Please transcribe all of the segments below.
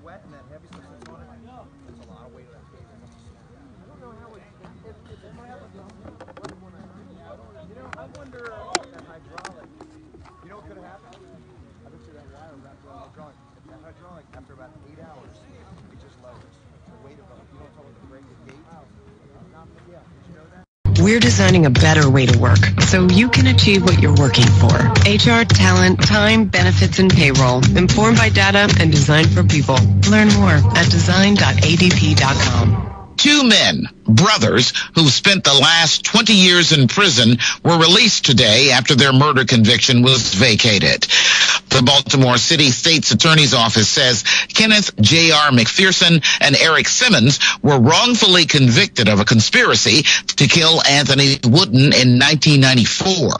wet and that heavy stuff that's on it, there's a lot of weight on that cable. I don't know how it might have a I wonder that hydraulic. You know what could have happened? I bet you that wire wrapped around the hydraulic. That hydraulic, after about 8 hours, it just lowers the weight of it. You don't tell it to break the gate. Yeah, did you know that? We're designing a better way to work so you can achieve what you're working for. HR, talent, time, benefits, and payroll. Informed by data and designed for people. Learn more at design.adp.com. Two men, brothers, who spent the last 20 years in prison were released today after their murder conviction was vacated. The Baltimore City State's Attorney's Office says Kenneth J.R. McPherson and Eric Simmons were wrongfully convicted of a conspiracy to kill Anthony Wooden in 1994.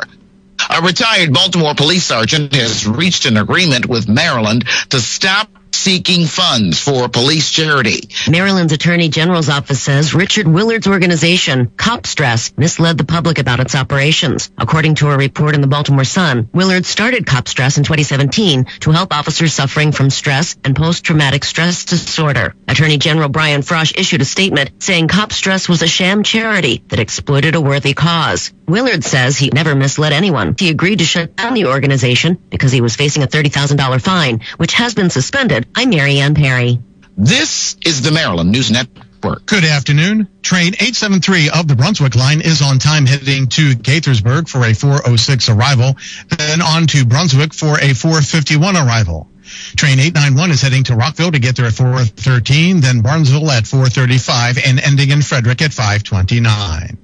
A retired Baltimore police sergeant has reached an agreement with Maryland to stop seeking funds for police charity. Maryland's Attorney General's office says Richard Willard's organization, Cop Stress, misled the public about its operations. According to a report in the Baltimore Sun, Willard started Cop Stress in 2017 to help officers suffering from stress and post-traumatic stress disorder. Attorney General Brian Frosh issued a statement saying Cop Stress was a sham charity that exploited a worthy cause. Willard says he never misled anyone. He agreed to shut down the organization because he was facing a $30,000 fine, which has been suspended. I'm Mary Ann Perry. This is the Maryland News Network. Good afternoon. Train 873 of the Brunswick line is on time heading to Gaithersburg for a 4:06 arrival, then on to Brunswick for a 4:51 arrival. Train 891 is heading to Rockville to get there at 4:13, then Barnesville at 4:35, and ending in Frederick at 5:29.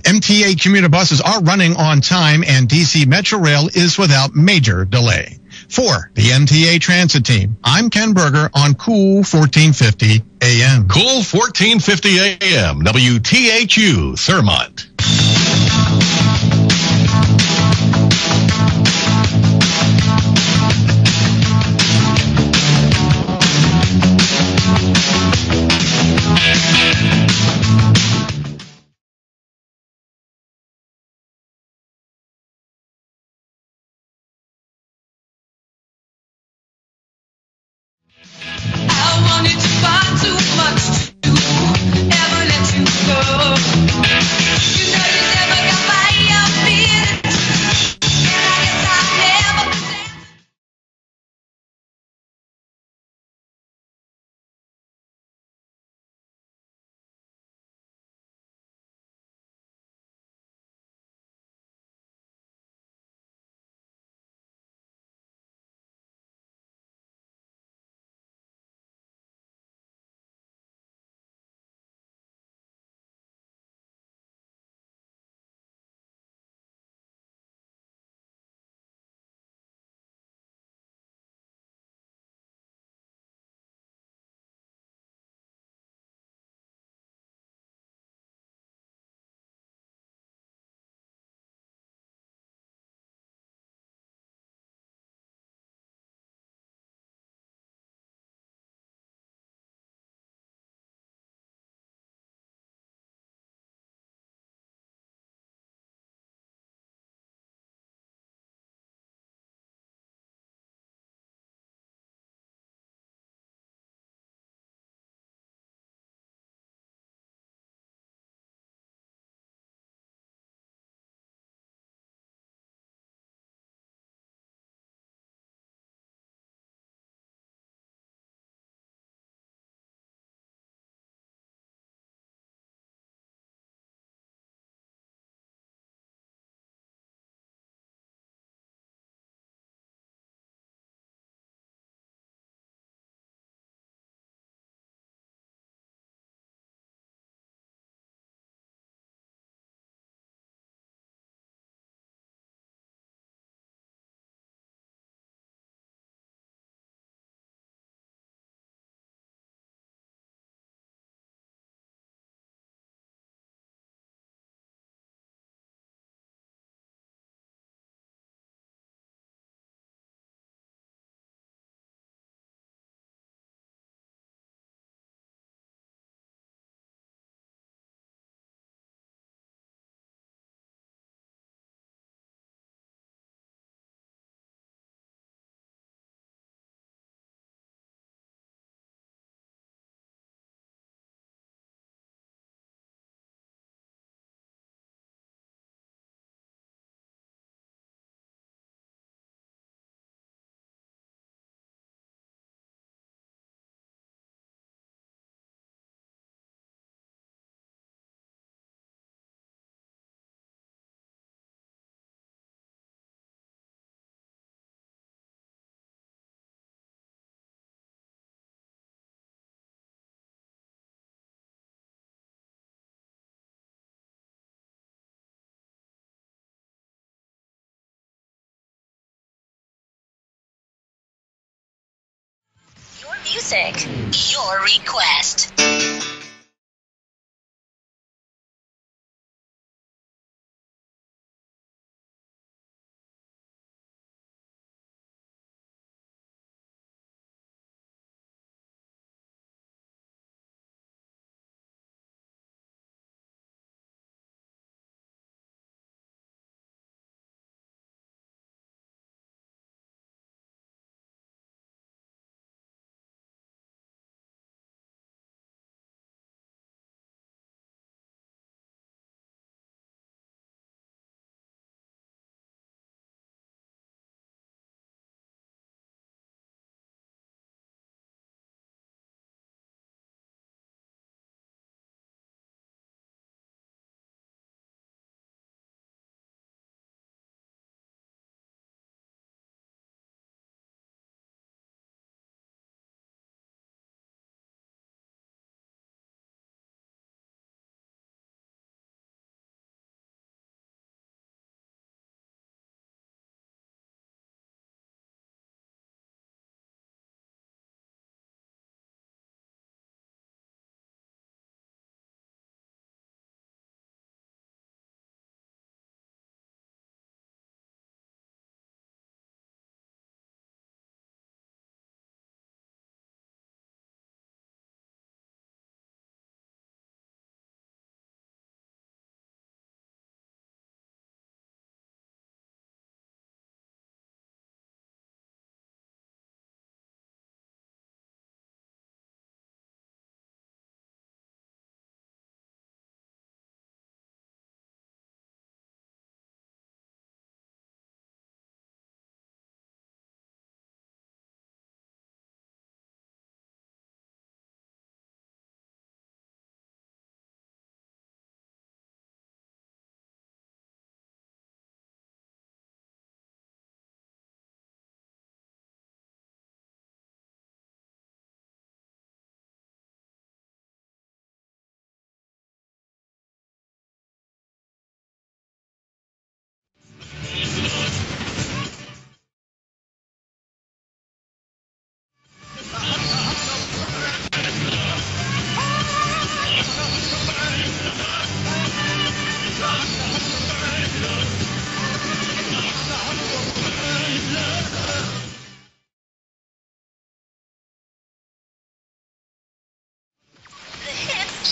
MTA commuter buses are running on time, and DC Metro Rail is without major delay. For the MTA Transit Team, I'm Ken Berger on Cool 1450 AM. Cool 1450 AM, WTHU, Thurmont. Too much to ever let you go. You music. Your request.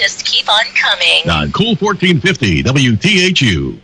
Just keep on coming. On Cool 1450 WTHU.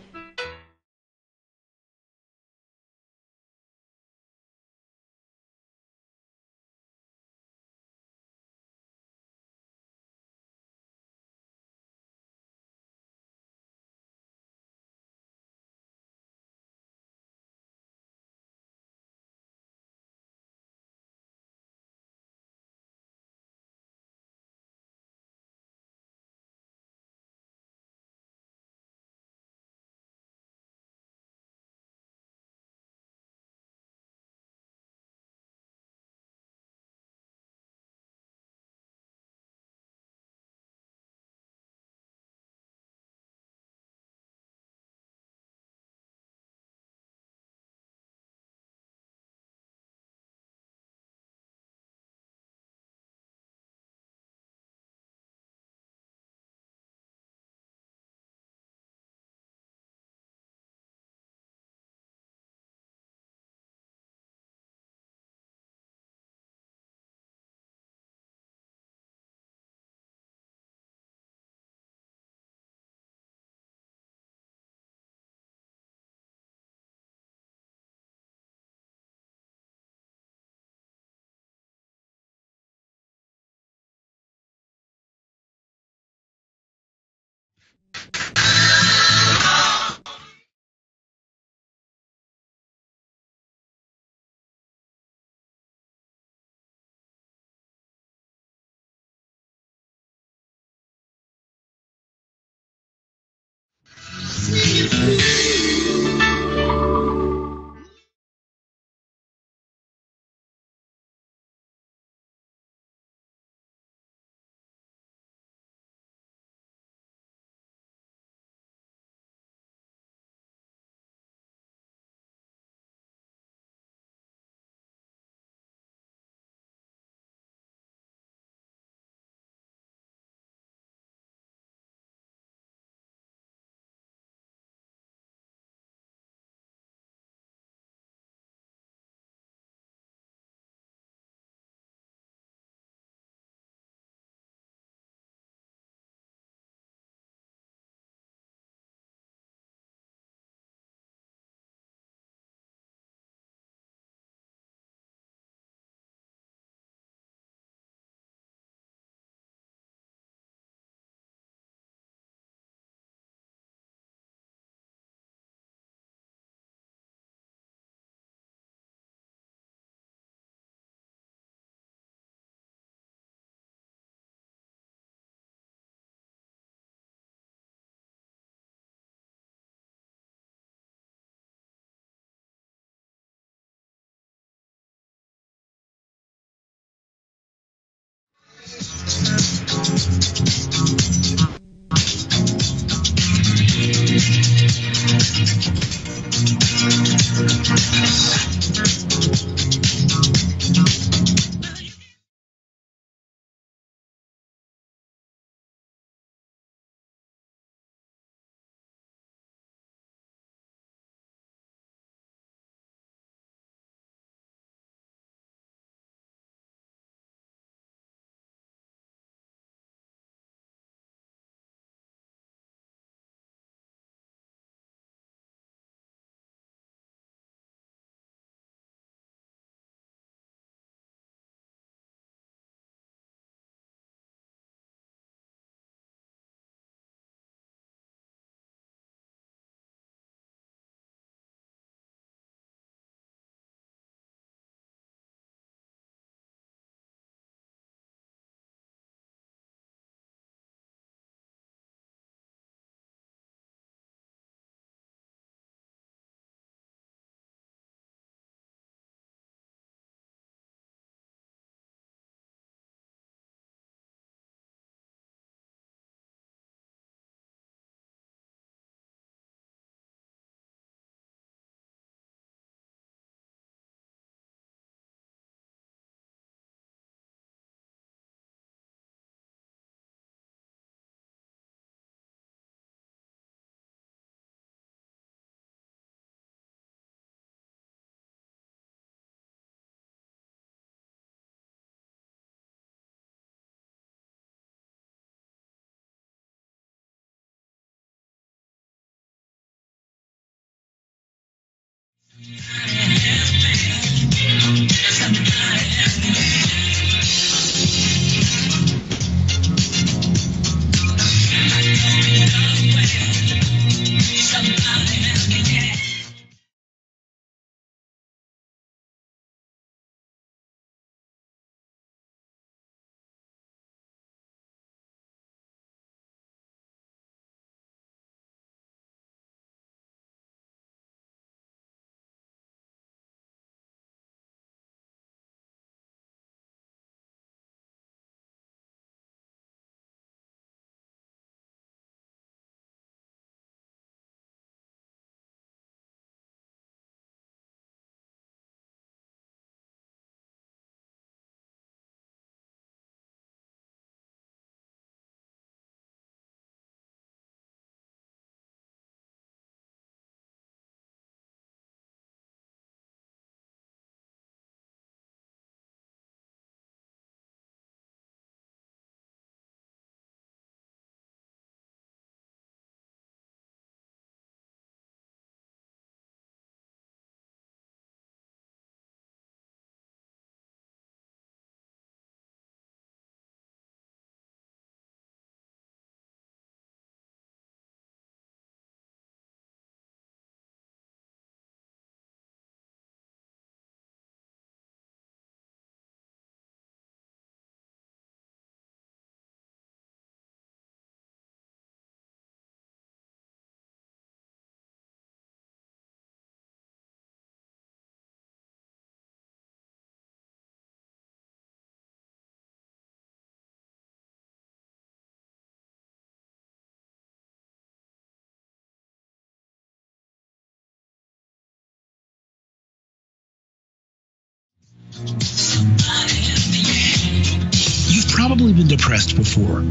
You've probably been depressed before.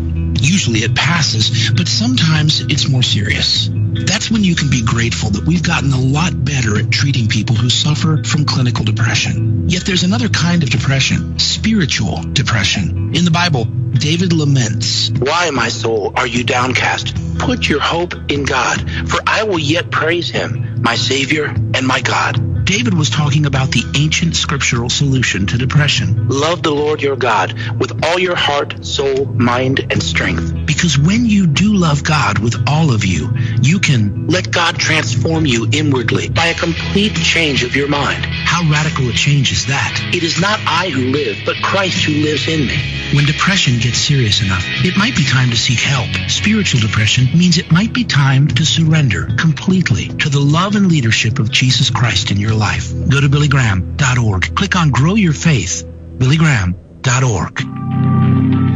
Usually it passes, but sometimes it's more serious. That's when you can be grateful that we've gotten a lot better at treating people who suffer from clinical depression. Yet there's another kind of depression, spiritual depression. In the Bible, David laments, "Why, my soul, are you downcast? Put your hope in God, for I will yet praise him, my Savior and my God." David was talking about the ancient scriptural solution to depression. Love the Lord your God with all your heart, soul, mind, and strength. Because when you do love God with all of you, you can let God transform you inwardly by a complete change of your mind. How radical a change is that? It is not I who live, but Christ who lives in me. When depression gets serious enough, it might be time to seek help. Spiritual depression means it might be time to surrender completely to the love and leadership of Jesus Christ in your life. Go to BillyGraham.org. Click on Grow Your Faith, BillyGraham.org.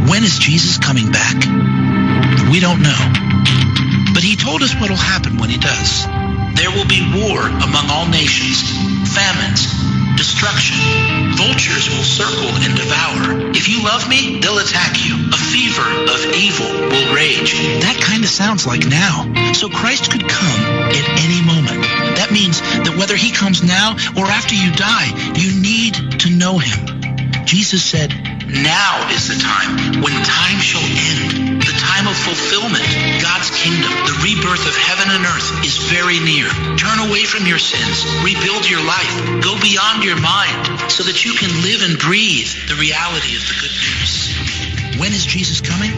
When is Jesus coming back? We don't know. But he told us what will happen when he does. There will be war among all nations, famines, destruction. Vultures will circle and devour. If you love me, they'll attack you. A fever of evil will rage. That kind of sounds like now. So Christ could come at any moment. That means that whether he comes now or after you die, you need to know him. Jesus said, "Now is the time when time shall end, the time of fulfillment. God's kingdom, the rebirth of heaven and earth is very near. Turn away from your sins, rebuild your life, go beyond your mind so that you can live and breathe the reality of the good news." When is Jesus coming?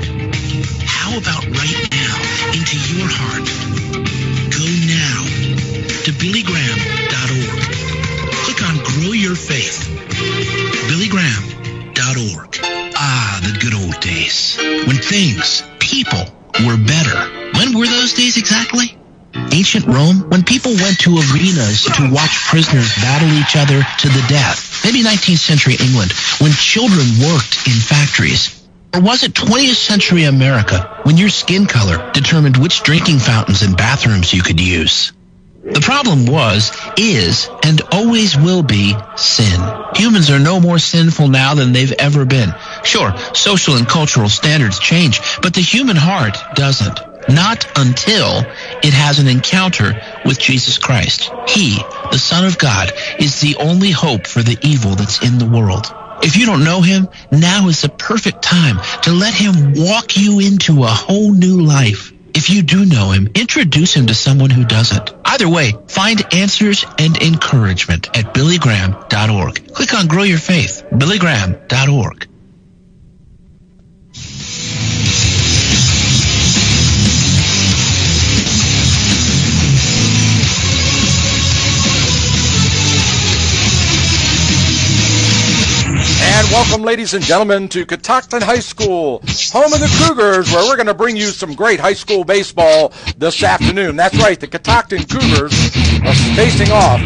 How about right now into your heart? Go now to BillyGraham.org. Click on Grow Your Faith. BillyGraham.org. Ah, the good old days. When things, people, were better. When were those days exactly? Ancient Rome, when people went to arenas to watch prisoners battle each other to the death. Maybe 19th century England, when children worked in factories. Or was it 20th century America, when your skin color determined which drinking fountains and bathrooms you could use? The problem was, is, and always will be sin. Humans are no more sinful now than they've ever been. Sure, social and cultural standards change, but the human heart doesn't. Not until it has an encounter with Jesus Christ. He, the Son of God, is the only hope for the evil that's in the world. If you don't know him, now is the perfect time to let him walk you into a whole new life. If you do know him, introduce him to someone who doesn't. Either way, find answers and encouragement at billygraham.org. Click on Grow Your Faith, billygraham.org. And welcome, ladies and gentlemen, to Catoctin High School, home of the Cougars, where we're going to bring you some great high school baseball this afternoon. That's right, the Catoctin Cougars are facing off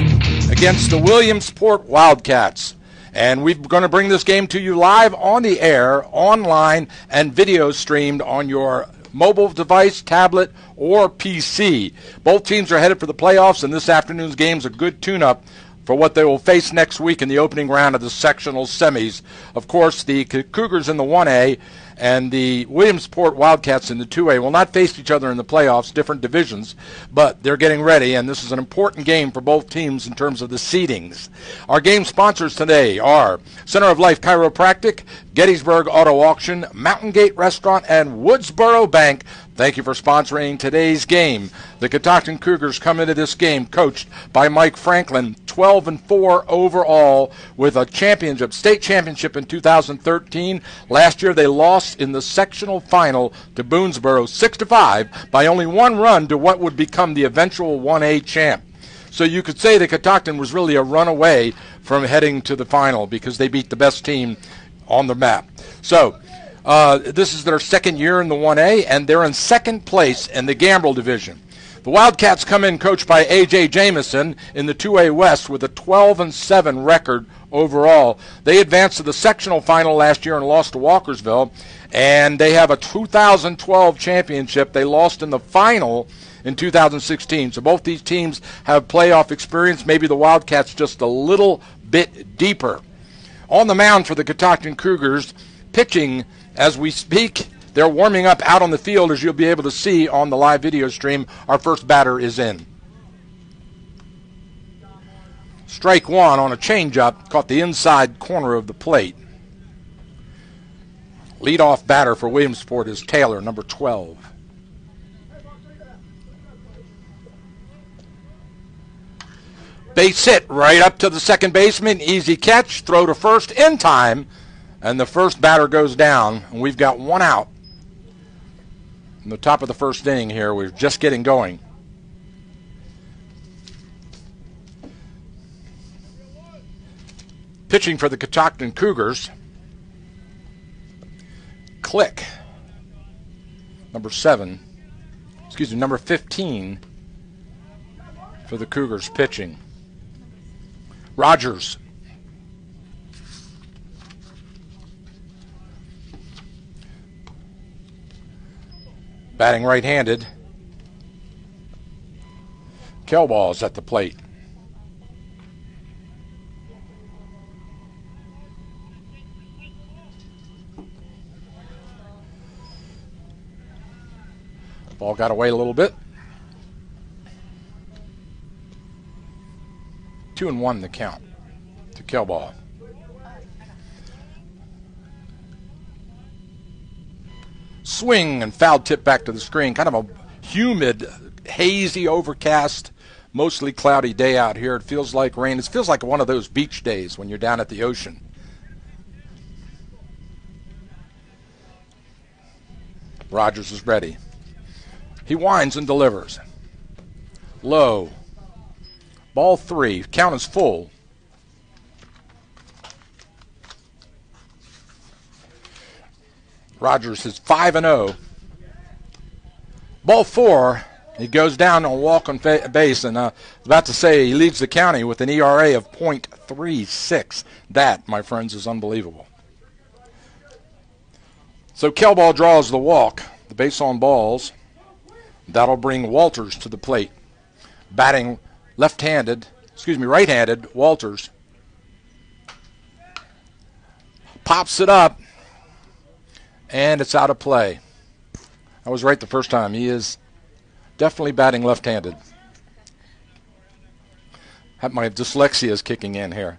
against the Williamsport Wildcats. And we're going to bring this game to you live on the air, online, and video streamed on your mobile device, tablet, or PC. Both teams are headed for the playoffs, and this afternoon's game is a good tune-up for what they will face next week in the opening round of the sectional semis. Of course, the Cougars in the 1A and the Williamsport Wildcats in the 2A will not face each other in the playoffs, different divisions, but they're getting ready, and this is an important game for both teams in terms of the seedings. Our game sponsors today are Center of Life Chiropractic, Gettysburg Auto Auction, Mountain Gate Restaurant, and Woodsboro Bank. Thank you for sponsoring today's game. The Catoctin Cougars come into this game coached by Mike Franklin, 12-4 overall with a championship, state championship in 2013. Last year they lost in the sectional final to Boonesboro 6-5 by only one run to what would become the eventual 1A champ. So you could say the Catoctin was really a run away from heading to the final because they beat the best team on the map. So this is their second year in the 1A, and they're in second place in the Gambrel division. The Wildcats come in coached by A.J. Jamison in the 2A West with a 12-7 record overall. They advanced to the sectional final last year and lost to Walkersville, and they have a 2012 championship. They lost in the final in 2016. So both these teams have playoff experience, maybe the Wildcats just a little bit deeper. On the mound for the Catoctin Cougars, pitching as we speak, they're warming up out on the field, as you'll be able to see on the live video stream. Our first batter is in. Strike one on a changeup, caught the inside corner of the plate. Leadoff batter for Williamsport is Taylor, number 12. Base hit right up to the second baseman. Easy catch, throw to first in time. And the first batter goes down, and we've got one out. In the top of the first inning here, we're just getting going. Pitching for the Catoctin Cougars, Click, number 15 for the Cougars pitching. Rogers. Batting right-handed. Kelball's at the plate. Ball got away a little bit. 2-1 the count to Kelball. Swing and foul tip back to the screen. Kind of a humid, hazy, overcast, mostly cloudy day out here. It feels like rain. It feels like one of those beach days when you're down at the ocean. Rogers is ready. He winds and delivers. Low. Ball 3. Count is full. Rogers is 5-0. Ball 4. He goes down on walk on base, and I was about to say he leads the county with an ERA of .36. That, my friends, is unbelievable. So Kelball draws the walk, the base on balls. That'll bring Walters to the plate. Batting right-handed, Walters. Pops it up, and it's out of play. I was right the first time. He is definitely batting left-handed. My dyslexia is kicking in here.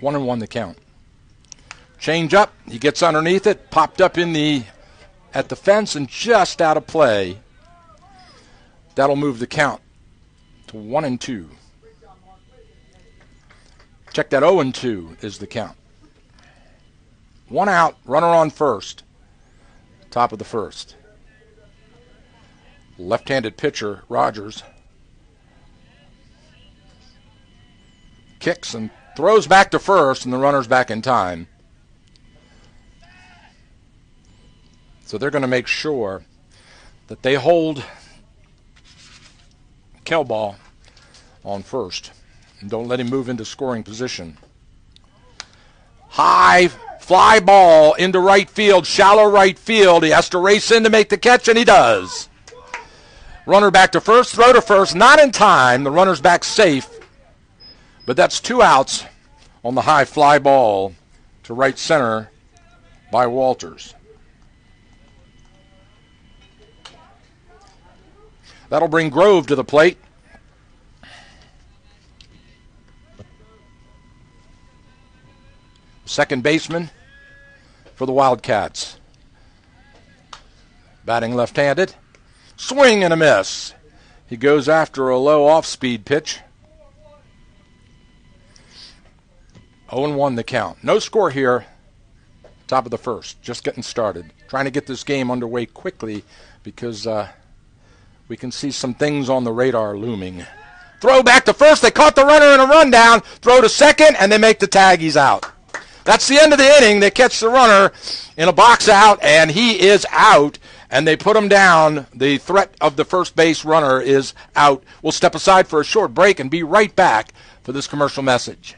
1-1 the count. Change up. He gets underneath it. Popped up in the at the fence and just out of play. That'll move the count to 1-2. Check that, 0-2 is the count. 1 out, runner on first. Top of the first. Left-handed pitcher, Rogers. Kicks and throws back to first, and the runner's back in time. So they're going to make sure that they hold Kelball on first and don't let him move into scoring position. High fly ball into right field, shallow right field. He has to race in to make the catch, and he does. Runner back to first, throw to first, not in time. The runner's back safe, but that's 2 outs on the high fly ball to right center by Walters. That'll bring Grove to the plate. Second baseman for the Wildcats. Batting left-handed. Swing and a miss. He goes after a low off-speed pitch. 0-1 the count. No score here. Top of the first. Just getting started. Trying to get this game underway quickly because we can see some things on the radar looming. Throw back to first. They caught the runner in a rundown. Throw to second, and they make the tag. He's out. That's the end of the inning. They catch the runner in a box out, and he is out. And they put him down. The threat of the first base runner is out. We'll step aside for a short break and be right back for this commercial message.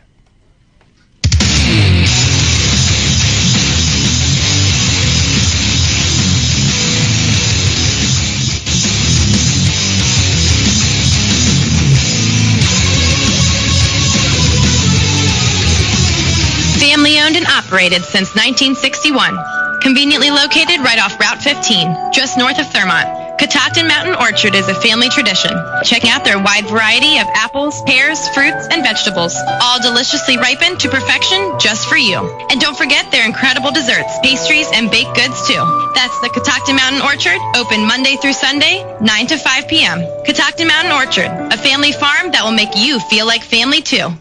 Family owned and operated since 1961. Conveniently located right off Route 15, just north of Thurmont. Catoctin Mountain Orchard is a family tradition. Check out their wide variety of apples, pears, fruits, and vegetables, all deliciously ripened to perfection just for you. And don't forget their incredible desserts, pastries, and baked goods too. That's the Catoctin Mountain Orchard, open Monday through Sunday, 9 to 5 p.m. Catoctin Mountain Orchard, a family farm that will make you feel like family too.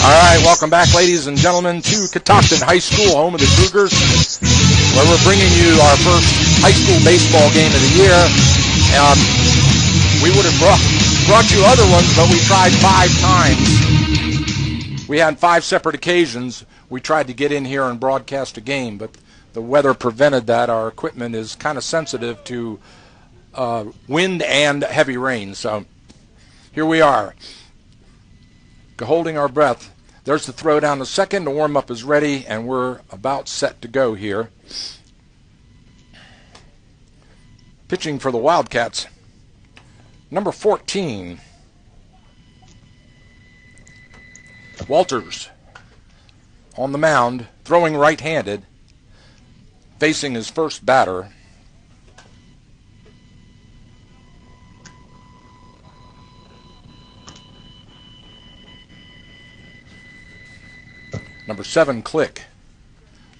All right, welcome back, ladies and gentlemen, to Catoctin High School, home of the Cougars, where we're bringing you our first high school baseball game of the year. We would have brought you other ones, but we tried 5 times. We had 5 separate occasions. We tried to get in here and broadcast a game, but the weather prevented that. Our equipment is kind of sensitive to wind and heavy rain, so here we are. Holding our breath. There's the throw down to second. The warm-up is ready, and we're about set to go here. Pitching for the Wildcats, number 14, Walters on the mound, throwing right-handed, facing his first batter. Number 7, Click.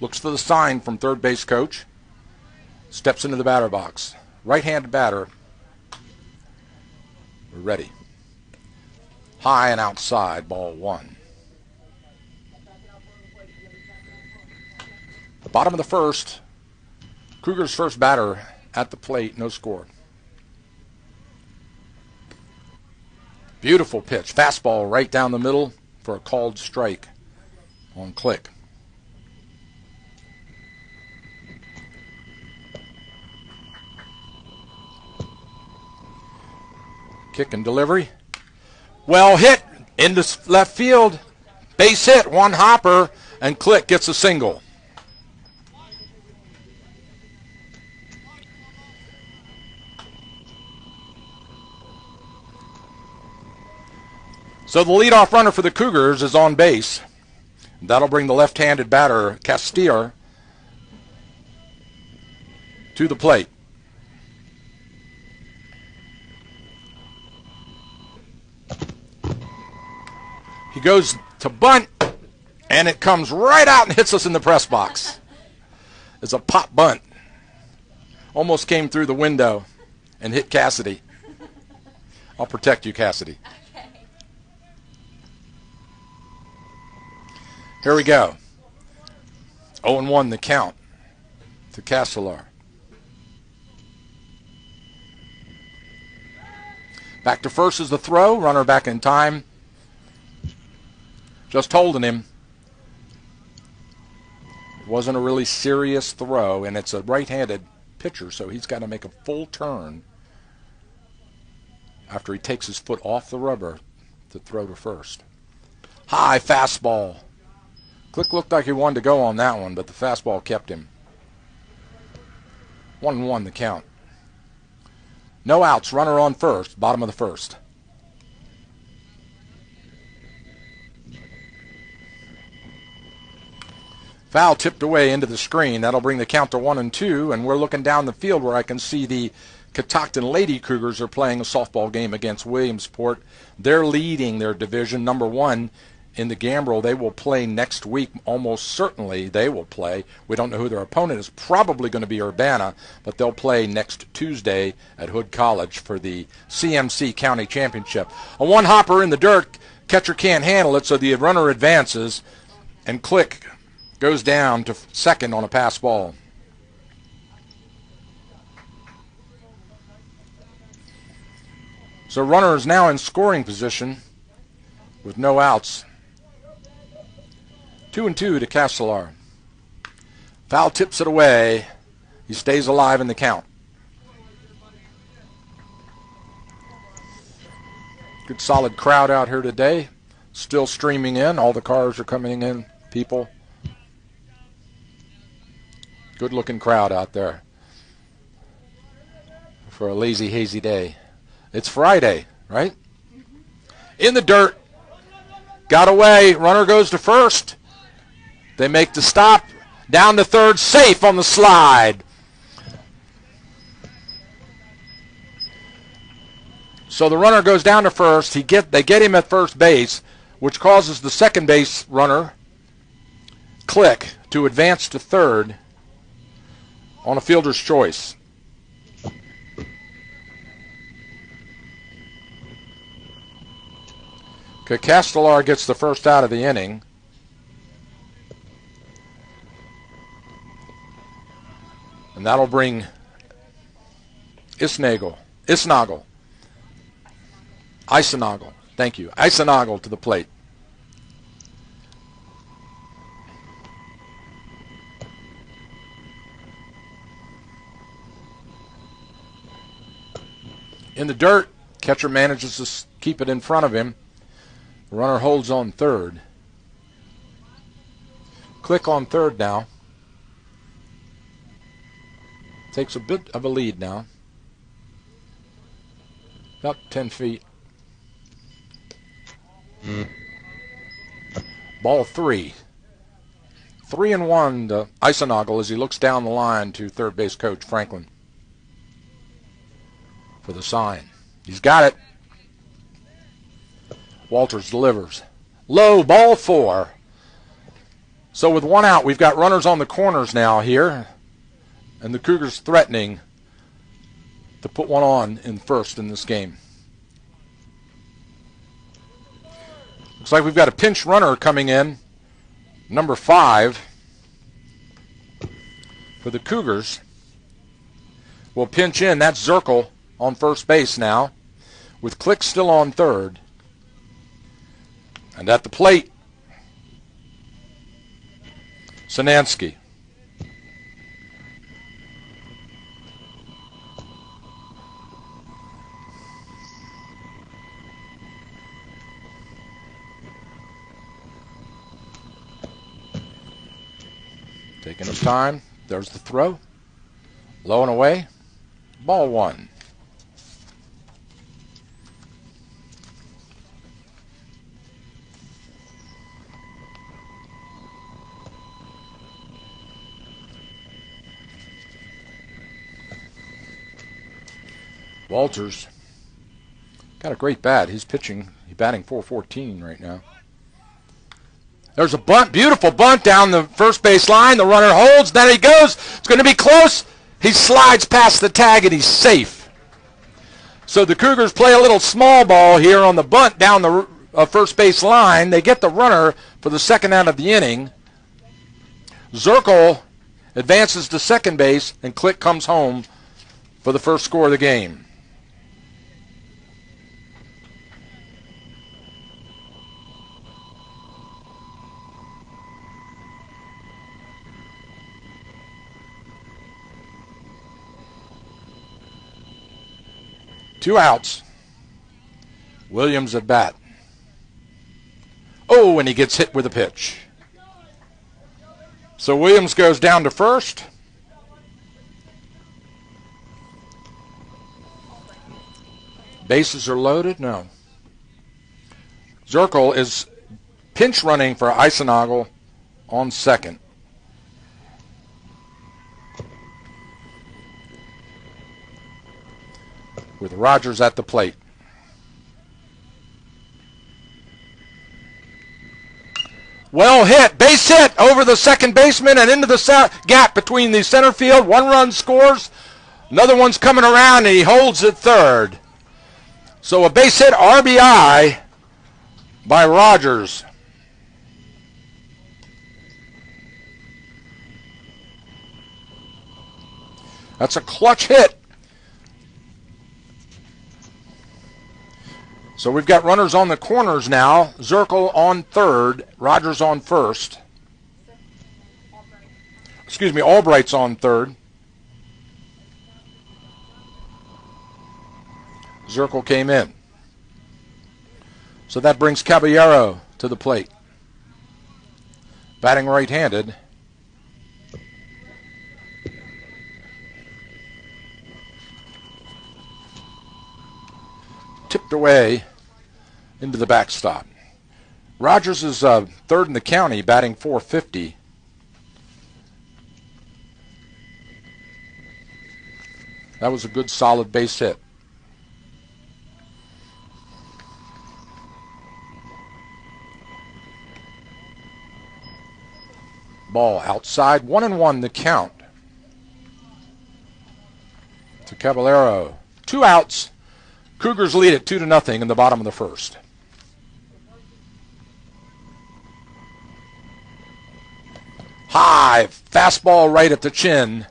Looks for the sign from third base coach. Steps into the batter box. Right-handed batter. We're ready. High and outside, ball 1. The bottom of the first. Cougars' first batter at the plate, no score. Beautiful pitch. Fastball right down the middle for a called strike on Click. Kick and delivery. Well hit into left field. Base hit, 1 hopper, and Click gets a single. So the leadoff runner for the Cougars is on base. That'll bring the left-handed batter, Castillo, to the plate. He goes to bunt, and it comes right out and hits us in the press box. It's a pop bunt. Almost came through the window and hit Cassidy. I'll protect you, Cassidy. Here we go. 0-1 the count to Castelar. Back to first is the throw. Runner back in time. Just holding him. It wasn't a really serious throw, and it's a right-handed pitcher, so he's got to make a full turn after he takes his foot off the rubber to throw to first. High fastball. Click looked like he wanted to go on that one, but the fastball kept him. 1-1 the count. No outs, runner on first, bottom of the first. Foul tipped away into the screen. That'll bring the count to 1-2, and we're looking down the field where I can see the Catoctin Lady Cougars are playing a softball game against Williamsport. They're leading their division, number 1 in the Gambrel. They will play next week. Almost certainly they will play. We don't know who their opponent is. Probably going to be Urbana, but they'll play next Tuesday at Hood College for the CMC County Championship. A one-hopper in the dirt. Catcher can't handle it, so the runner advances, and Click goes down to second on a pass ball. So runner is now in scoring position with no outs. 2-2 to Castelar. Foul tips it away. He stays alive in the count. Good solid crowd out here today. Still streaming in. All the cars are coming in. People. Good looking crowd out there for a lazy, hazy day. It's Friday, right? In the dirt. Got away. Runner goes to first. They make the stop. Down to third. Safe on the slide. So the runner goes down to first. They get him at first base, which causes the second base runner, Click, to advance to third on a fielder's choice. Okay, Castelar gets the first out of the inning. And that'll bring Isenagel, thank you, Isenagel to the plate. In the dirt, catcher manages to keep it in front of him. The runner holds on third. Click on third now. Takes a bit of a lead now. About 10 feet. Ball 3. 3-1 to Isenagel as he looks down the line to third base coach Franklin for the sign. He's got it. Walters delivers. Low, ball 4. So with one out, we've got runners on the corners now here, and the Cougars threatening to put one on in first in this game. Looks like we've got a pinch runner coming in, number 5 for the Cougars. Will pinch in. That's Zirkle on first base now, with Click still on third. And at the plate, Sinansky. Taking his time. There's the throw. Low and away. Ball 1. Walters got a great bat. He's batting .414 right now. There's a bunt, beautiful bunt down the first base line. The runner holds, then he goes. It's going to be close. He slides past the tag, and he's safe. So the Cougars play a little small ball here on the bunt down the first base line. They get the runner for the second out of the inning. Zirkle advances to second base, and Click comes home for the first score of the game. Two outs. Williams at bat. Oh, and he gets hit with a pitch. So Williams goes down to first. Bases are loaded? No. Zirkle is pinch running for Eisenagel on second. With Rogers at the plate. Well hit, base hit over the second baseman and into the gap between the center field. One run scores, another one's coming around, and he holds at third. So a base hit RBI by Rogers. That's a clutch hit. So we've got runners on the corners now. Zirkle on third, Rogers on first. Excuse me, Albright's on third. Zirkle came in. So that brings Caballero to the plate. Batting right-handed. Tipped away into the backstop. Rogers is third in the county, batting .450. That was a good, solid base hit. Ball outside, 1-1 the count to Caballero. 2 outs. Cougars lead it 2-0 in the bottom of the first. High fastball right at the chin.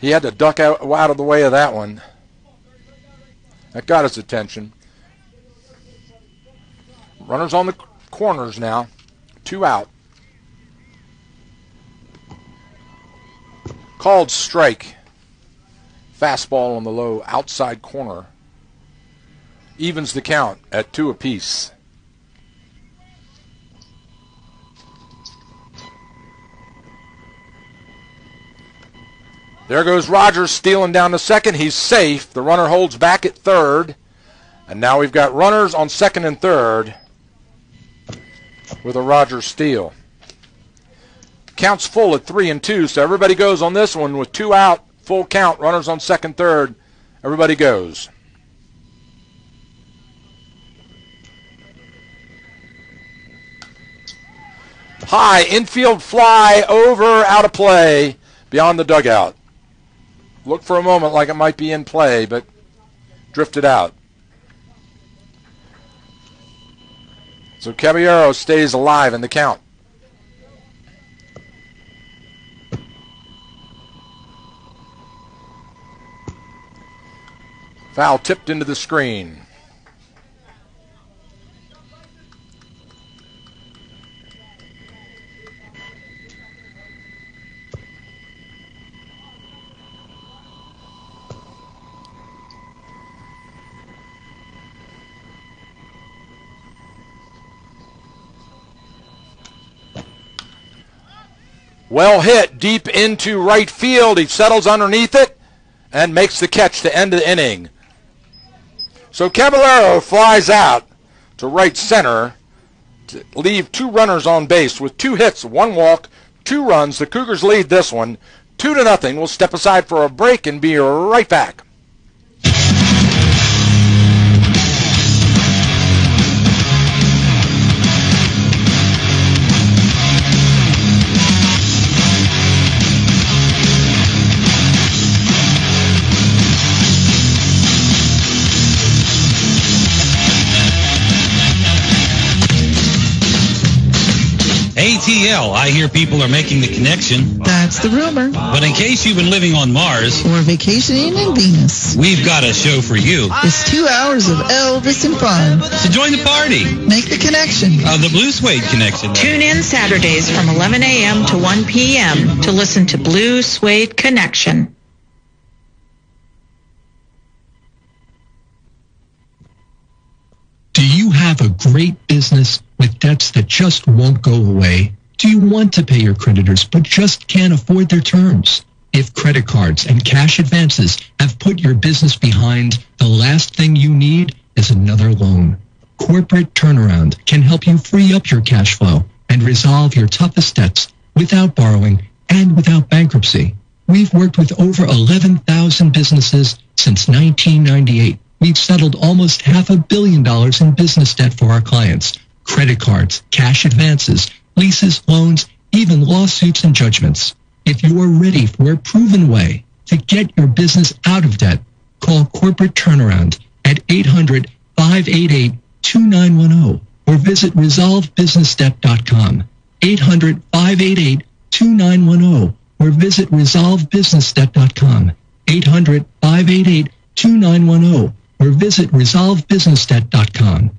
He had to duck out of the way of that one. That got his attention. Runners on the corners now. 2 out. Called strike. Fastball on the low outside corner. Evens the count at 2 apiece. There goes Rogers stealing down to second. He's safe. The runner holds back at third. And now we've got runners on second and third with a Rogers steal. Count's full at 3-2, so everybody goes on this one with 2 out, full count, runners on second, third. Everybody goes. High infield fly over, out of play, beyond the dugout. Looked for a moment like it might be in play, but drifted out. So Caballero stays alive in the count. Foul tipped into the screen. Well hit deep into right field. He settles underneath it and makes the catch to end the inning. So Caballero flies out to right center to leave 2 runners on base with 2 hits, 1 walk, 2 runs. The Cougars lead this one 2-0. We'll step aside for a break and be right back. ATL, I hear people are making the connection. That's the rumor. But in case you've been living on Mars or vacationing in Venus, we've got a show for you. It's 2 hours of Elvis and fun. So join the party. Make the connection. The Blue Suede Connection. Tune in Saturdays from 11 a.m. to 1 p.m. to listen to Blue Suede Connection. Do you have a great business with debts that just won't go away? Do you want to pay your creditors but just can't afford their terms? If credit cards and cash advances have put your business behind, the last thing you need is another loan. Corporate Turnaround can help you free up your cash flow and resolve your toughest debts without borrowing and without bankruptcy. We've worked with over 11,000 businesses since 1998. We've settled almost $500 million in business debt for our clients. Credit cards, cash advances, leases, loans, even lawsuits and judgments. If you're ready for a proven way to get your business out of debt, call Corporate Turnaround at 800-588-2910 or visit resolvebusinessdebt.com. 800-588-2910 or visit resolvebusinessdebt.com. 800-588-2910 or visit resolvebusinessdebt.com.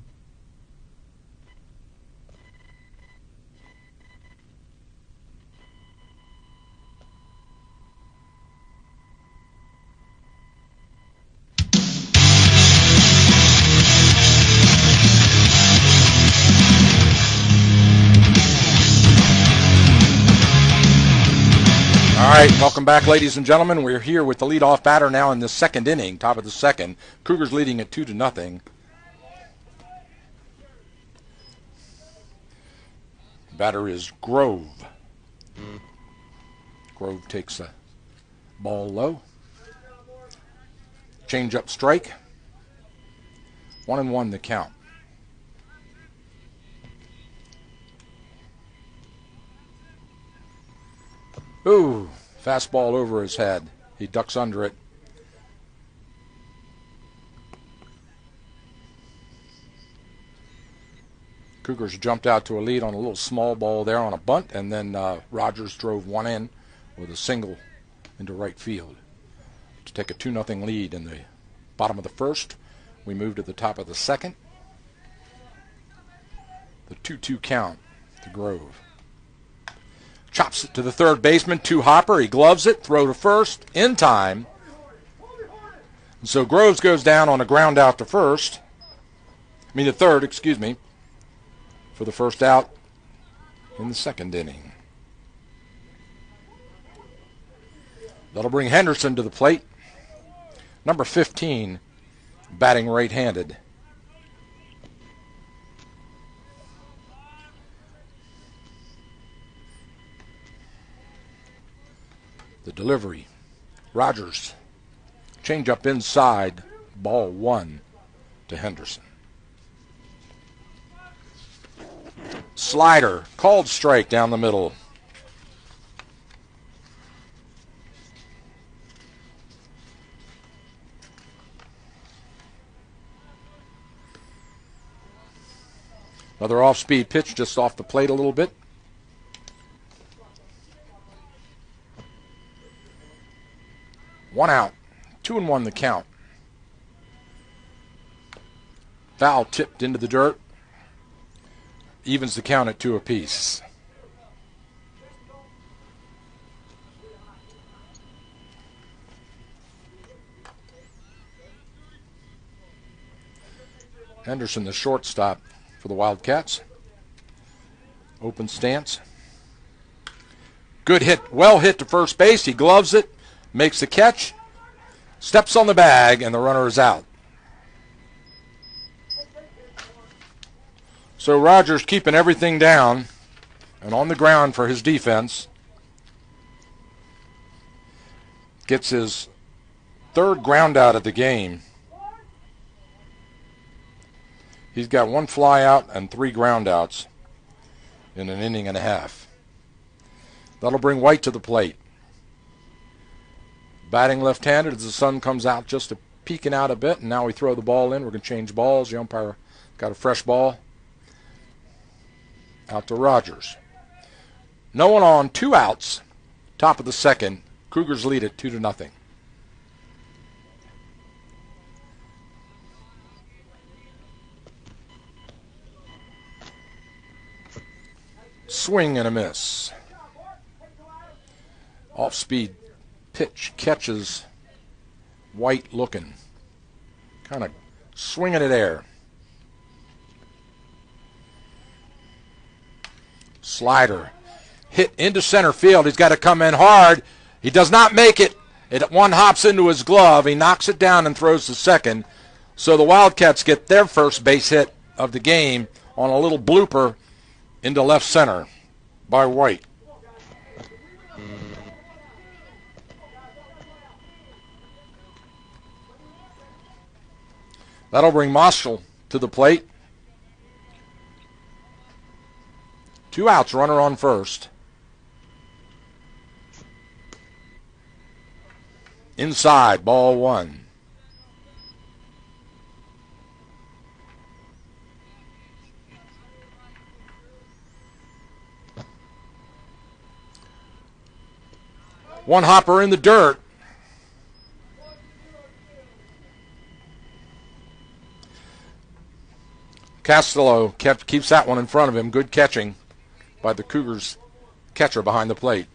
All right, welcome back, ladies and gentlemen. We're here with the leadoff batter now in the second inning, top of the second. Cougars leading at 2-0. Batter is Grove. Grove takes a ball low. Change up strike. 1-1 the count. Ooh, fastball over his head. He ducks under it. Cougars jumped out to a lead on a little small ball there on a bunt, and then Rogers drove one in with a single into right field to take a 2-0 lead in the bottom of the first. We move to the top of the second. The 2-2 count to Grove. Chops it to the third baseman, to Hopper. He gloves it, throw to first, in time. And so Groves goes down on a ground out to first. The third, excuse me, for the first out in the second inning. That'll bring Henderson to the plate. Number 15, batting right-handed. The delivery. Rogers. Change up inside. Ball 1 to Henderson. Slider. Called strike down the middle. Another off-speed pitch just off the plate a little bit. One out. 2-1 the count. Foul tipped into the dirt. Evens the count at 2 apiece. Henderson, the shortstop for the Wildcats. Open stance. Good hit. Well hit to first base. He gloves it. Makes the catch, steps on the bag, and the runner is out. So Rogers keeping everything down and on the ground for his defense. Gets his third ground out of the game. He's got 1 fly out and 3 ground outs in an inning and a half. That'll bring White to the plate. Batting left-handed as the sun comes out, just peeking out a bit, and now we throw the ball in. We're going to change balls. The umpire got a fresh ball. Out to Rogers. No one on, 2 outs. Top of the second. Cougars lead it 2-0. Swing and a miss. Off-speed pitch catches White looking. Kind of swinging it air. Slider. Hit into center field. He's got to come in hard. He does not make it. One hops into his glove. He knocks it down and throws to second. So the Wildcats get their first base hit of the game on a little blooper into left center by White. That'll bring Moschel to the plate. 2 outs, runner on first. Inside, ball 1. One hopper in the dirt. Castillo keeps that one in front of him. Good catching by the Cougars catcher behind the plate.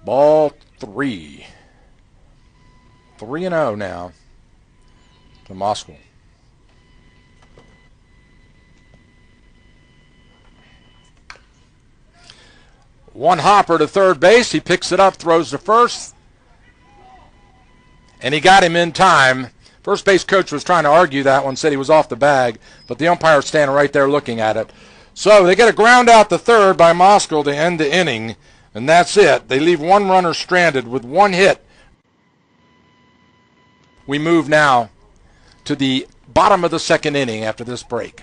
Ball 3. 3-0 now to Moschel. One hopper to third base. He picks it up, throws to first. And he got him in time. First base coach was trying to argue that one, said he was off the bag, but the umpire's standing right there looking at it. So they get a ground out to third by Moschel to end the inning, and that's it. They leave one runner stranded with 1 hit. We move now to the bottom of the second inning after this break.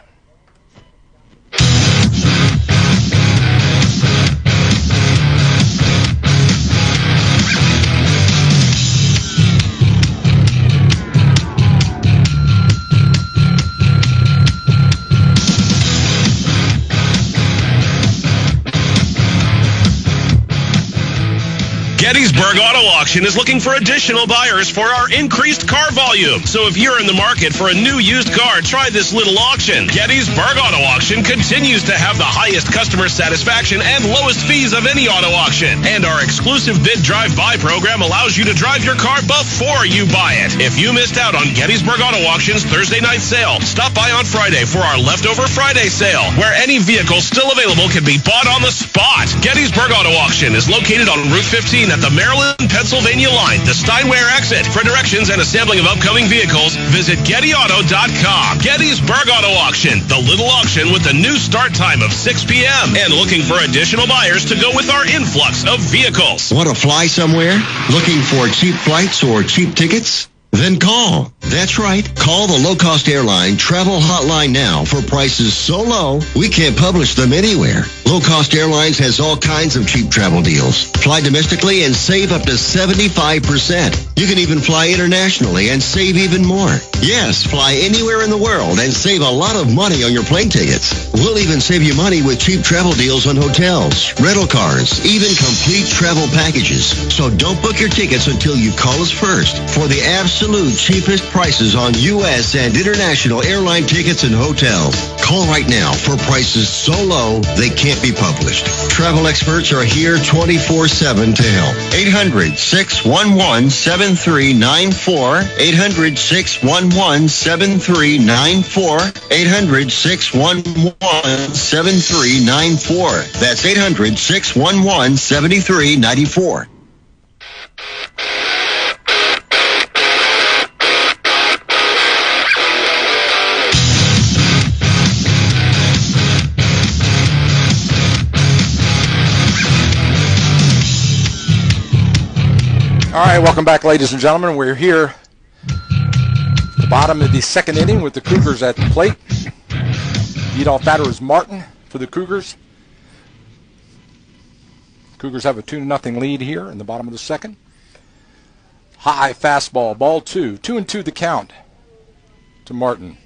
Gettysburg Auto Auction is looking for additional buyers for our increased car volume. So if you're in the market for a new used car, try this little auction. Gettysburg Auto Auction continues to have the highest customer satisfaction and lowest fees of any auto auction. And our exclusive bid drive-by program allows you to drive your car before you buy it. If you missed out on Gettysburg Auto Auction's Thursday night sale, stop by on Friday for our leftover Friday sale, where any vehicle still available can be bought on the spot. Gettysburg Auto Auction is located on Route 15 at the Maryland-Pennsylvania line, the Steinway exit. For directions and assembling of upcoming vehicles, visit GettyAuto.com. Gettysburg Auto Auction, the little auction with the new start time of 6 p.m. and looking for additional buyers to go with our influx of vehicles. Want to fly somewhere? Looking for cheap flights or cheap tickets? Then call. That's right. Call the low-cost airline travel hotline now for prices so low we can't publish them anywhere. Low-cost airlines has all kinds of cheap travel deals. Fly domestically and save up to 75%. You can even fly internationally and save even more. Yes, fly anywhere in the world and save a lot of money on your plane tickets. We'll even save you money with cheap travel deals on hotels, rental cars, even complete travel packages. So don't book your tickets until you call us first for the absolute cheapest prices on U.S. and international airline tickets and hotels. Call right now for prices so low they can't be published. Travel experts are here 24/7 to help. 800-611-7394. 800-611-7394. 800-611-7394. That's 800-611-7394. All right, welcome back, ladies and gentlemen. We're here at the bottom of the second inning with the Cougars at the plate. Leadoff batter is Martin for the Cougars. Cougars have a 2-0 lead here in the bottom of the second. High fastball, ball 2. 2-2 the count to Martin.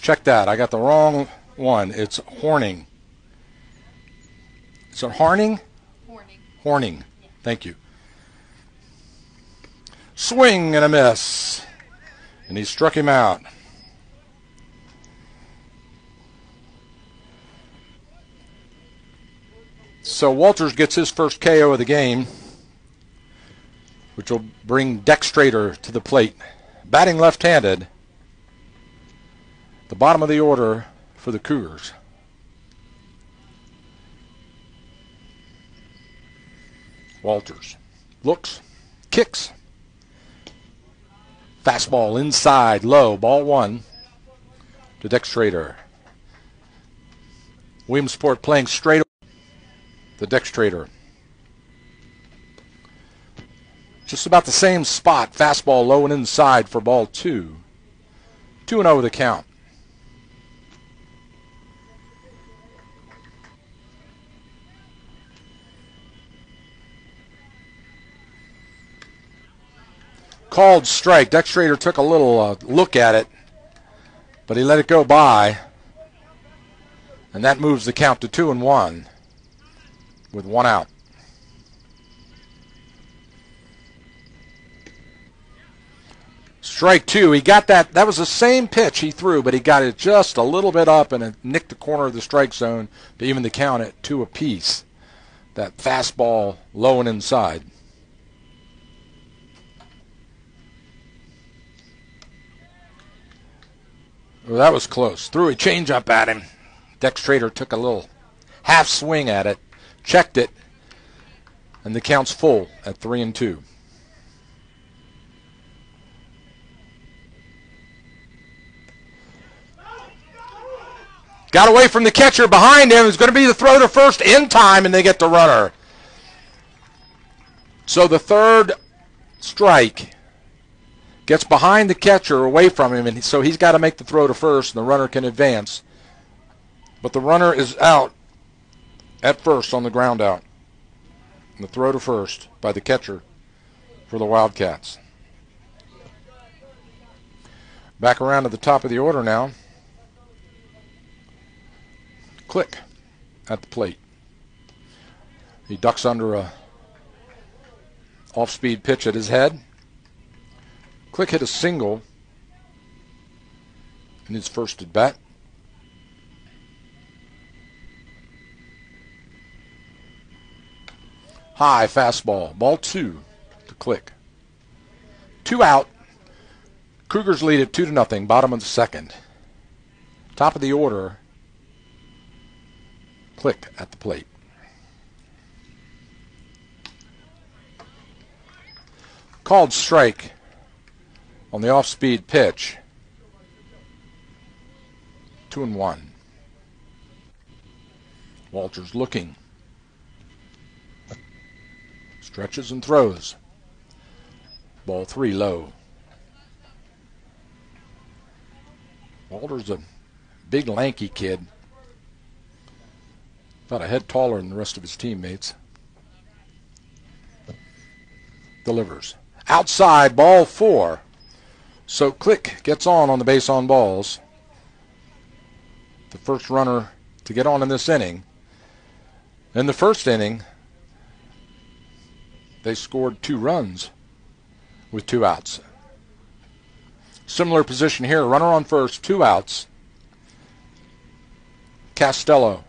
Check that. I got the wrong one. It's Horning. Is it Horning? Horning. Thank you. Swing and a miss. And he struck him out. So Walters gets his first KO of the game, which will bring Dextrator to the plate. Batting left-handed. The bottom of the order for the Cougars. Walters looks, kicks. Fastball inside, low, ball 1 to Dextrator. Williamsport playing straight the Dextrator. Just about the same spot, fastball low and inside for ball 2. 2-0 the count. Called strike. Dextrator took a little look at it, but he let it go by, and that moves the count to 2-1 with 1 out. Strike 2. He got that. That was the same pitch he threw, but he got it just a little bit up and it nicked the corner of the strike zone to even the count at 2 apiece. That fastball low and inside. Well, that was close. Threw a changeup at him. Dextrator took a little half swing at it, checked it, and the count's full at 3-2. Got away from the catcher behind him. It's going to be the throw to first in time, and they get the runner. So the third strike gets behind the catcher, away from him, and so he's got to make the throw to first, and the runner can advance. But the runner is out at first on the ground out. And the throw to first by the catcher for the Wildcats. Back around to the top of the order now. Click at the plate. He ducks under a off-speed pitch at his head. Click hit a single in his first at bat. High fastball, ball 2 to Click. 2 out. Cougars lead it 2-0, bottom of the second. Top of the order, Click at the plate. Called strike on the off-speed pitch. 2-1. Walters looking. Stretches and throws. Ball 3 low. Walters a big lanky kid. About a head taller than the rest of his teammates. Delivers. Outside, ball 4. So Click gets on the base on balls. The first runner to get on in this inning. In the first inning, they scored 2 runs with 2 outs. Similar position here. Runner on first, 2 outs. Costello.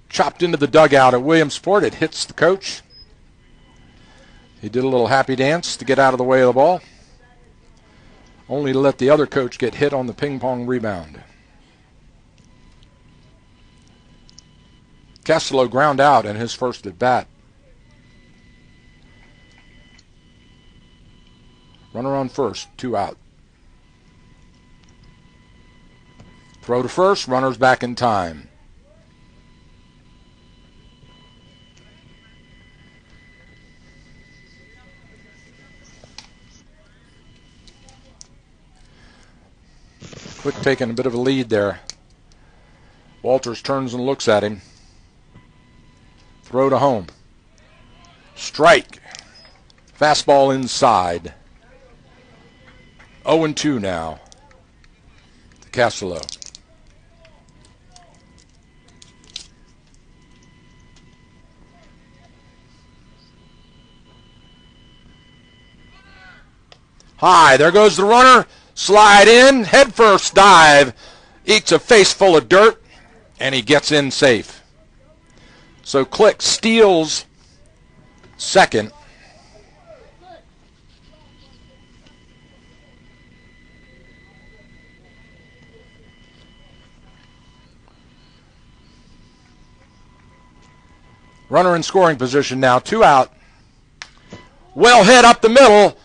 Chopped into the dugout at Williamsport. It hits the coach. He did a little happy dance to get out of the way of the ball, only to let the other coach get hit on the ping-pong rebound. Costello ground out in his first at bat. Runner on first, 2 out. Throw to first, runner's back in time. Quick taking a bit of a lead there. Walters turns and looks at him. Throw to home. Strike. Fastball inside. 0-2 now to Castello. High. There goes the runner. Slide in. Head first dive. Eats a face full of dirt. And he gets in safe. So Click steals second. Runner in scoring position now. 2 out. Well hit up the middle.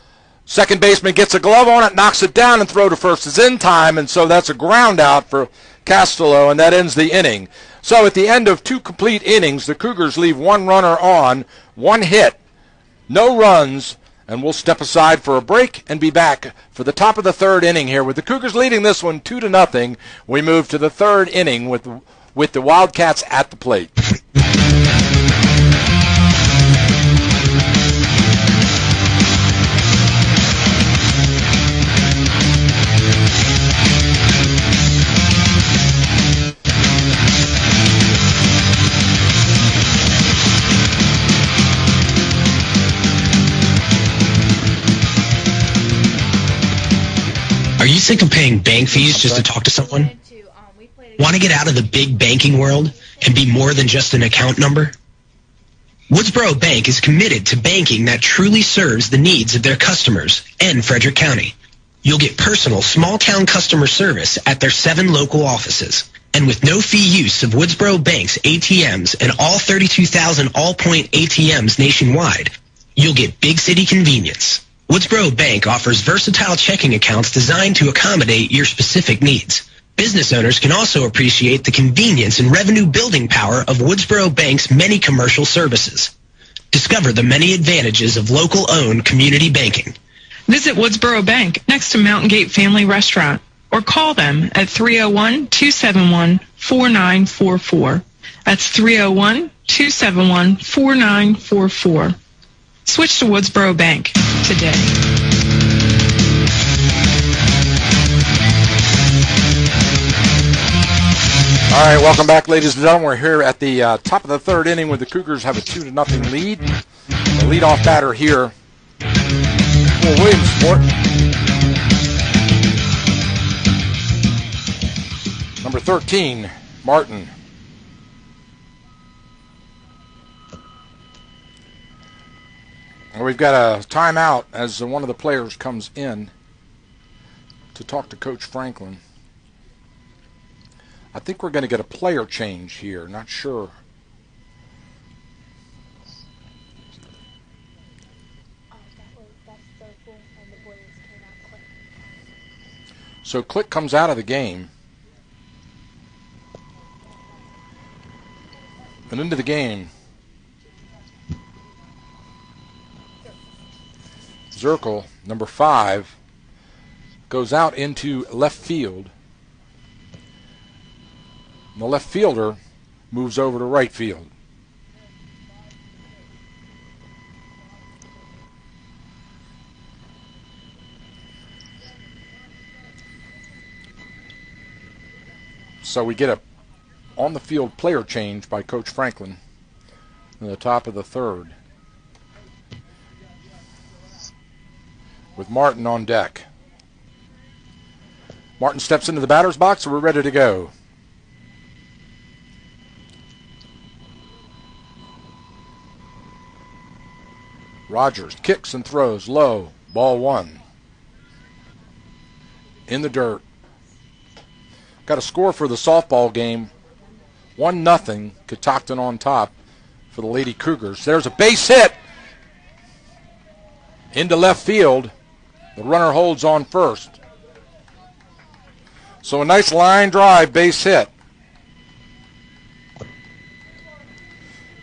Second baseman gets a glove on it, knocks it down, and throw to first is in time, and so that's a ground out for Castello, and that ends the inning. So at the end of 2 complete innings, the Cougars leave 1 runner on, 1 hit, no runs, and we'll step aside for a break and be back for the top of the 3rd inning here. With the Cougars leading this one 2-0, we move to the 3rd inning with the Wildcats at the plate. Are you sick of paying bank fees just to talk to someone? Want to get out of the big banking world and be more than just an account number? Woodsboro Bank is committed to banking that truly serves the needs of their customers and Frederick County. You'll get personal small-town customer service at their 7 local offices. And with no-fee use of Woodsboro Bank's ATMs and all 32,000 all-point ATMs nationwide, you'll get big city convenience. Woodsboro Bank offers versatile checking accounts designed to accommodate your specific needs. Business owners can also appreciate the convenience and revenue-building power of Woodsboro Bank's many commercial services. Discover the many advantages of local-owned community banking. Visit Woodsboro Bank next to Mountain Gate Family Restaurant or call them at 301-271-4944. That's 301-271-4944. Switch to Woodsboro Bank today. All right, welcome back, ladies and gentlemen. We're here at the top of the 3rd inning where the Cougars have a 2-0 lead. The leadoff batter here for Williamsport, number 13, Martin. We've got a timeout as one of the players comes in to talk to Coach Franklin. I think we're going to get a player change here. Not sure. So Click comes out of the game. And into the game, Zirkle, number 5, goes out into left field. And the left fielder moves over to right field. So we get a on-the-field player change by Coach Franklin in the top of the 3rd. With Martin on deck. Martin steps into the batter's box, and we're ready to go. Rogers kicks and throws low. Ball 1. In the dirt. Got a score for the softball game. 1-0. Catoctin on top for the Lady Cougars. There's a base hit into left field. The runner holds on first. So a nice line drive base hit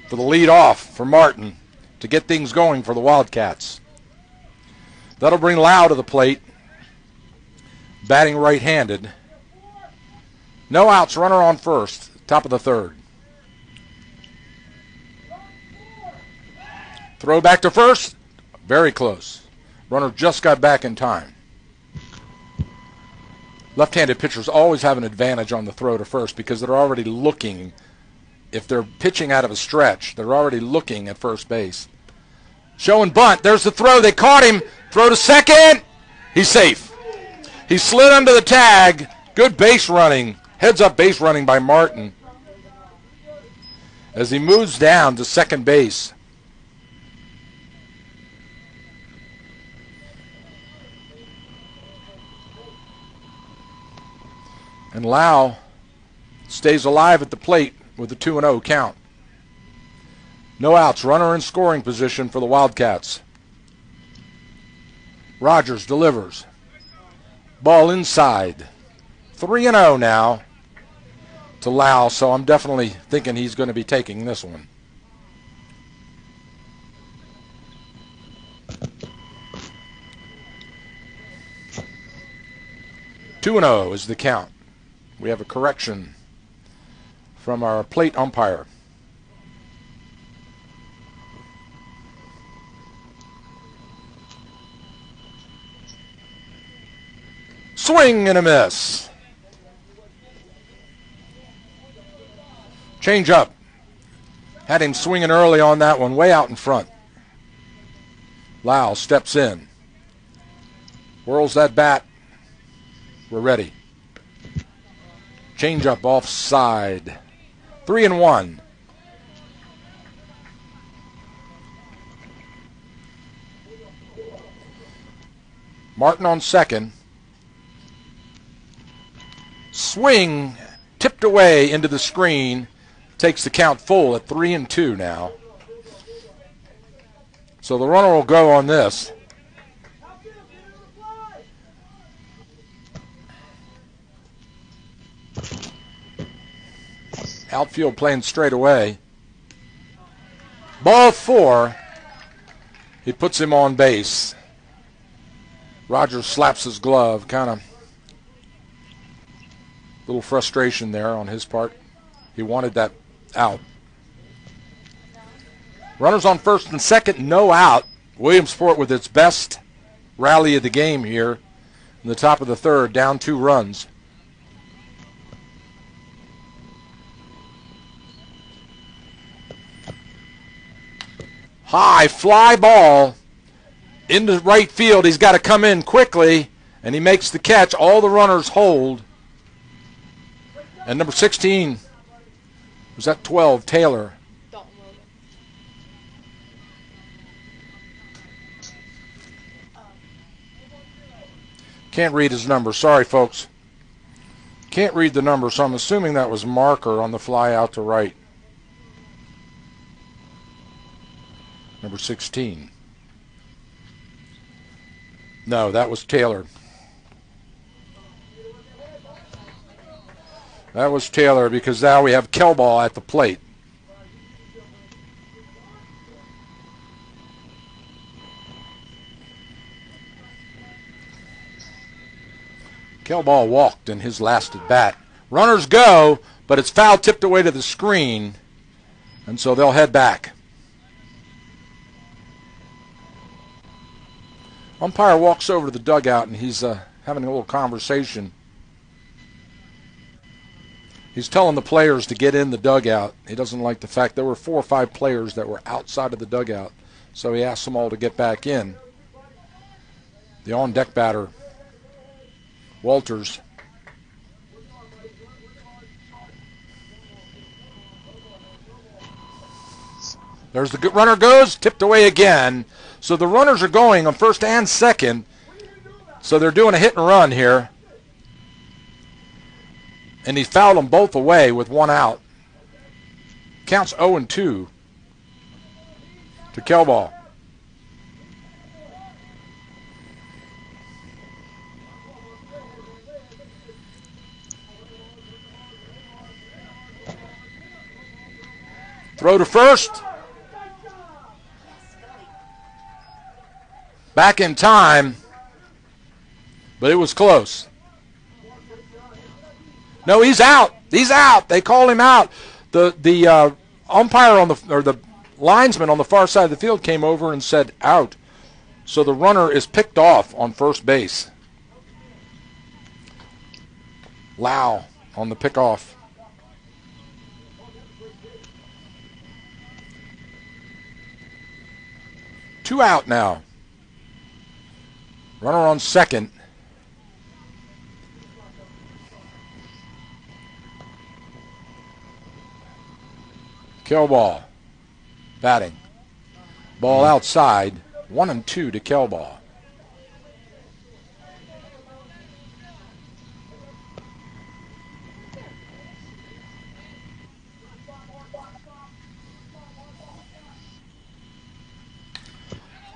for the lead off for Martin to get things going for the Wildcats. That'll bring Lau to the plate, batting right-handed. No outs, runner on first, top of the third. Throw back to first, very close. Runner just got back in time. Left-handed pitchers always have an advantage on the throw to first because they're already looking. If they're pitching out of a stretch, they're already looking at first base. Show and bunt. There's the throw. They caught him. Throw to second. He's safe. He slid under the tag. Good base running. Heads-up base running by Martin as he moves down to second base. And Lau stays alive at the plate with a 2-0 count. No outs. Runner in scoring position for the Wildcats. Rogers delivers. Ball inside. 3-0 now to Lau, so I'm definitely thinking he's going to be taking this one. Two and 0 is the count. We have a correction from our plate umpire. Swing and a miss. Change up. Had him swinging early on that one, way out in front. Lau steps in. Whirls that bat. We're ready. Change up offside. 3-1. Martin on second. Swing tipped away into the screen. Takes the count full at 3-2 now. So the runner will go on this. Outfield playing straight away. Ball 4. He puts him on base. Rogers slaps his glove. Kind of little frustration there on his part. He wanted that out. Runners on first and second, no out. Williamsport with its best rally of the game here in the top of the third, down 2 runs. High fly ball into right field. He's got to come in quickly, and he makes the catch. All the runners hold. And number 16, was that 12, Taylor? Can't read his number. Sorry, folks. Can't read the number, so I'm assuming that was Marker on the fly out to right. Number 16. No, that was Taylor. That was Taylor because now we have Kelball at the plate. Kelball walked in his last at bat. Runners go, but it's foul tipped away to the screen, and so they'll head back. Umpire walks over to the dugout, and he's having a little conversation. He's telling the players to get in the dugout. He doesn't like the fact there were 4 or 5 players that were outside of the dugout, so he asks them all to get back in. The on-deck batter, Walters. There's the runner goes, tipped away again. So the runners are going on first and second. So they're doing a hit and run here. And he fouled them both away with 1 out. Counts 0-2 to Kelball. Throw to first. Back in time, but it was close. No, he's out. He's out. They call him out. The umpire the linesman on the far side of the field came over and said out. So the runner is picked off on first base. Lau on the pickoff. Two out now. Runner on second. Kelbaugh batting. Ball outside. 1-2 to Kelbaugh.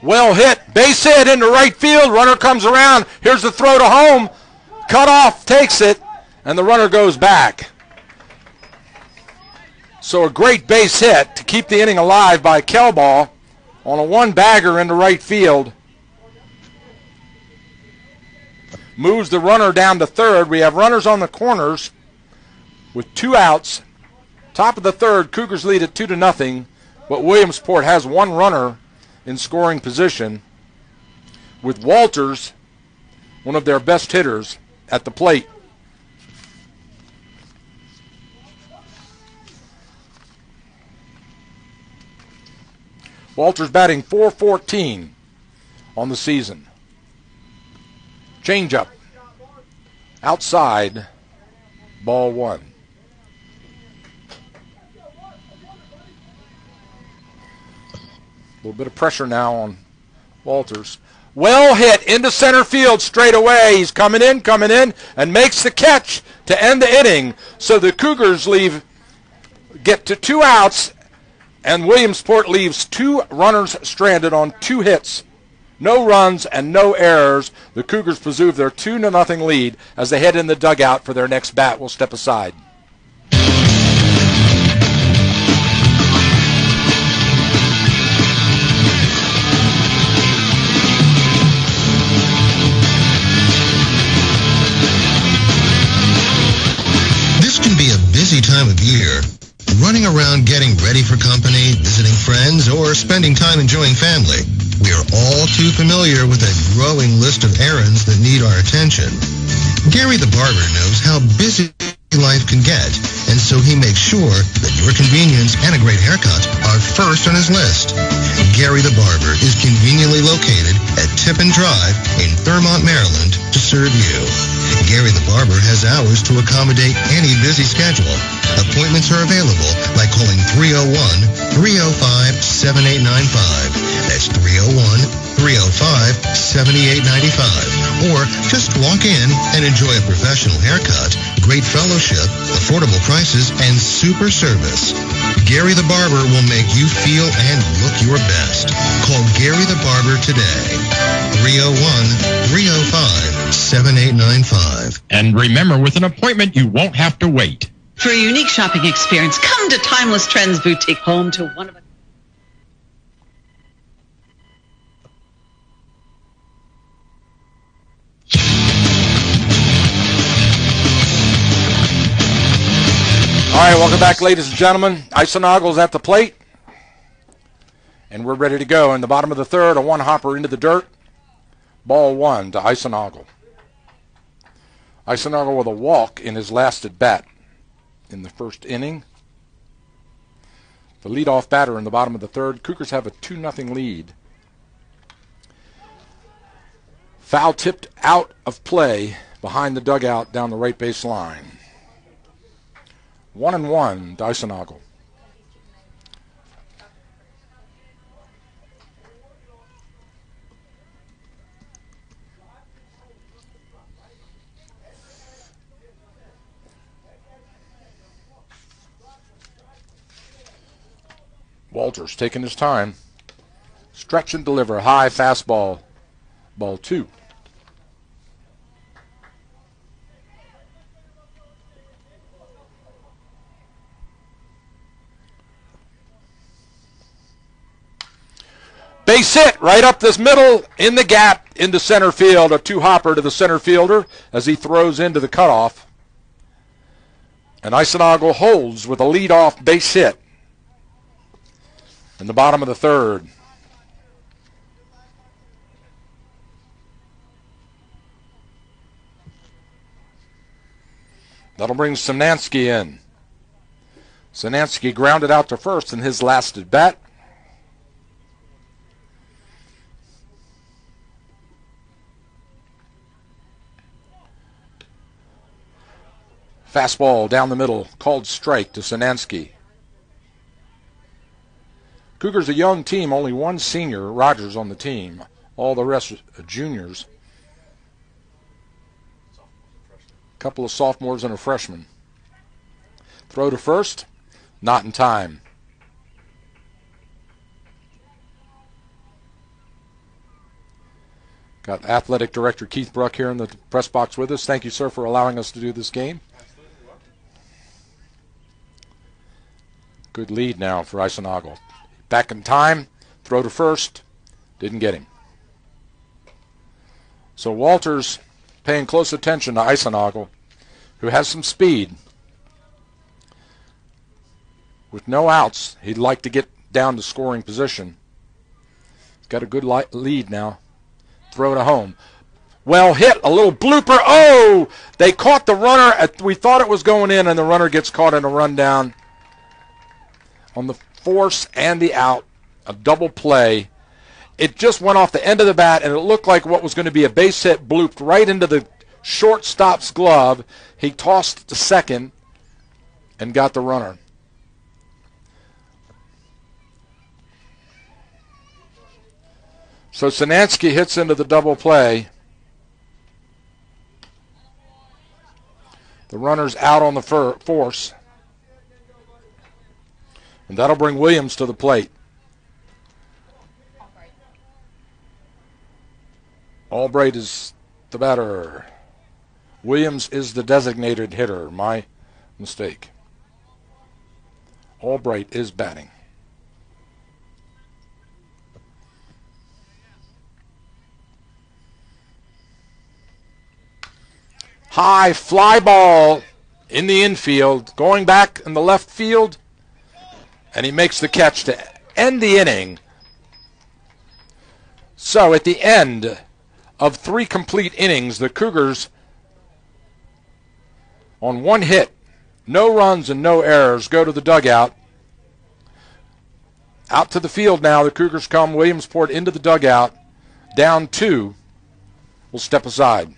Well hit. Base hit into right field. Runner comes around. Here's the throw to home. Cut off. Takes it. And the runner goes back. So a great base hit to keep the inning alive by Kelbaugh on a one-bagger into right field. Moves the runner down to third. We have runners on the corners with 2 outs. Top of the third, Cougars lead at 2-0, but Williamsport has 1 runner in scoring position with Walters, one of their best hitters, at the plate. Walters batting .414 on the season. Changeup. Outside. Ball 1. A little bit of pressure now on Walters. Well hit into center field straight away. He's coming in, and makes the catch to end the inning. So the Cougars get to 2 outs, and Williamsport leaves 2 runners stranded on 2 hits. No runs and no errors. The Cougars preserve their 2-0 lead as they head in the dugout for their next bat. We'll step aside. This can be a busy time of year. Running around getting ready for company, visiting friends, or spending time enjoying family. We are all too familiar with a growing list of errands that need our attention. Gary the barber knows how busy life can get, and so he makes sure that your convenience and a great haircut are first on his list. Gary the barber is conveniently located at Tippin Drive in Thurmont, Maryland to serve you. Gary the barber has hours to accommodate any busy schedule. Appointments are available by calling 301-305-7895. That's 301-305-7895. Or just walk in and enjoy a professional haircut, great fellowship, affordable prices, and super service. Gary the barber will make you feel and look your best. Call Gary the barber today. 301-305-7895. And remember, with an appointment, you won't have to wait. For a unique shopping experience, come to Timeless Trends Boutique, home to one of a... All right, welcome back, ladies and gentlemen. Eisenagle's at the plate, and we're ready to go. In the bottom of the third, a one-hopper into the dirt. Ball 1 to Eisenagle. Eisenagle with a walk in his last at bat in the first inning. The leadoff batter in the bottom of the third. Cougars have a 2-0 lead. Foul tipped out of play behind the dugout down the right base line. 1-1 to Eisenagle. Walters taking his time. Stretch and deliver. High fastball. Ball 2. Base hit right up this middle in the gap into center field. A 2-hopper to the center fielder as he throws into the cutoff. And Eisenagel holds with a lead-off base hit in the bottom of the third. That'll bring Szymanski in. Szymanski grounded out to first in his last at bat. Fastball down the middle, called strike to Szymanski. Cougars a young team, only one senior, Rogers, on the team. All the rest are juniors. A couple of sophomores and a freshman. Throw to first, not in time. Got Athletic Director Keith Bruck here in the press box with us. Thank you, sir, for allowing us to do this game. Good lead now for Eisenagel. Back in time, throw to first, didn't get him. So Walters paying close attention to Eisenagel, who has some speed. With no outs, he'd like to get down to scoring position. He's got a good lead now. Throw to home. Well hit, a little blooper. Oh, they caught the runner. We thought it was going in, and the runner gets caught in a rundown on the force and the out. A double play. It just went off the end of the bat, and it looked like what was going to be a base hit blooped right into the shortstop's glove. He tossed to second and got the runner. So Szymanski hits into the double play. The runner's out on the force. And that'll bring Williams to the plate. Albright is the batter. Williams is the designated hitter. My mistake. Albright is batting. High fly ball in the infield, going back in the left field, and he makes the catch to end the inning. So at the end of 3 complete innings, the Cougars, on 1 hit, no runs and no errors, go to the dugout. Out to the field now, the Cougars come. Williamsport into the dugout. Down 2. We'll step aside.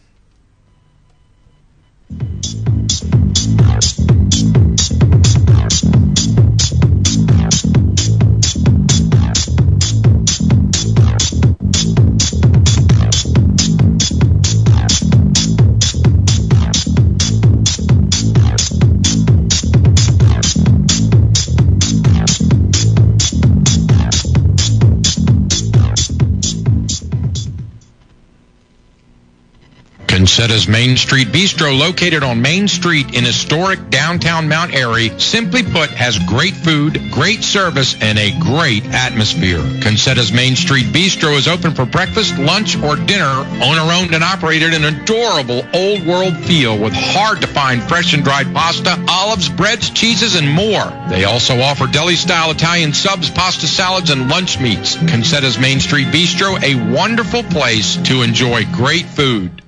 Concetta's Main Street Bistro, located on Main Street in historic downtown Mount Airy, simply put, has great food, great service, and a great atmosphere. Concetta's Main Street Bistro is open for breakfast, lunch, or dinner. Owner-owned and operated, an adorable old-world feel with hard-to-find fresh and dried pasta, olives, breads, cheeses, and more. They also offer deli-style Italian subs, pasta salads, and lunch meats. Concetta's Main Street Bistro, a wonderful place to enjoy great food.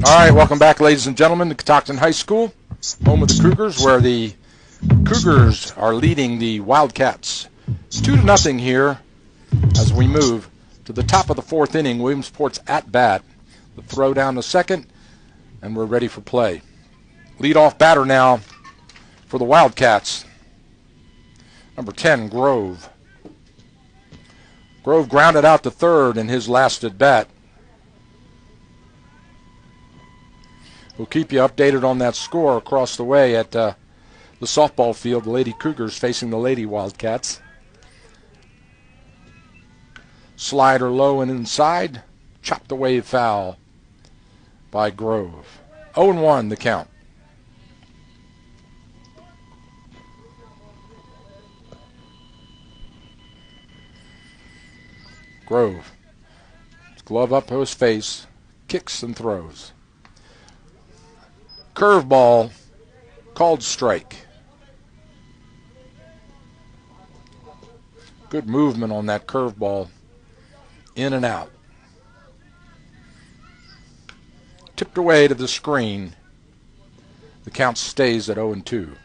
All right, welcome back, ladies and gentlemen, to Catoctin High School, home of the Cougars, where the Cougars are leading the Wildcats 2-0 here as we move to the top of the 4th inning. Williamsport's at bat. The throw down to second, and we're ready for play. Leadoff batter now for the Wildcats, number 10, Grove. Grove grounded out to third in his last at bat. We'll keep you updated on that score across the way at the softball field. The Lady Cougars facing the Lady Wildcats. Slider low and inside. Chopped away foul by Grove. 0-1 the count. Grove. Glove up to his face. Kicks and throws. Curveball. Called strike. Good movement on that curveball. In and out. Tipped away to the screen. The count stays at 0-2.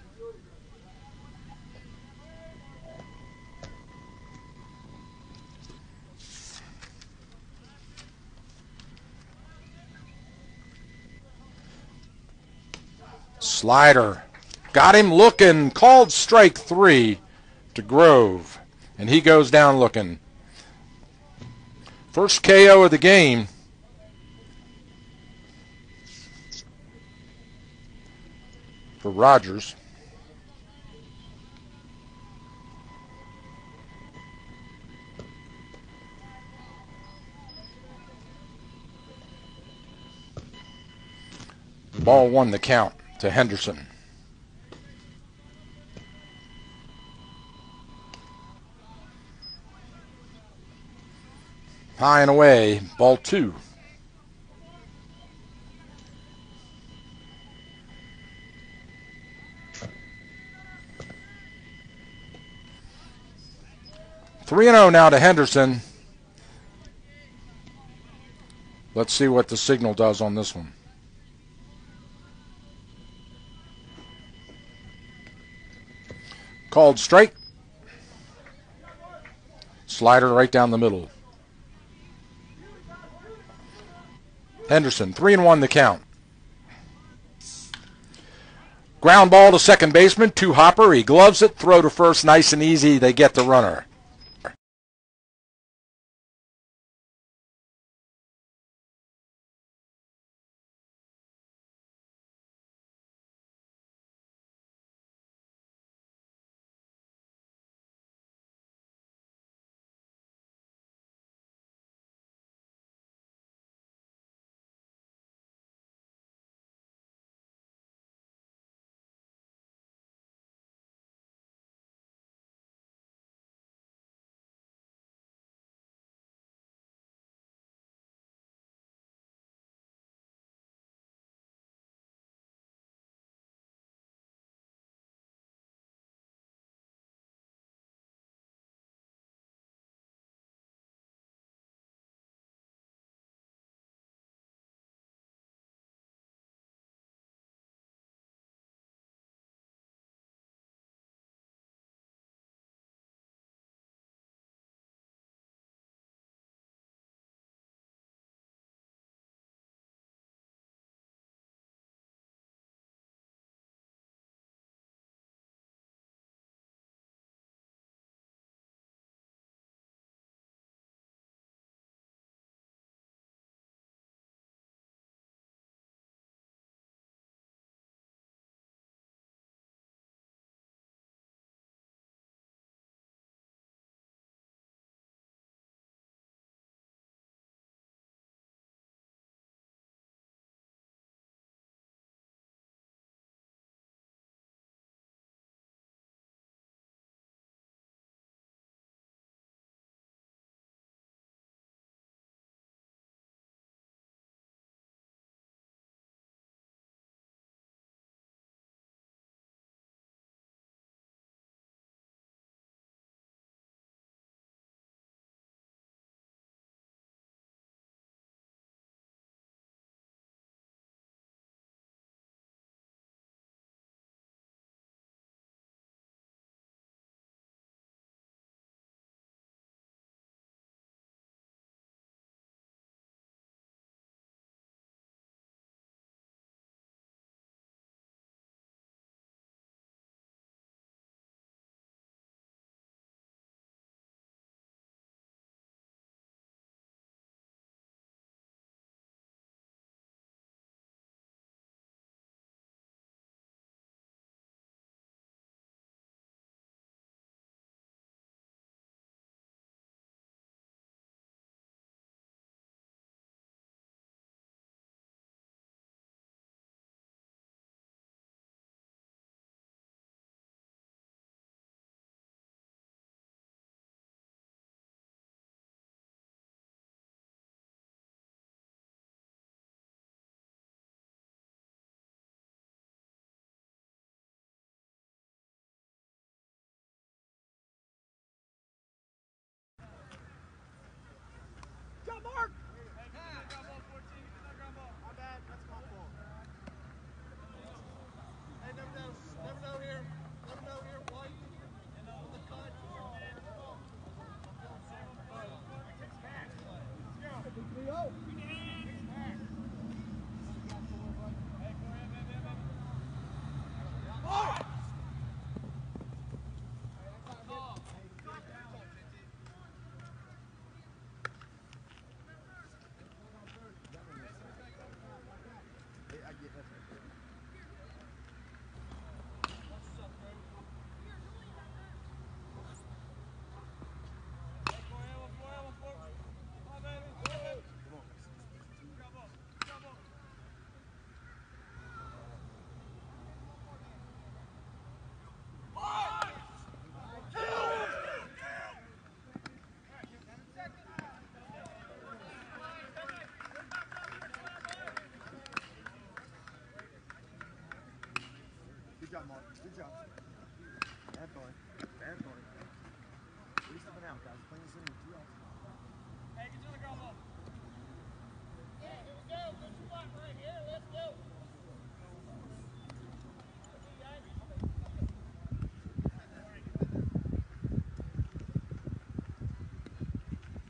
Slider. Got him looking. Called strike 3 to Grove. And he goes down looking. First KO of the game. For Rogers. Ball 1 the count to Henderson. High and away, ball 2. Three and 0 now to Henderson. Let's see what the signal does on this one. Called strike. Slider right down the middle. Henderson, 3-1 the count. Ground ball to second baseman, to Hopper. He gloves it, throw to first, nice and easy. They get the runner. Good job, Mark. Good job. Bad boy. Bad boy. Three stepping out, guys. Playing this in 2 outs. Hey, get to the goal. Yeah, here we go. Good spot right here. Let's go.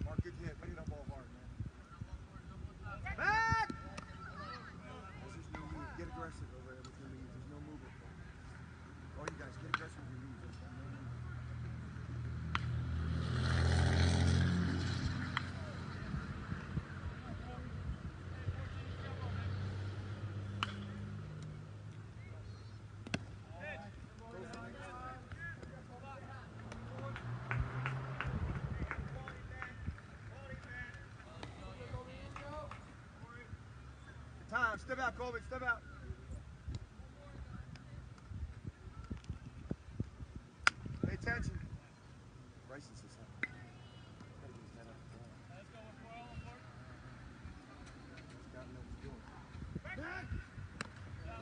Mark, good hit. Bring that ball hard, man. Back! There's just no move. Get aggressive over there with your leads. There's no movement. All you guys, get aggressive with your leads. There's no movement. Time, step out, Colby, step out. Pay attention. Bryson says something. Gotta get his head up the ball. Let's go with Boyle on board. He's got to know what he's doing. Back!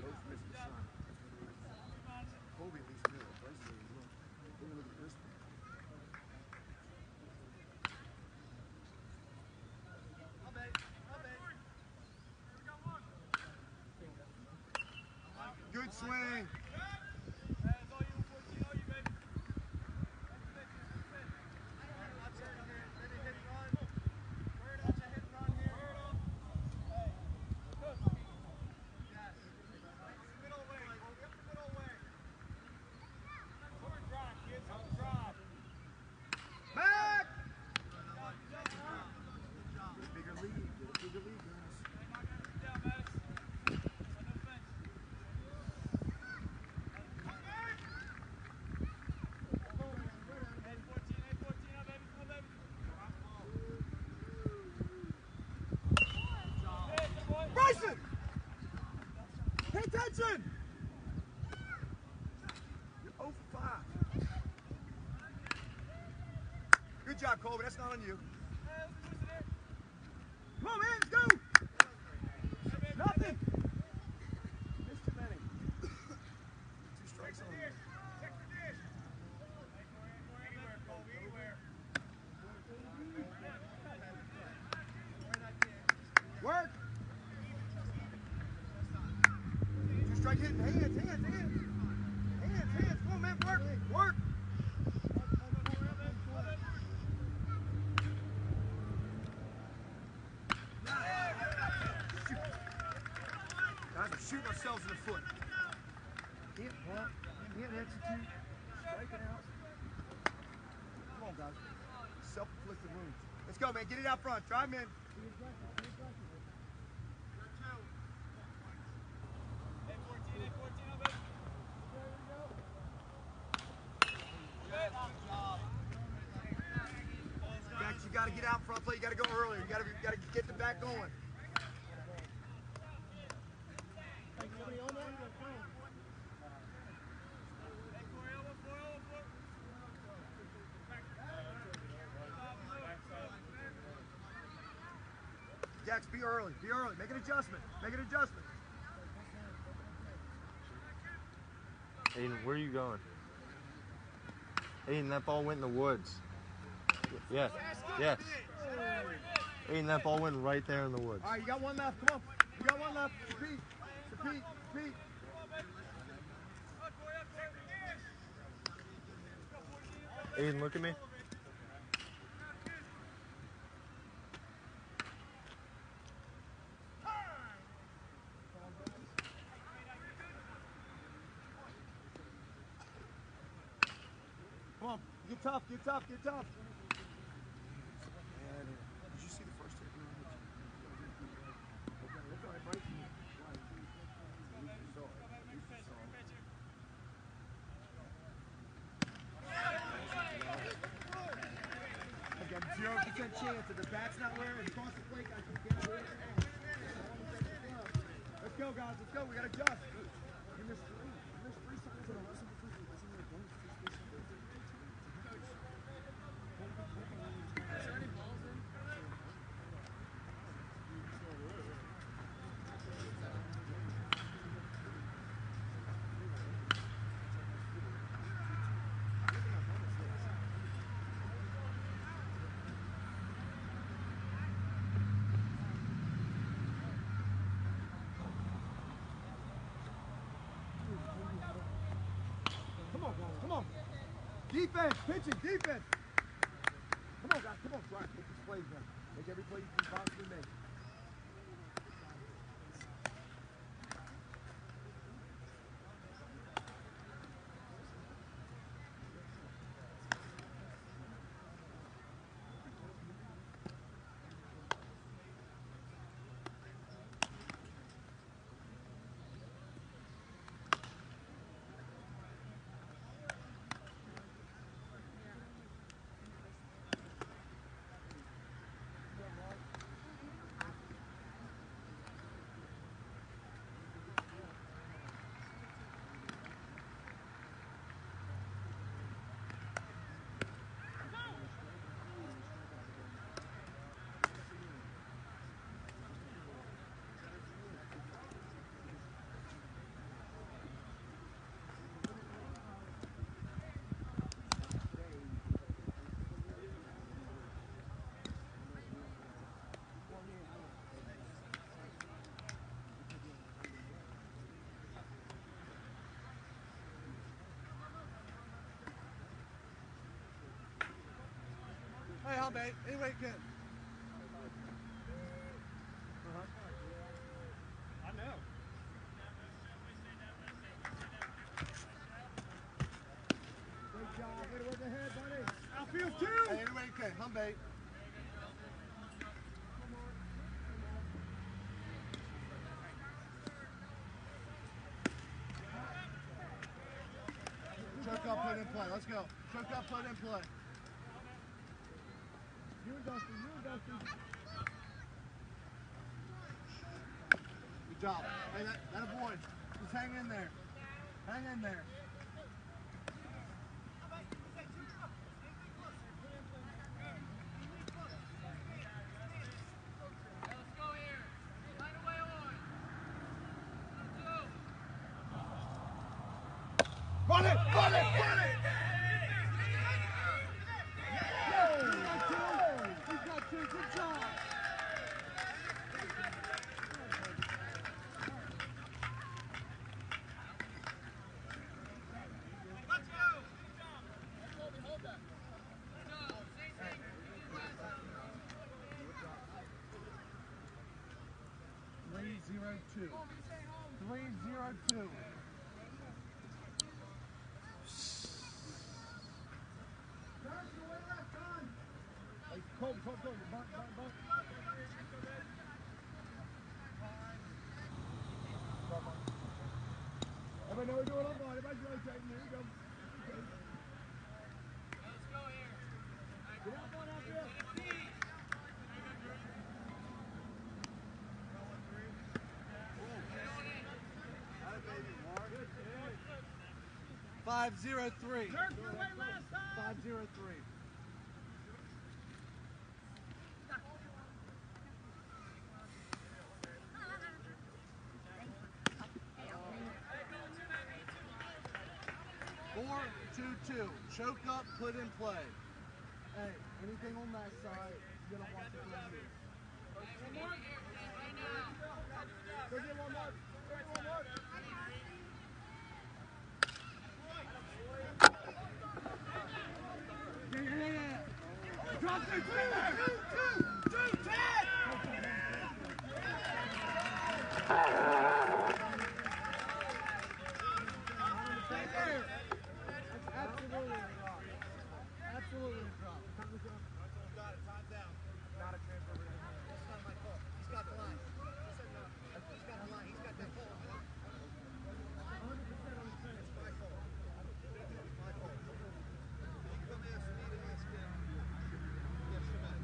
Both missed the shot. Colby at least knew it. Bryson didn't look. Didn't look at this one. Good swing. Back! Get a bigger lead. Get a bigger lead, guys. Bryson! Pay attention! You're 0 for 5. Good job, Colby. That's not on you. Come on, man. Let's go! Nothing! Missed too many. 2 strikes on you. Work! 2 strike hitting. Hands, hands, hands. Hands, hands. Come on, man. Work. Work. Guys, we're shooting ourselves in the foot. Can't punt. Can't execute. Striking out. Come on, guys. Self-inflicted wounds. Let's go, man. Get it out front. Drive him in. Jax, you got to get out front play. You got to go earlier. You got to get the back going. Jax, be early. Be early. Make an adjustment. Make an adjustment. Aiden, where are you going? Aiden, that ball went in the woods. Yes. Yes. Aiden, that ball went right there in the woods. All right, you got one left. Come on. You got one left. Repeat. Repeat. Repeat. Aiden, look at me. Come on. Get tough. Get tough. Get tough. And did you see the first hit? Look at right from you. Again, 0% chance if the bat's not where it's across the plate, guys. You can't do it. Let's go, guys. Let's go. We got to adjust. You missed 3. You missed 3 seconds in a row. Is there any balls in? Defense, pitching, defense. Come on, guys, come on. Try. Make these plays, man. Make every play you can possibly make. Hey, how mate? Anyway, you can. I know. Good job. Way to work ahead, buddy. Outfield two. Hey, anyway, you can. Hum bait. Choke up, put in play. Let's go. Choke up, put in play. You and Dustin, you and Dustin. Good job. Hey, that a boy. Just hang in there. Hang in there. Run it! Run it! Run it! He's got two. Good job. Let's go! 3-0-2. 3-0-2. Cold, cold, cold. Bunt, bunt, bunt. Everybody know we're doing on ball. Everybody's rotating. There you go. Let's go here. Get out, ball out there. 5-0-3. 5-0-3. Four, 2-2. Choke up, put in play. Hey, anything on that side, you're gonna watch it from here. Go get one more. Go get one more. Yeah. Drop it, two, 10. Absolutely a drop. Absolutely a drop. Got it, time down. Not a transfer. It's not my fault. He's got the line. He's got the line. He's got that ball. 100% on the fence. It's my fault. It's my fault. You come ask me to ask him. Yes, Shabbat.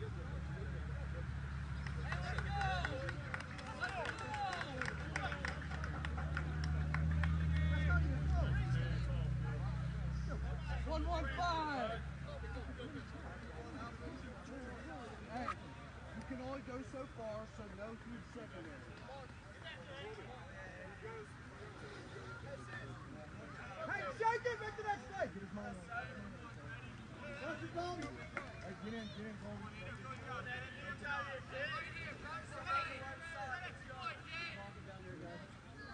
Let's go! 1-1-5. Hey, you can only go so far, so no huge secondary. Hey, shake it! Make the next play! Get his mind on. Let's go! Hey, get in, Cole.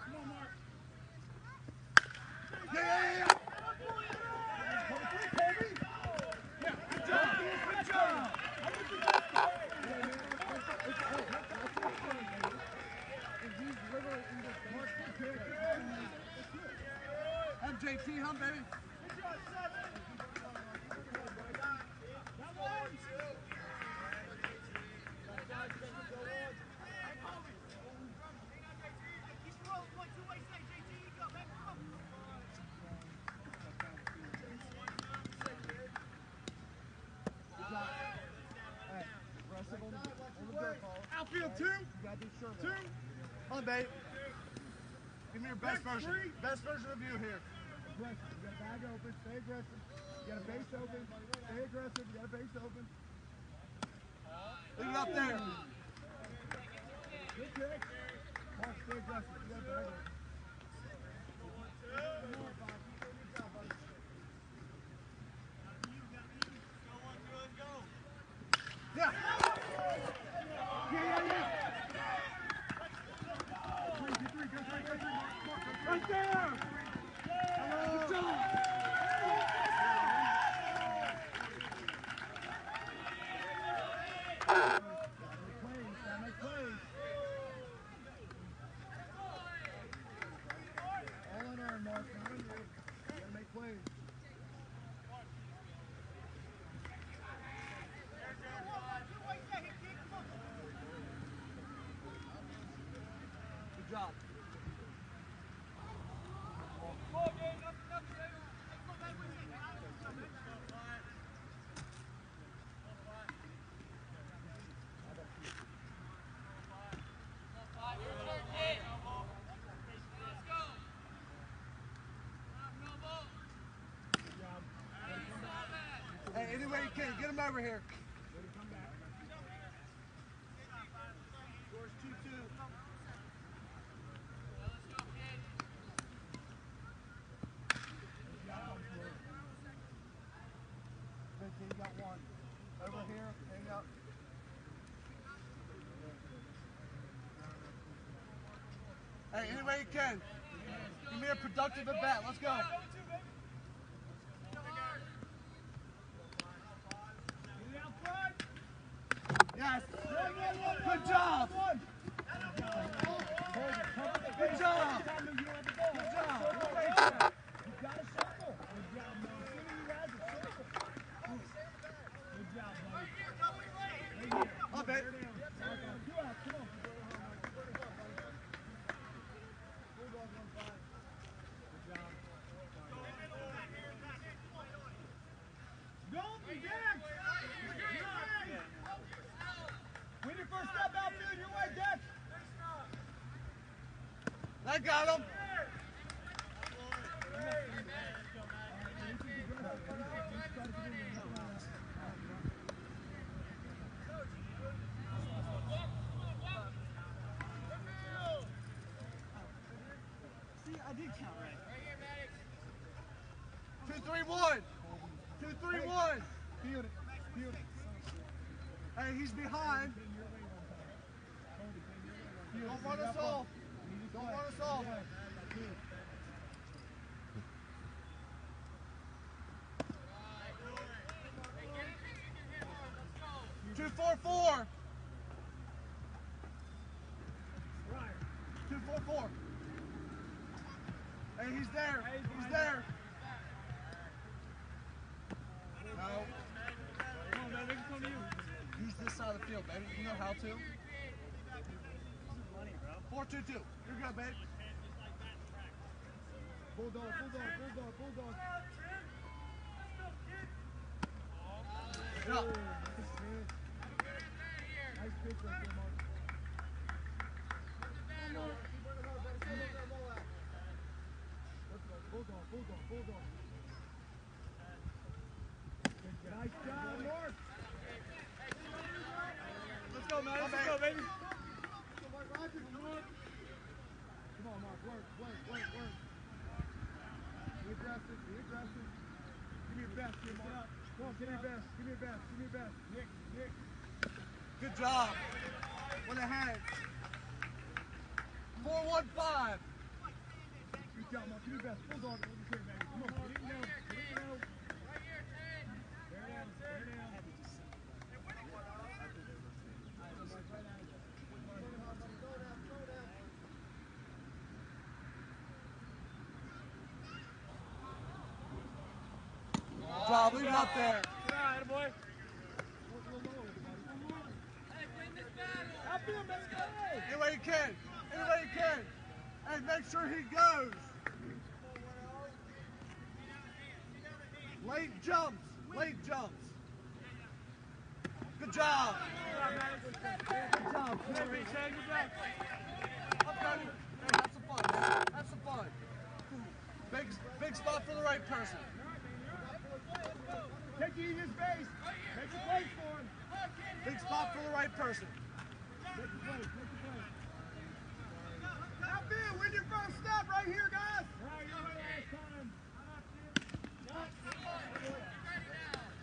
Come on, Mark. Yeah! JT, hum, baby. Outfield 2. Two. On, babe. Give me your best version. Best version of you here. Aggressive. You got a bag open. Stay aggressive. You got a base open. Stay aggressive. You got a base open. Leave it up there. Good kick. Mark, stay aggressive. You got a bag open. Yeah. Right there! Good job! Make plays. All in Aaron, Mark. Not on you. You gotta make plays. Good job. Hey, any way you can, get him over here. Scores 2-2. You got one. Over here, hang up. Hey, any way you can. Give me a productive at bat. Let's go. Yes. Good job. Good job. Good job. Up it. Win your first step outfield, your way, Dex. I got him. See, I did count right. 2-3-1. 2-3-1. Field it. Field it. Hey, he's behind. Don't run us off. Don't run us off. 2-4-4. 2-4-4. Hey, he's there. He's there. No. Come on, man. They can come to you. He's this side of the field, baby. You know how to. 4-2-2. You're good, babe. Bulldog, bulldog, bulldog, bulldog. Good job. Nice pitch right there, Mark. Bulldog, bulldog, bulldog. Nice job, Mark. Let's go, man. Let's go, baby. Come on, Mark. Work. Be aggressive. Give me your best here, Mark. Come on, give me your best. Nick. Good job. One ahead. 4-1-5. Good job, Mark. Give me your best. Bulldog. Let me see it, baby. Come on. Get it down. Right here, Ted. Bear down. job. Leave him up there. Boy. Any way you can. Any way you can. Hey, make sure he goes. Late jumps. Late jumps. Good job. Good job. Good job. Okay. Hey, have some fun, man. Have some fun. Big spot for the right person. Take the easiest base. Make the place for him. Big spot for the right person. Make the place. Make the place. Now, Bill, win your first step right here, guys.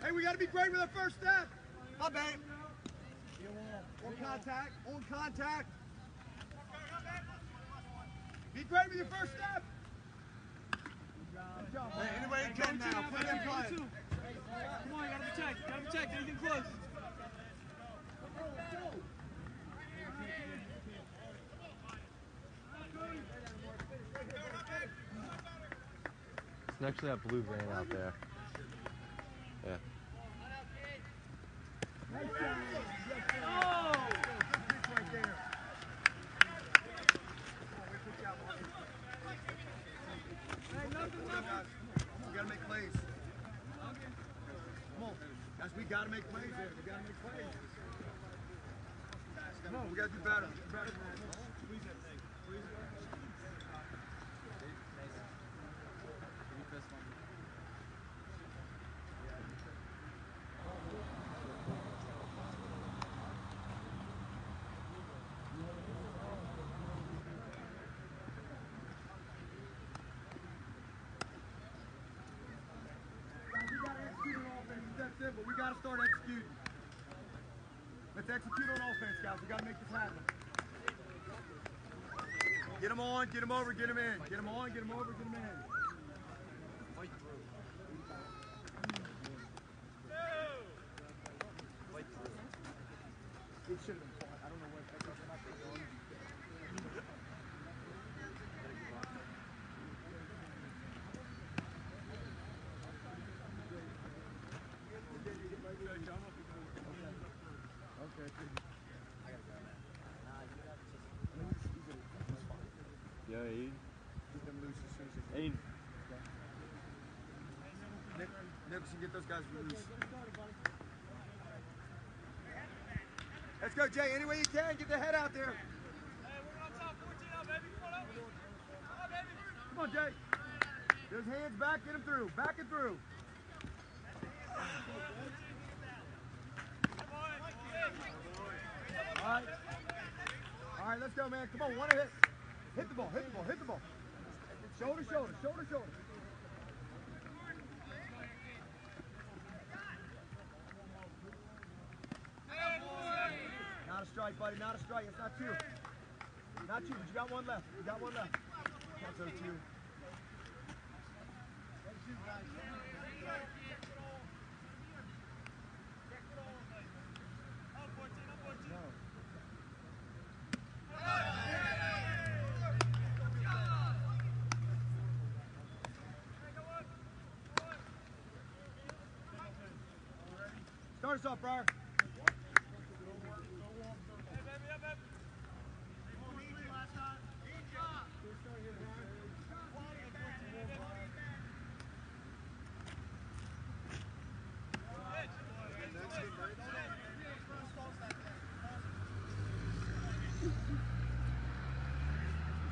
Hey, we got to be great with our first step. Hi, babe. On contact. On contact. Be great with your first step. Good job. Hey, any way you can now. Put it in play. Come on, you gotta protect. You gotta protect. Anything close. It's next to that blue van out there. Yeah. We gotta make plays. Come on, guys. We gotta make plays here. We gotta make plays. Come on, we gotta do better. Squeeze that thing. But we got to start executing. Let's execute on offense, guys. We got to make this happen. Get them on, get them over, get them in. Get them on, get them over, get them in. Fight through. Fight through. It should have been fought. I don't know what. Yeah, he. Keep them loose as soon as they Hey. Nicholson, get those guys loose. Let's go, Jay. Any way you can, get the head out there. Hey, we're on top 14 now, baby. Come on up. Come on, baby. Come on, Jay. Get his hands back, get him through. Back and through. All right, let's go, man. Come on, one hit. Hit the ball, hit the ball, hit the ball. Shoulder, shoulder, shoulder, shoulder. Not a strike, buddy, not a strike. It's not two. Not two, but you got one left. You got one left. That's 0-2. Start us off, Briar.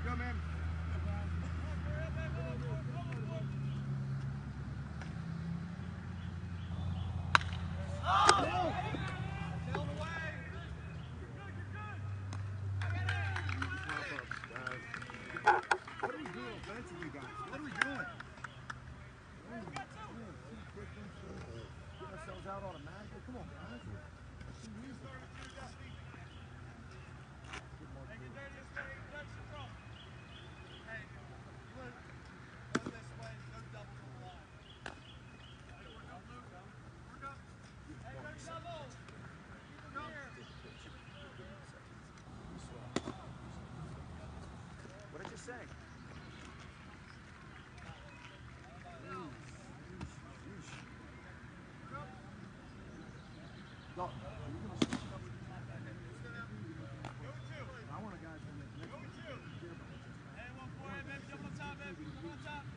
Go, man. Oh! Go. I want a guy to make the next one. Hey, one for you, baby. Jump on top, baby. Come on top.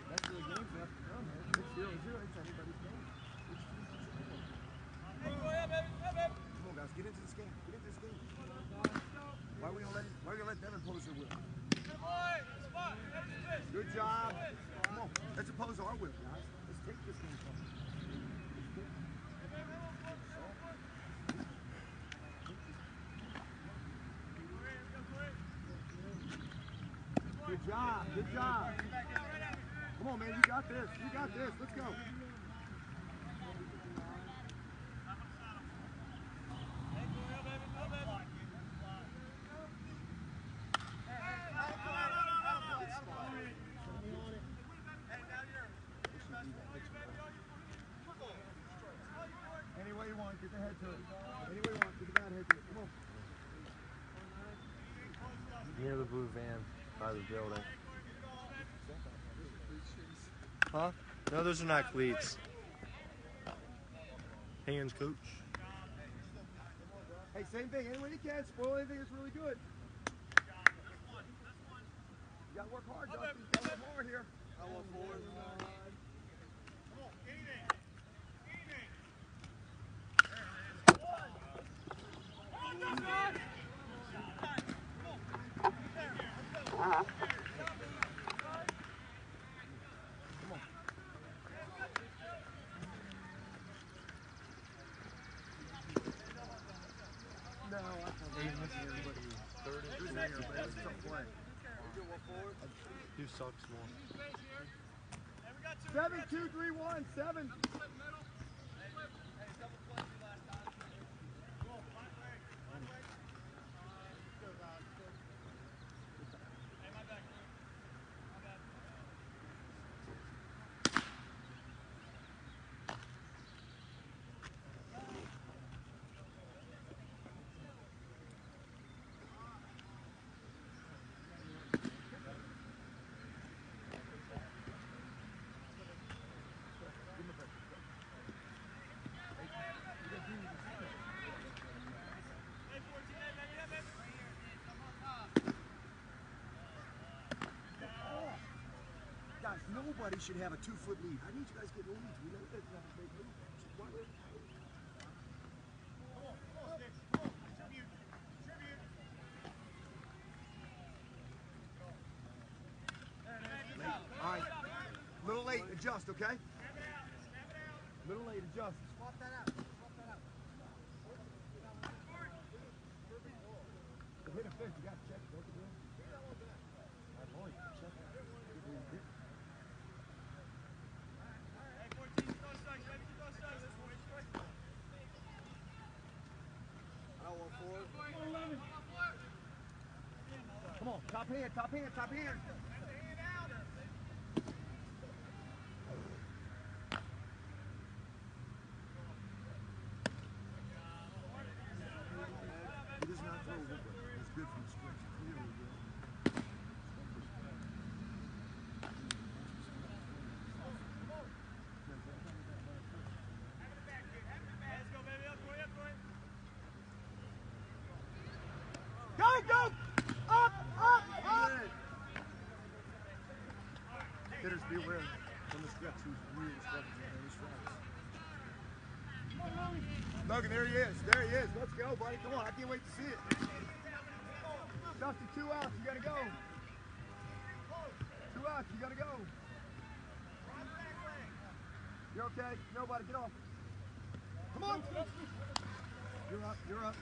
That's the game's left to come, man. It's 0-0. It's anybody's game. Come on, guys. Get into this game. Get into this game. Why are we gonna let Devin pose their whip? Good job. Come on. Let's oppose our whip, guys. Let's take this game from them. Good job. Good job. Come on, man. You got this. You got this. Let's go. Any way you want. Get the head to it. Any way you want. Get the bad head to it. Come on. Near the blue van by the building. Huh? No, those are not cleats. Hands, coach. Hey, same thing. Any way you can. Spoil anything that's really good. You gotta work hard, Justin. You gotta work hard here. I want forward. Come on, anything. No, I thought they missed everybody. Third and good there, but it's a tough play. You sucks more. 7, 2, 3, 1, 7. Guys, nobody should have a 2-foot lead. I need you guys to get leads. We know that's not a big lead. All right. Little late, adjust, okay? Little late, adjust. Swap that out. Swap that out. Hit a fifth, you got to check it. Don't you do it? Check it. Come on, top hand, top hand, top hand. He does not throw a whip. It's good from the stretch. Clearly good. Go, go! Up, up, up! Hitters, be aware from the stretch who's really stretching and his strikes. Logan, there he is. There he is. Let's go, buddy. Come on, I can't wait to see it. Dustin, 2 outs. You gotta go. 2 outs. You gotta go. You're okay. Nobody, get off. Come on. You're up. You're up.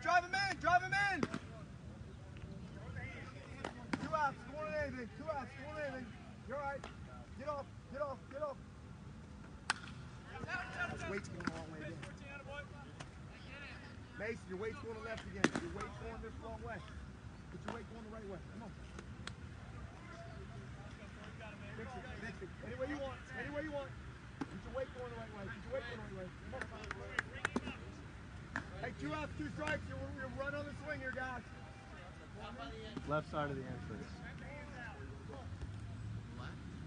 drive him in, drive him in. 2 outs, scoring anything. 2 outs, scoring anything. You're all right. Get off, get off, get off. His weight's going the wrong way again. Mason, your weight's going left again. Your weight's going this wrong way. Get your weight going the right way. Come on. Fix it, fix it. Any way you want, any way you want. Get your weight going the right way. Get your weight going the right way. Come on. Hey, 2 outs, 2 strikes. You're run on the swing here, guys. Left side of the entrance.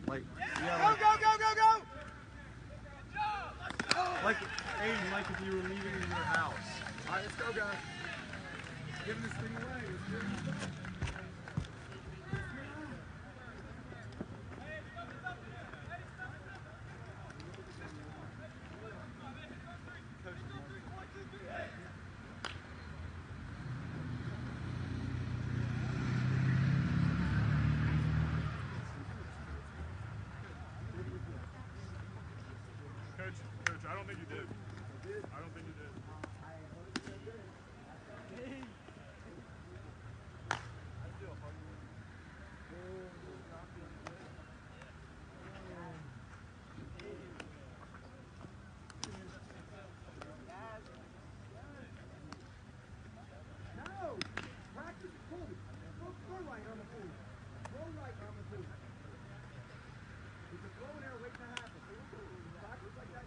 Like, Go, go, go, go, go! like Aiden, like if you were leaving your house. All right, let's go, guys. Giving this thing away. Let's do it. Coach, I don't think you did. I don't think you did. No! Practice pull. Throw right on the pull. Throw right on the pull. You can throw in there waiting to happen. Practice like that.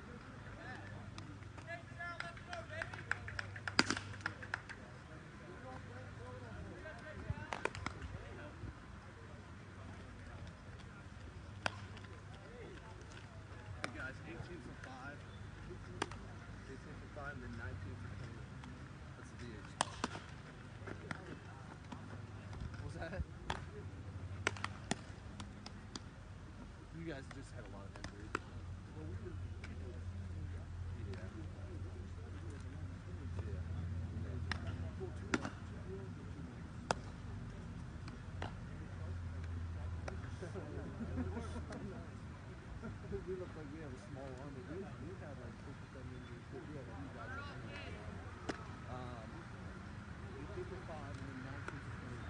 Hey guys, 18 for 5. 18 for 5, then 19 for 20. That's the DH. What was that? You guys just had a lot of injuries. Well, we were. We look like we have a small army. We have like 6 or 7 injuries. We have a few guys that 18 for 5 and then 19 for 20.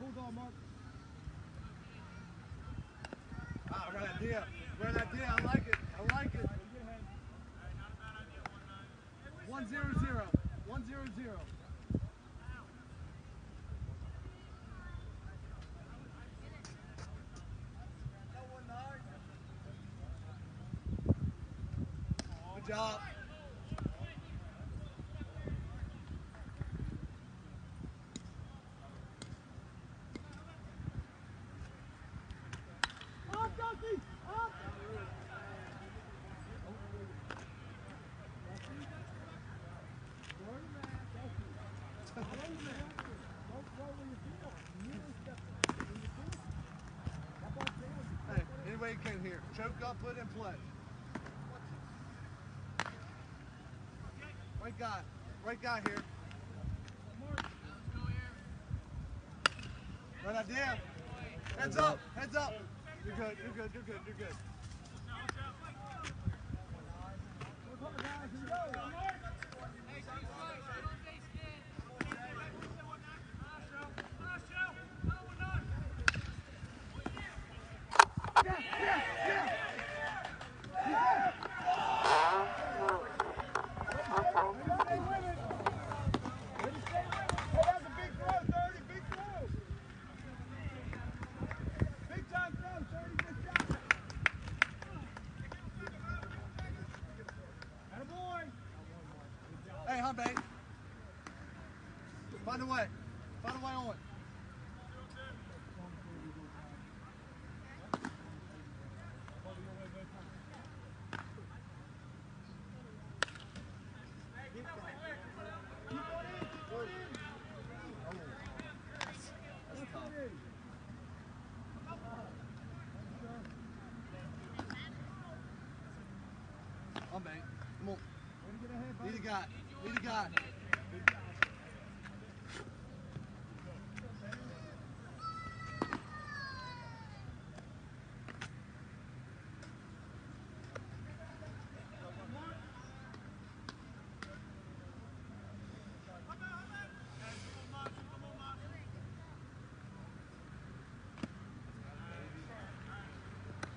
Hold on, Mark. Ah, right idea. Right idea. I like it. I like it. 1-0-0. 1-0-0. Good job. Hey, anybody can here. Choke up, put in play. Right guy. Right guy here. Right idea. Heads up. Heads up. You're good. You're good. You're good. You're good. on, babe. Find a way. Find a way on. On, babe. Come on. Lead the guy. Lead the guy.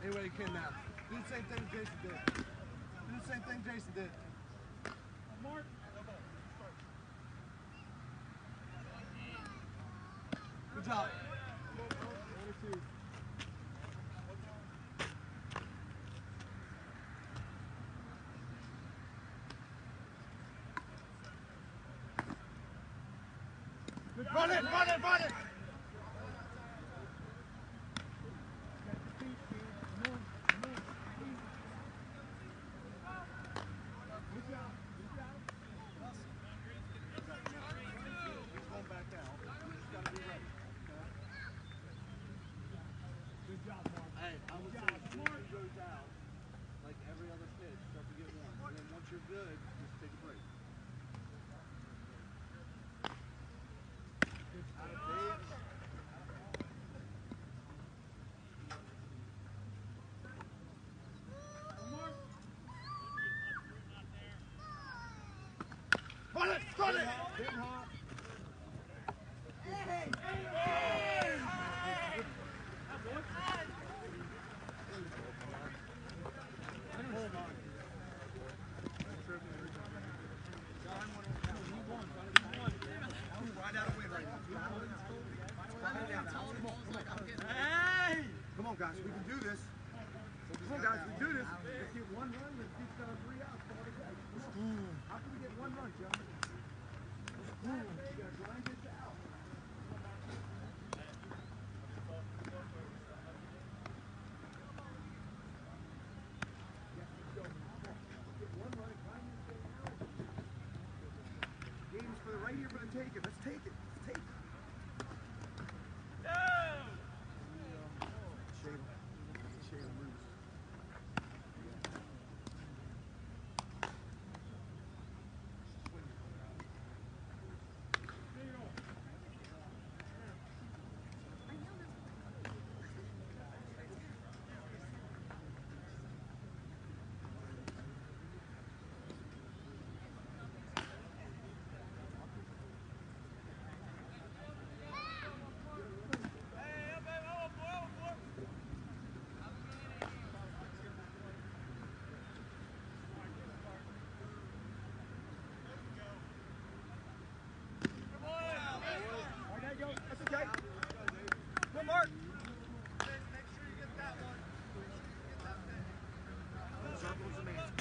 Any way you can now. Do the same thing Jason did. Do the same thing Jason did. Mark. Good job. Run it, run it, run it! Hey, I would say if you go down, like every other pitch, start to get warm. And then once you're good, just take a break. Run it! Run it! Come on, guys, we can do this. Come on, guys, we can do this. Let's get one run, let's get 3 outs. How can we get one run, Joe? You gotta grind this out. Game's for the right here for the taking. Let's take it. Let's take it. Shade him loose. That's okay. Come on, Mark. Make sure you get that one. Circles and man. That's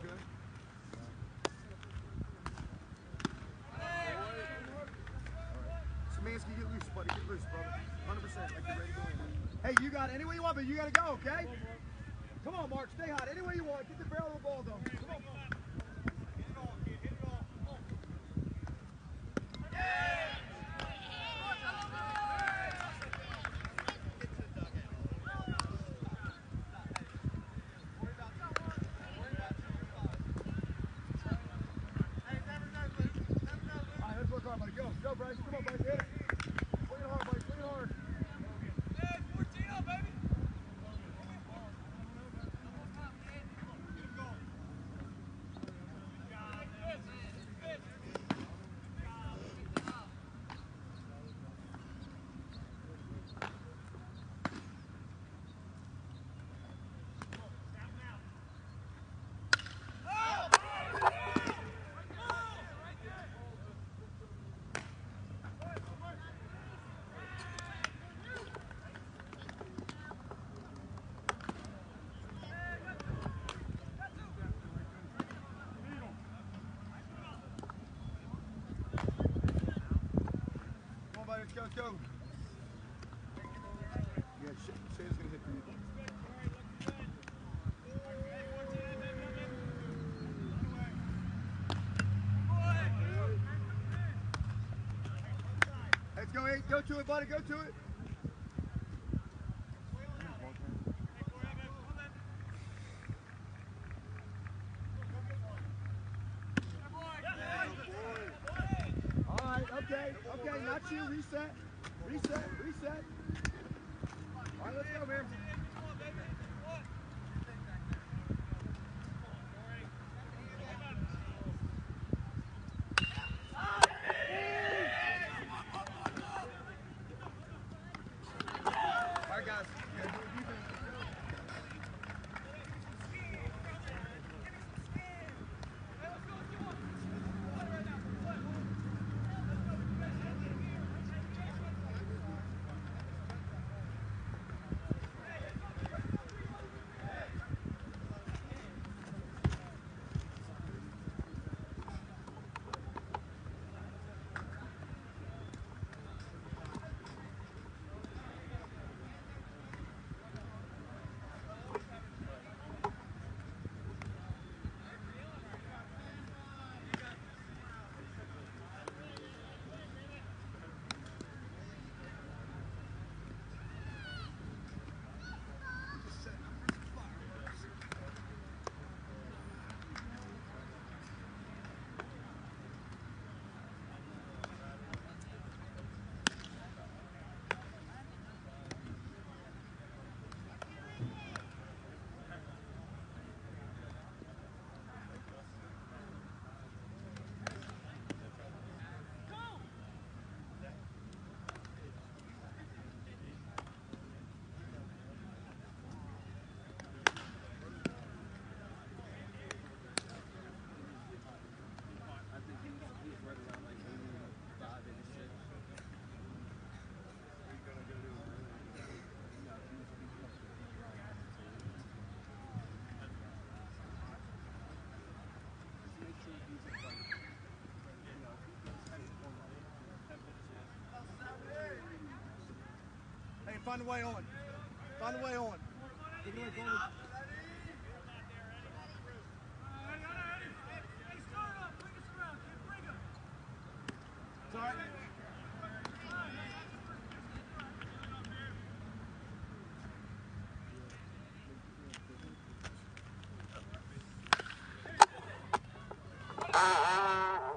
good. Samansky, get loose, buddy. Get loose, brother. 100%. Like you're ready to go in. Hey, you got it any way you want, but you got to go, okay? Come on, Mark. Stay hot. Any way you want. Get the barrel of the ball, though. Come on. Go, Bryce. Come on, Bryce. Hit it. Swing it hard, Bryce. Swing it hard. Hey, 14 up, baby. go, let's go. Yeah, Shay's gonna hit you. Let's go, 8. Go to it, buddy. Go to it. All right, okay, not you. Reset. All right, let's go, man. All right, guys. Hey, find a way on. Find a way on. It's all right.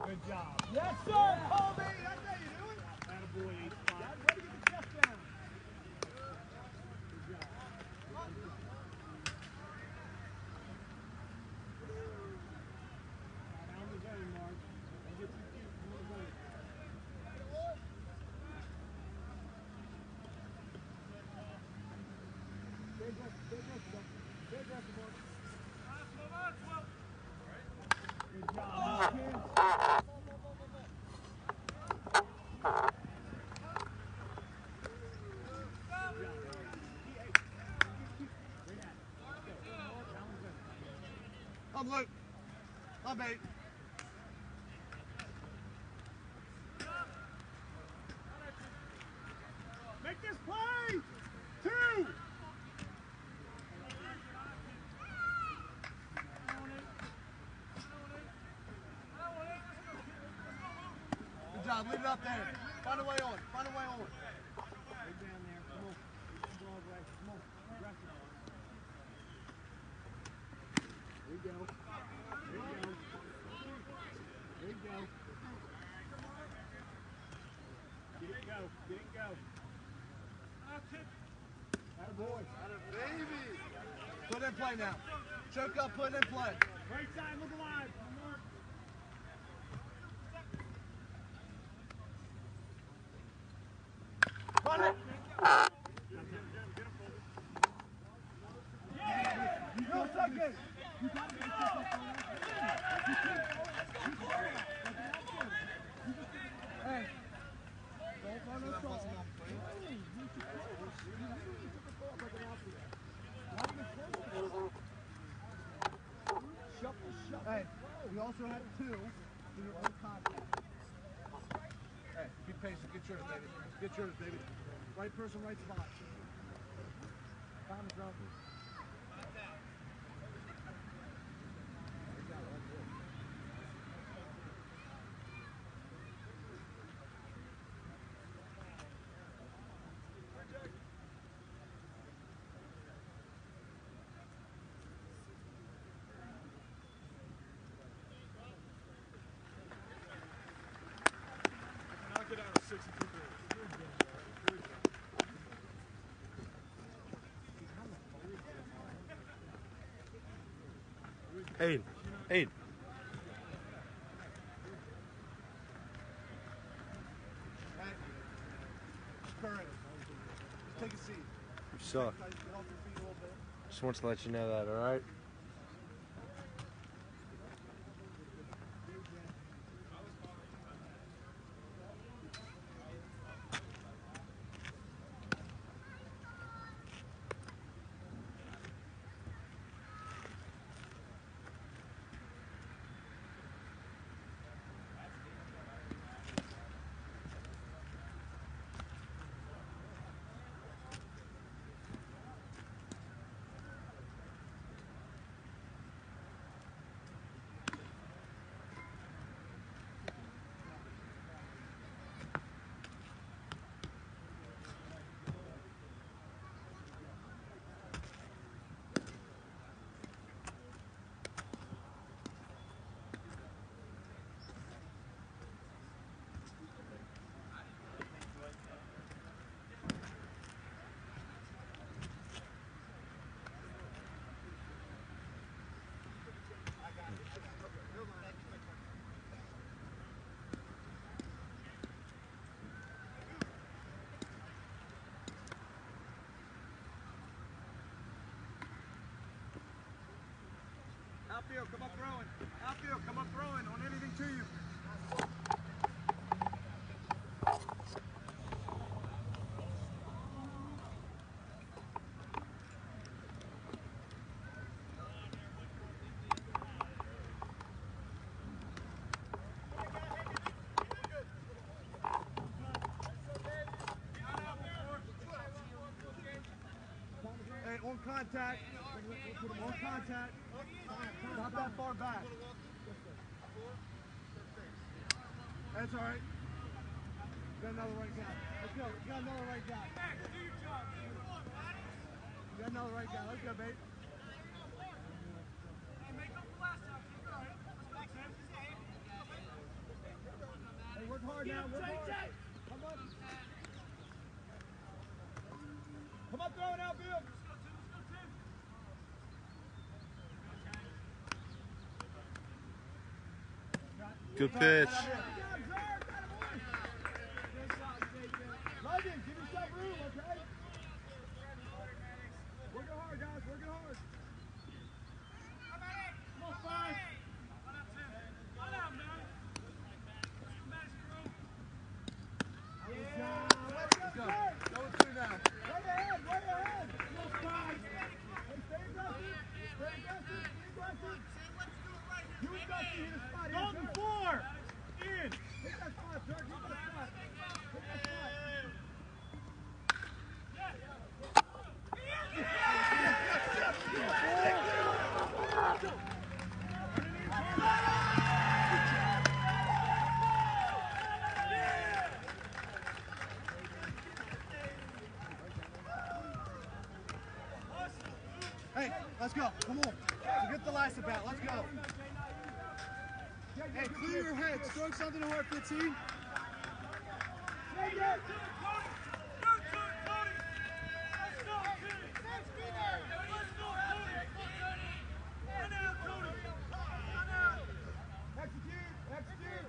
Good job. Yes, sir, Colby. That's how you do it. Attaboy, 8-5. Way to get the chest down. Good job. Down the zone, Mark. Don't get too cute. Come on the zone. Stay aggressive, Mark. Good job, kids. I'm Luke. I'm 8. Make this play! 2! Good job. Leave it up there. Find a way on. Find a way on. Right down there. Come on. Broadway. Come on. Aggressive. There you go. There you go. There you go. Get it go. Get it go. Attaboy. Attababy. Put it in play now. Choke up, put it in play. Right side, look alive. Run it. No second. You got to hey. Don't run us off. Hey, we also had 2 for your own contact. Hey, be patient. patient. Get yours, baby. Get yours, baby. Right person, right spot. Time is up. Knock it out of 62 Aiden. Aiden. Hey. Current. Just take a seat. You suck. Get off your feet a little bit. Just wants to let you know that, alright? Outfield, come up throwing. Outfield, come up throwing on anything to you. Hey, on contact. On contact. Not that far back. That's all right. You got another right guy. Let's go. You got another right guy. You got another right guy. Let's go, babe. Hey, work hard now. Work hard. Come up. Come up throwing outfield. Good pitch. Logan, give yourself room, okay? Working hard, guys. Working hard. Come on, 5. Let's go. Going through now. Right ahead. Right ahead. Come on, 5. Hey, stay aggressive. Stay aggressive. Stay aggressive. You and Dusty hit a spot. Golden 4. In. Hit that spot, sir. Hit that spot. Hit that spot. Hey, let's go. Come on. Forget the last about. Let's go. Hey, clear your head. Stroke something to work 15. Execute.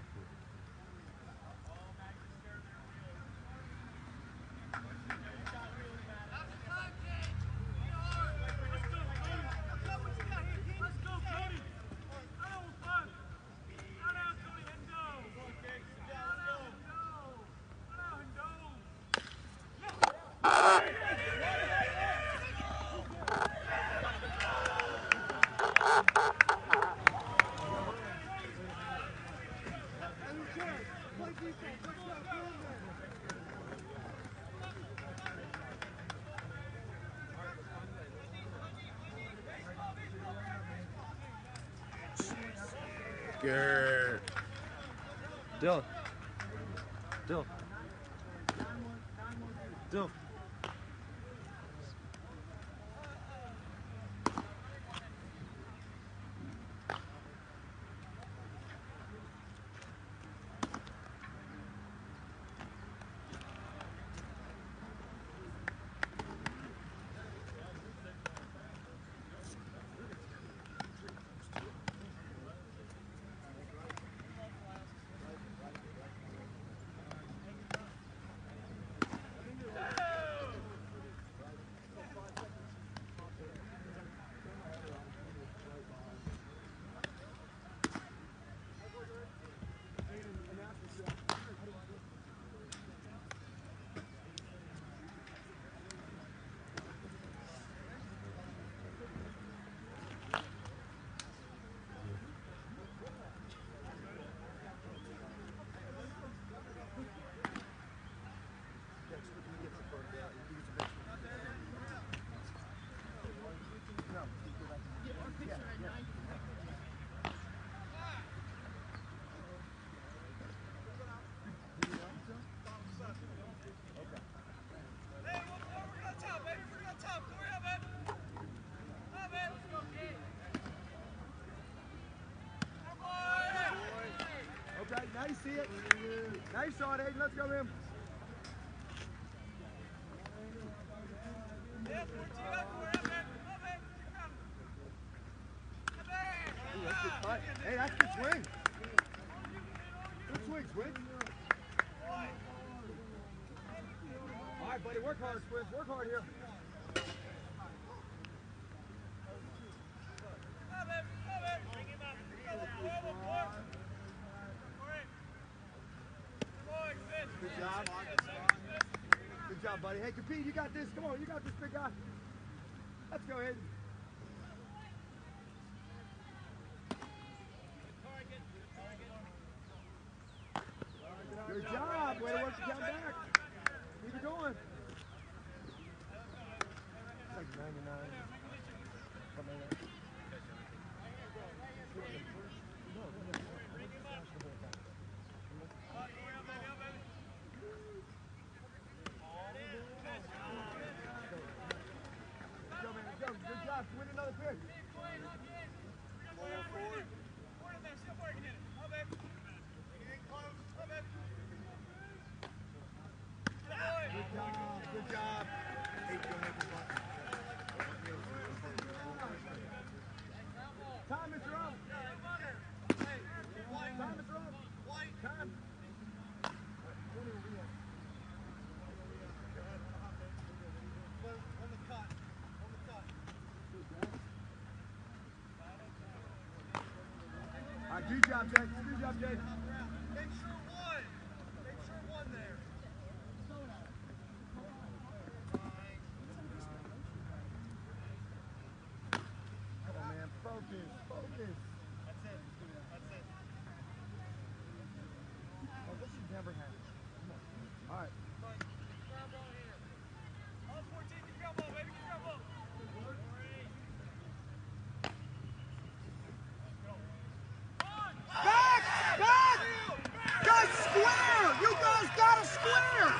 Grr. Dylan. Dylan. Dylan. Now you see it. Now you saw it, Aiden. Let's go, him. Hey, that's good swing. Good swing, Squid. All right, buddy, work hard, Squid. Work hard here. Good job. Good job, buddy. Hey, compete. You got this. Come on, you got this, big guy. Let's go, Aiden. Good job. Way to work the count back. Keep it going. It's like 99. Something like that. Good job. Win another pitch. Good job. Good job. Time, Mr. Up. Time, Mr. Up. Time. All right, good job, Jake. Good job, Jake. Make sure one. Make sure one there. Come on, man. Focus. Focus. That's it. That's it. Oh, this should never happen. Come on. All right. Ground ball here. All 14, get ground ball, baby. Get ground ball. Back! Back! Guys, square! You guys got to square!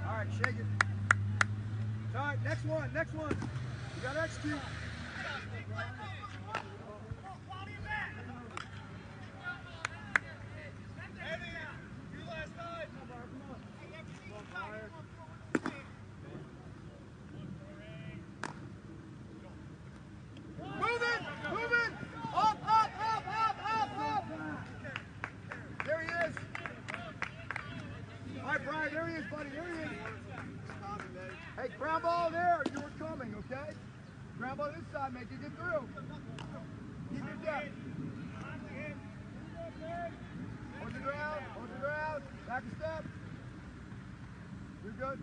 All right, shake it. All right, next one, next one. You got to execute. Move it! Move it! Up, up, up, up, up, up! There he is. All right, Brian, there he is, buddy. There he is. Hey, ground ball there. You were coming, okay? Ground ball this side, make you get through. Keep your depth. Hold the ground. Hold the ground. Back a step. You're good.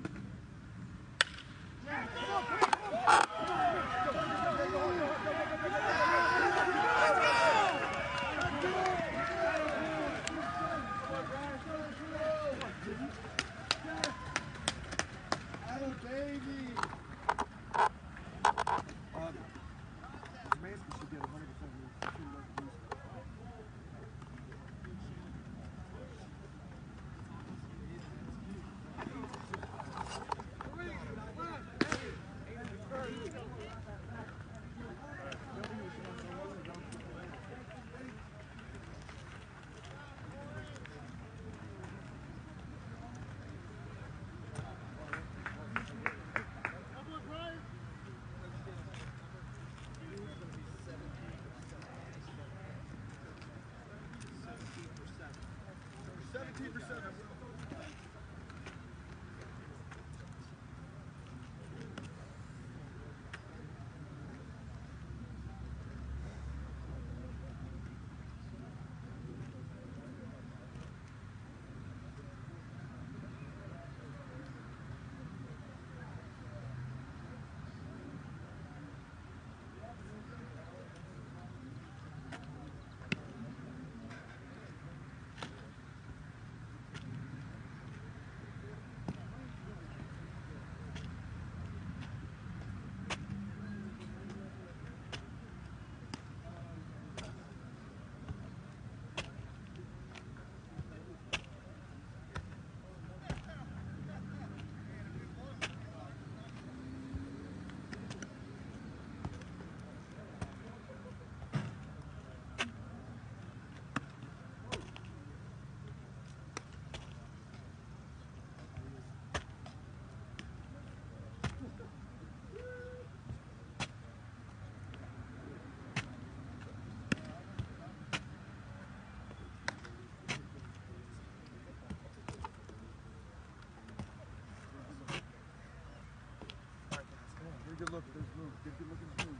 Yeah, come on, come on, come on. Baby. Good look at this move. Good look at this move.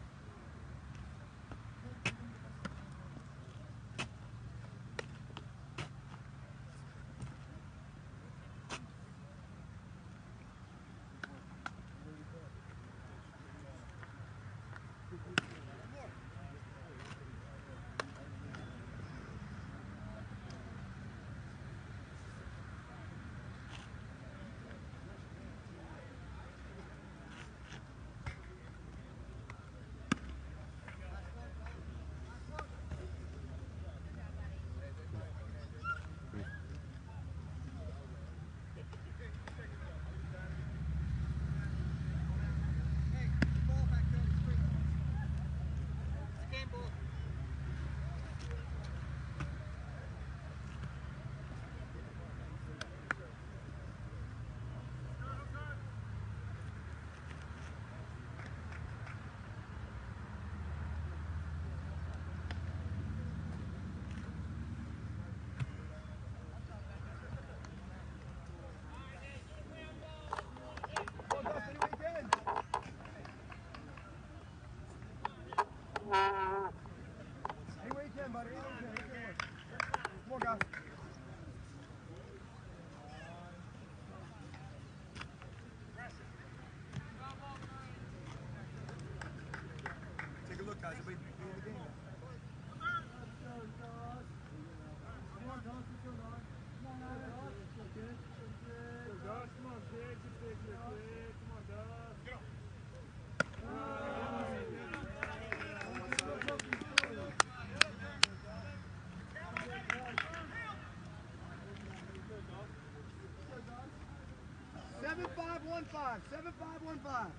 Anyway you can, buddy. Anyway you can. Come on, guys. Take a look, guys. Everybody be in the game. Come on, Don. Keep going, Don. Come on, Don. Good. Come on, kid. Come on, Don. Get up. 7515. 7515.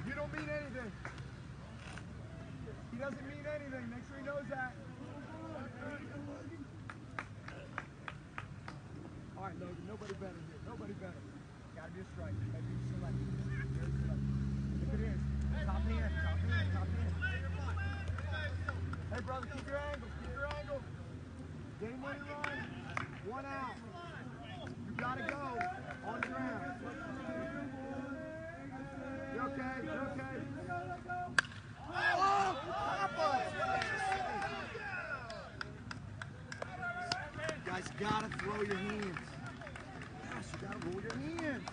You don't mean anything. He doesn't mean anything. Make sure he knows that. All right, Logan, nobody better here. Nobody better. Gotta be a strike. Gotta be selected. Very selected. If it is, top hand, top hand, top hand. Hey, brother, keep your angle. Keep your angle. Game winning run. One out. You gotta go on the ground. You okay? You okay? Oh, Papa! You guys gotta throw your hands. Gosh, you gotta roll your hands.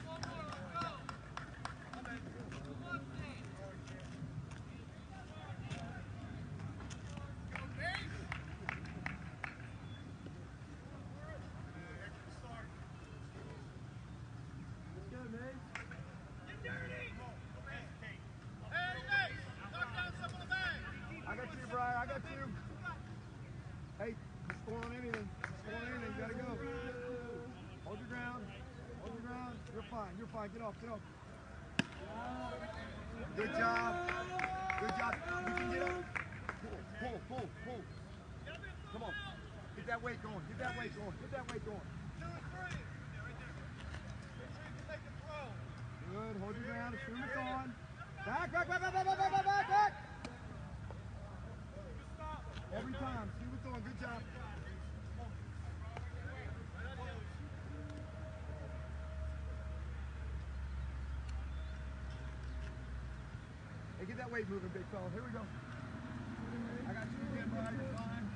I got you, Brian. I got you. Hey, score on anything. Score on anything. You gotta go. Hold your ground. Hold your ground. You're fine. You're fine. Get off. Get off. Good job. Good job. You can get up. Pull. Pull. Pull. Pull. Come on. that weight going. Get that weight going. Get that weight going. 2 and 3. Good. Hold your ground. Assume it's on. Back. Every time. See what's on. Good job. Hey, get that weight moving, big fella. Here we go. I got you again, Brian. You're fine.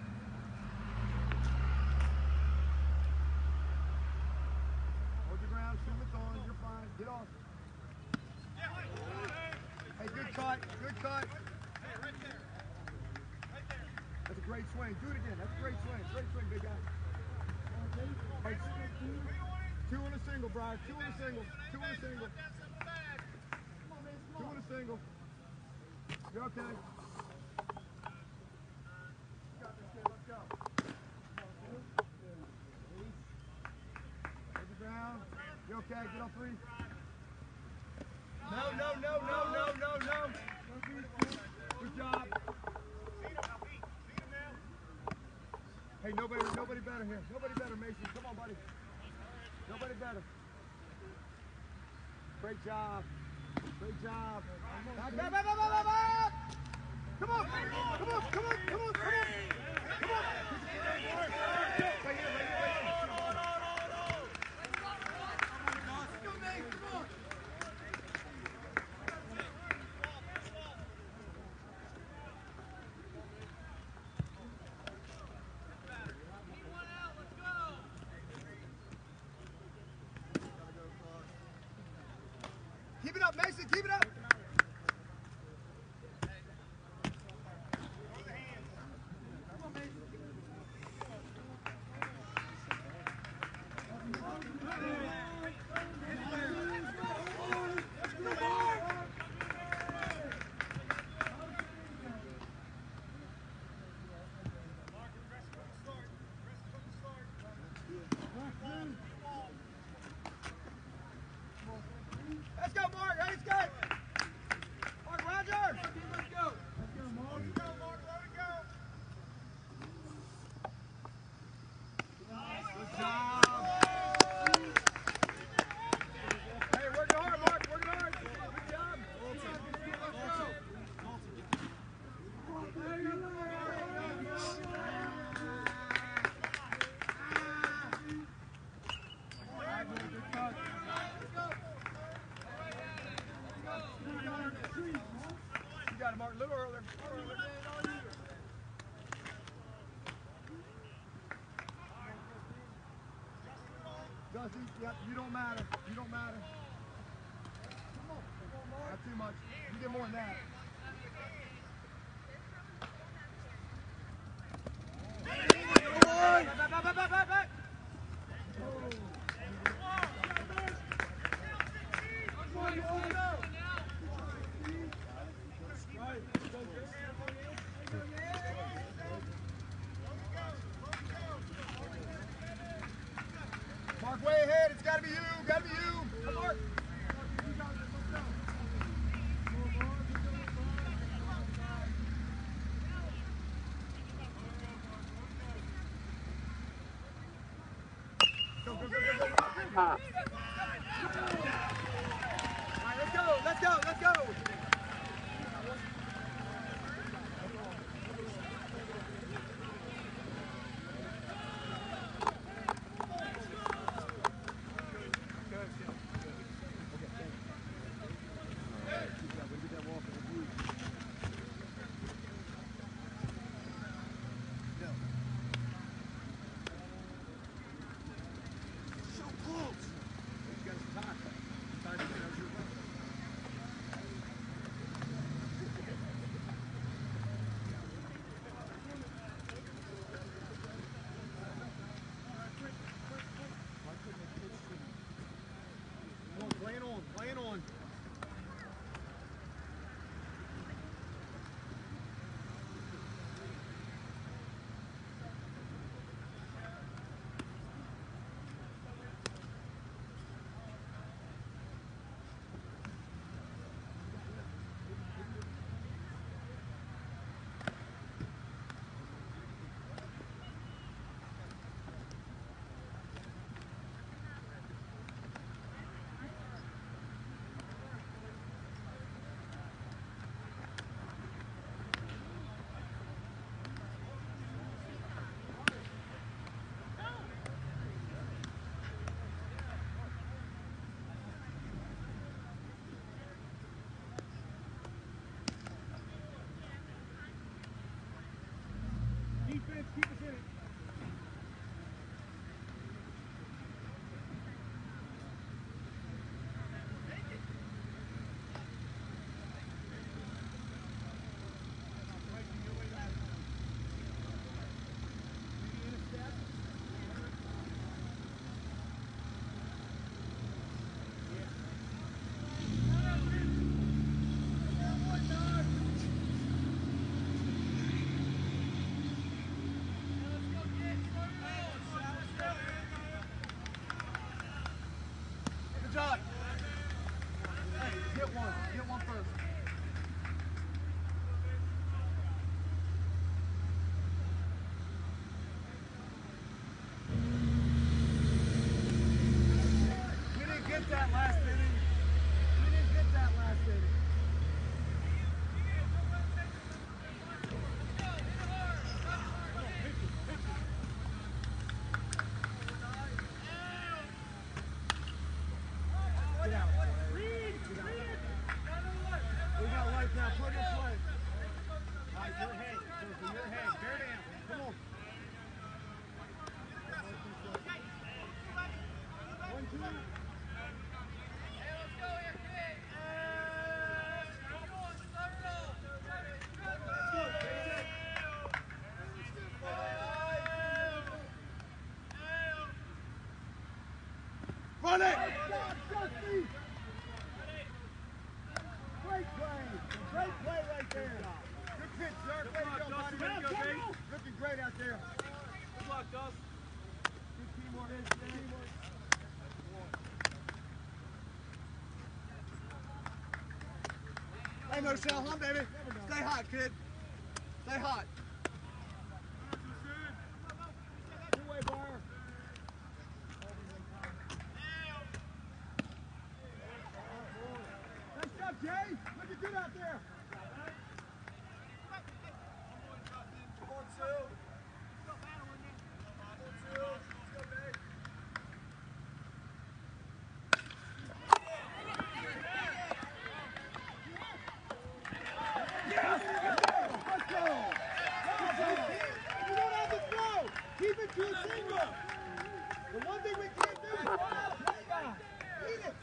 Hold your ground. Assume it's on. You're fine. Get off. Hey, good cut. Good cut. That's a great swing. Do it again. That's a great swing. Great swing, big guy. Hey, 2 and a single, Brian. 2 and a single. 2 and a single. 2 and a single. You're okay. You got this, kid. Let's go. Hit the ground. You okay? Get on 3. No. Good job. Hey, nobody better here. Nobody better, Mason. Come on, buddy. Nobody better. Great job. Great job. Back. Come on. Right here. Keep it up, Mason. Keep it up. Let's go, Mark. Let's go. Mark Rogers. Let's go. Let's go, Mark. Let's go, Mark. Let it go. Good job. Hey, working hard, Mark. Working hard. Good job. Let's go. You got it, Mark. A little earlier. Dusty, yep, you don't matter. You don't matter. Not too much. You get more than that. Back. Mark, way ahead. It's got to be you. Got to be you. Come, Mark. Go. All right, let's go. Run it! Great play. Great play right there. Good pitch, sir. Way to go, buddy. Looking great out there. Good luck, Dust. Good teamwork. Hey, Marcel, huh, baby? Stay hot, kid. Stay hot. Good way, Bar. Nice job, Jay. Looking good out there. Come on, Sue. Keep it to a single. The one thing we can't do is run out of play guy. Eat it.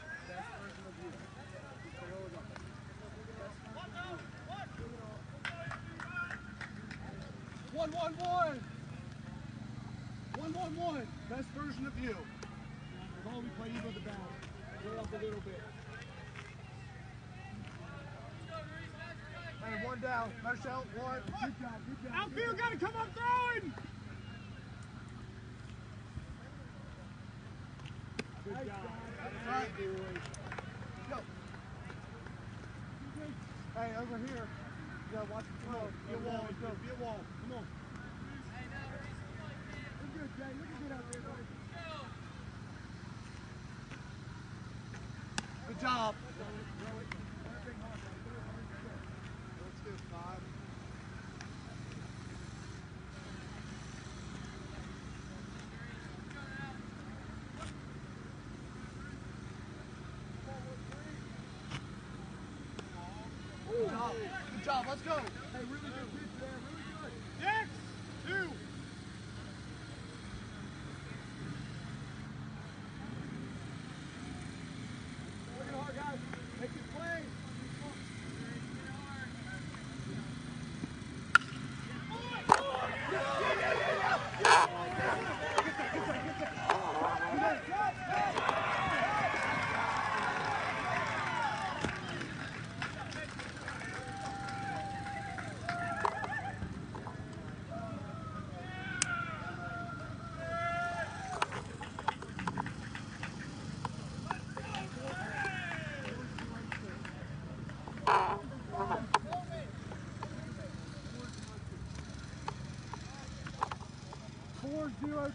One. 1-1-1. Best version of you. With all we play even the back. Go up a little bit. Hey, one down. Marcel, one. Good job. Outfield got to come up throwing. Good job. All right. Go. Hey, over here. You gotta watch the throw. Be a wall. Go. Be a wall. Come on. Look good, Jay. Look good out there, buddy. Good job. Let's do 5. Good job, let's go. Hey, really good pitch there, really good. Next, 2. Working hard, guys. Make your play.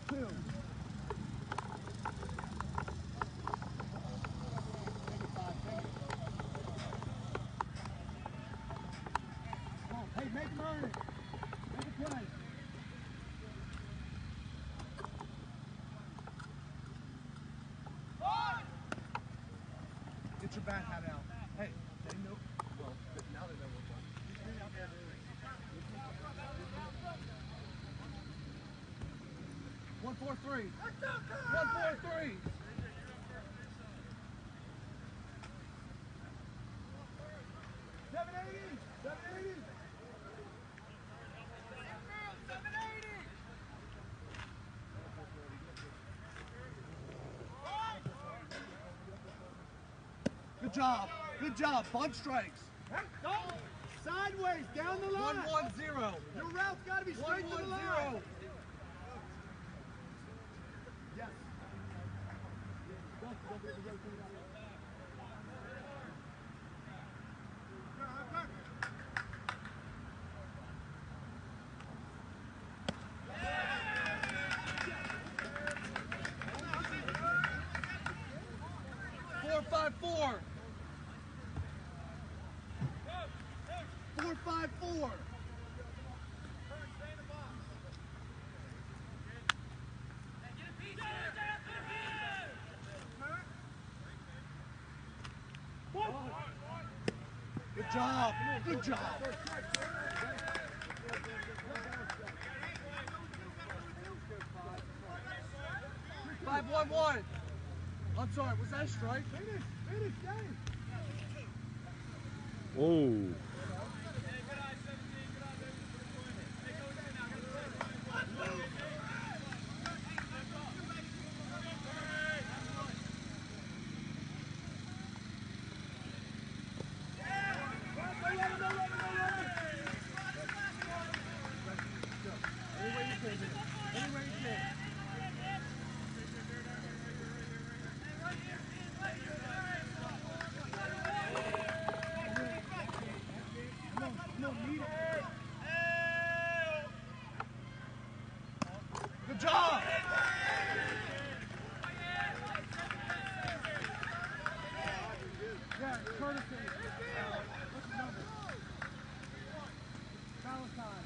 Two. Hey, make him earn it. Make it play. Get your bat hat out. Hey, they know. Well, now they know what's on. 1-4-3. 1-4-3. Good job. Bunt strikes. Sideways, down the line. 1-1-0. Your route's got to be straight to the line. Yes. 4-5-4. 4-5-4. Good job. Good job. 5-1-1. I'm sorry, was that a strike? Finish, Dave. Oh. 4-5-4. job. Yeah, courtesy. What's the number? Valentine.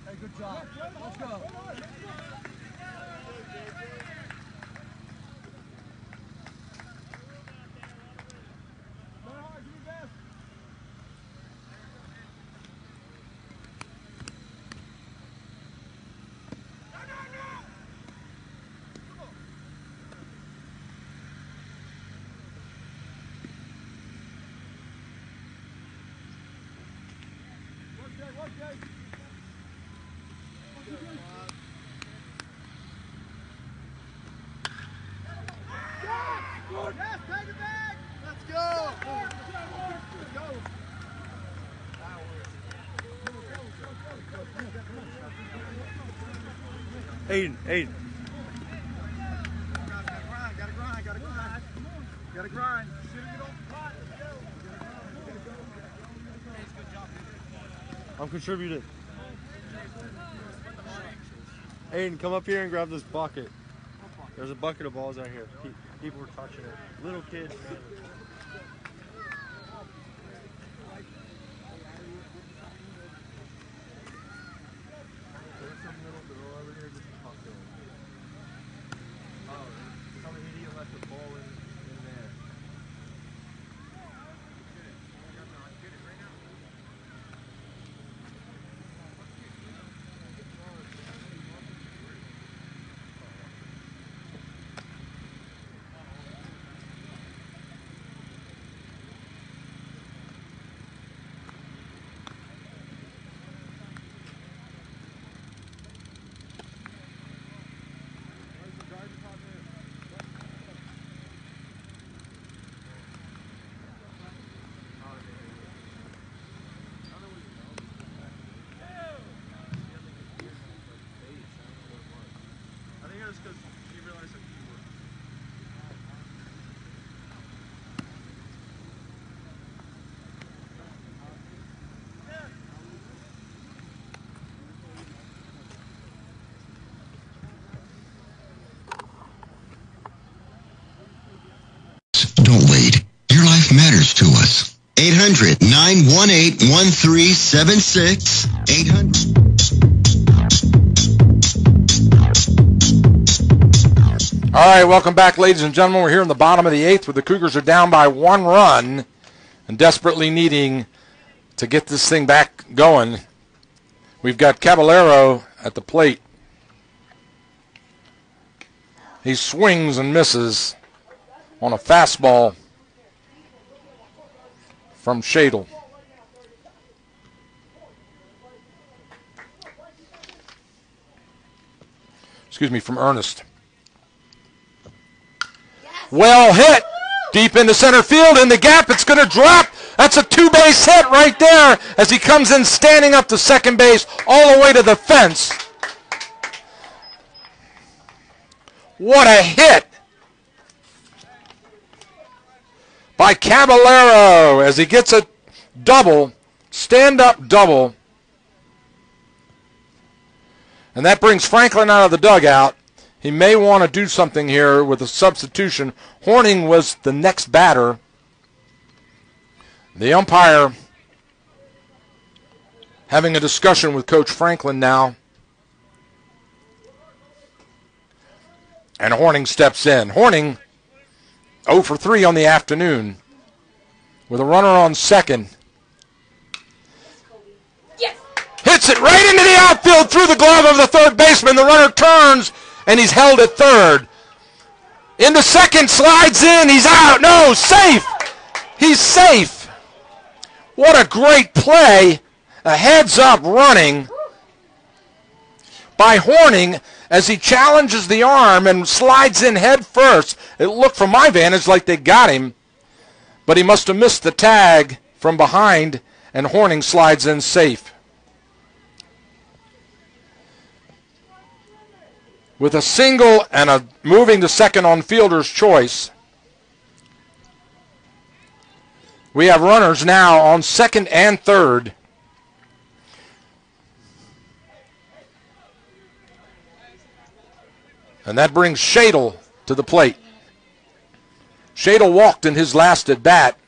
Hey, good job. Let's go. Yes, take it back. Let's go. Let's go. Aiden. Gotta grind. I'm contributing. Aiden, come up here and grab this bucket. There's a bucket of balls out here. People were touching it. Little kids. There's some little girl over here just talking. Oh, some idiot left the ball in there. Because she realized that you were. Don't wait. Your life matters to us. 800-918-1376. 800. All right, welcome back, ladies and gentlemen. We're here in the bottom of the 8th where the Cougars are down by 1 run and desperately needing to get this thing back going. We've got Caballero at the plate. He swings and misses on a fastball from Shadle. Excuse me, from Ernest. Well hit, deep into center field, in the gap, it's going to drop. That's a two-base hit right there as he comes in standing up to second base all the way to the fence. What a hit by Caballero as he gets a double, stand-up double. And that brings Franklin out of the dugout. He may want to do something here with a substitution. Horning was the next batter. The umpire having a discussion with Coach Franklin now. And Horning steps in. Horning 0 for 3 on the afternoon with a runner on second. Yes. Hits it right into the outfield through the glove of the third baseman. The runner turns, and he's held at third. Into second, slides in. He's out. No, safe. He's safe. What a great play. A heads-up running by Horning as he challenges the arm and slides in head first. It looked from my vantage like they got him, but he must have missed the tag from behind, and Horning slides in safe. With a single and a moving to second on fielder's choice, we have runners now on second and third. And that brings Shadle to the plate. Shadle walked in his last at bat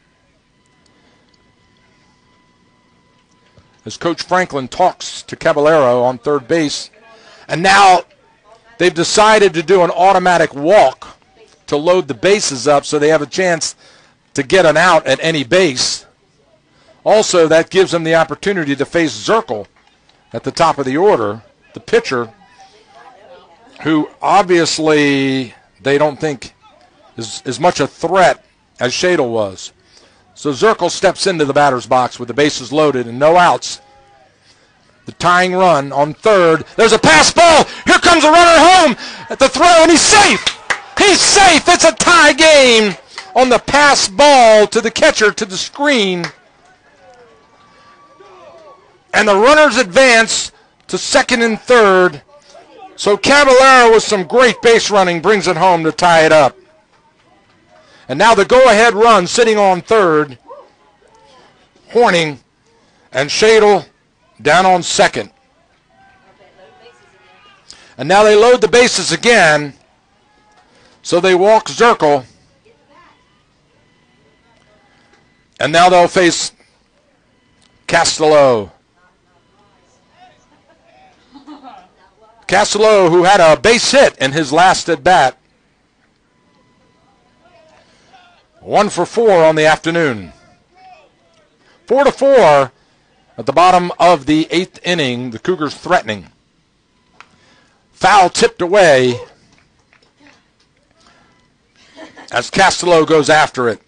as Coach Franklin talks to Caballero on third base. And now they've decided to do an automatic walk to load the bases up so they have a chance to get an out at any base. Also, that gives them the opportunity to face Zirkle at the top of the order, the pitcher, who obviously they don't think is as much a threat as Shadle was. So Zirkle steps into the batter's box with the bases loaded and no outs. The tying run on third. There's a pass ball. Here comes a runner home at the throw, and he's safe. He's safe. It's a tie game on the pass ball to the catcher to the screen. And the runners advance to second and third. So Caballero with some great base running brings it home to tie it up. And now the go-ahead run sitting on third. Horning and Shadle down on second. And now they load the bases again. So they walk Zirkle. And now they'll face Castello. Castello, who had a base hit in his last at bat. 1 for 4 on the afternoon. 4-4 at the bottom of the 8th inning. The Cougars threatening. Foul tipped away as Castello goes after it.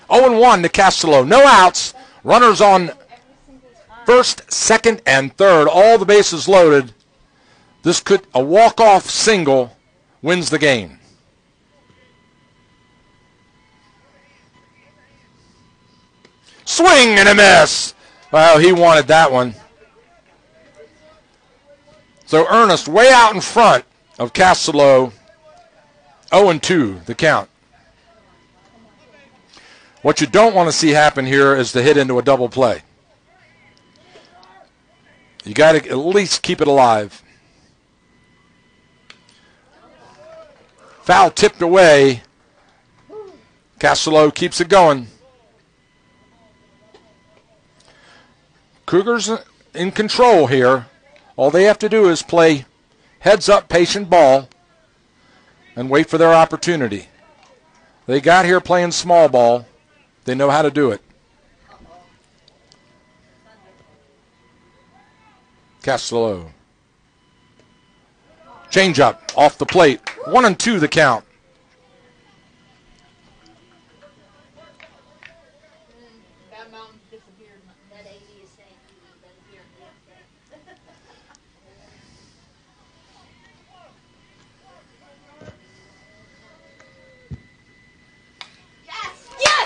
0-1 to Castello. No outs. Runners on first, second, and third. All the bases loaded. This could, a walk-off single wins the game. Swing and a miss. Well, he wanted that one. So Ernest way out in front of Castello. 0-2 the count. What you don't want to see happen here is to hit into a double play. You got to at least keep it alive. Foul tipped away. Castello keeps it going. Cougars in control here. All they have to do is play heads-up, patient ball and wait for their opportunity. They got here playing small ball. They know how to do it. Castello. Change-up off the plate. 1-2 the count.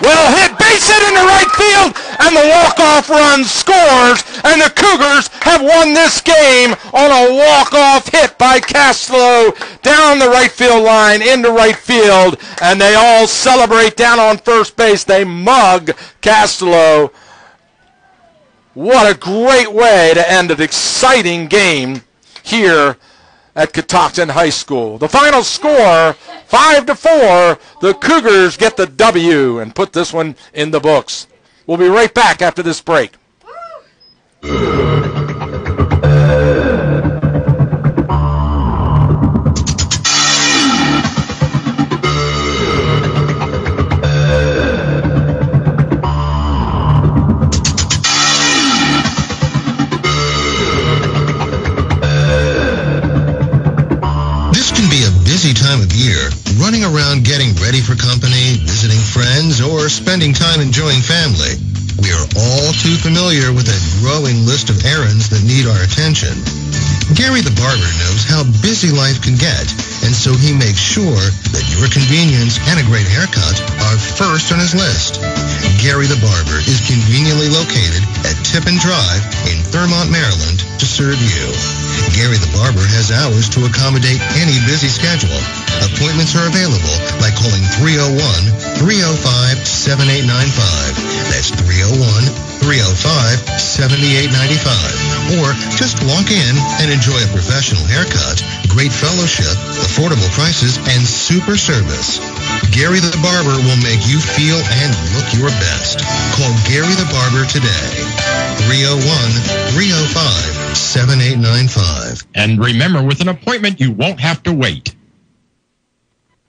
Well hit, base hit into right field, and the walk-off run scores and the Cougars have won this game on a walk-off hit by Castelo down the right field line into right field, and they all celebrate down on first base. They mug Castelo. What a great way to end an exciting game here at Catoctin High School. The final score, 5-4. The Cougars get the W and put this one in the books. We'll be right back after this break. Time of year, running around getting ready for company, visiting friends, or spending time enjoying family. We are all too familiar with a growing list of errands that need our attention. Gary the barber knows how busy life can get, and so he makes sure that your convenience and a great haircut are first on his list. Gary the barber is conveniently located at Tippin Drive in Thurmont, Maryland to serve you. Gary the barber has hours to accommodate any busy schedule. Appointments are available by calling 301-305-7895. That's 301-305-7895. Or just walk in and enjoy a professional haircut, great fellowship, affordable prices, and super service. Gary the barber will make you feel and look your best. Call Gary the barber today. 301-305-7895. And remember, with an appointment, you won't have to wait.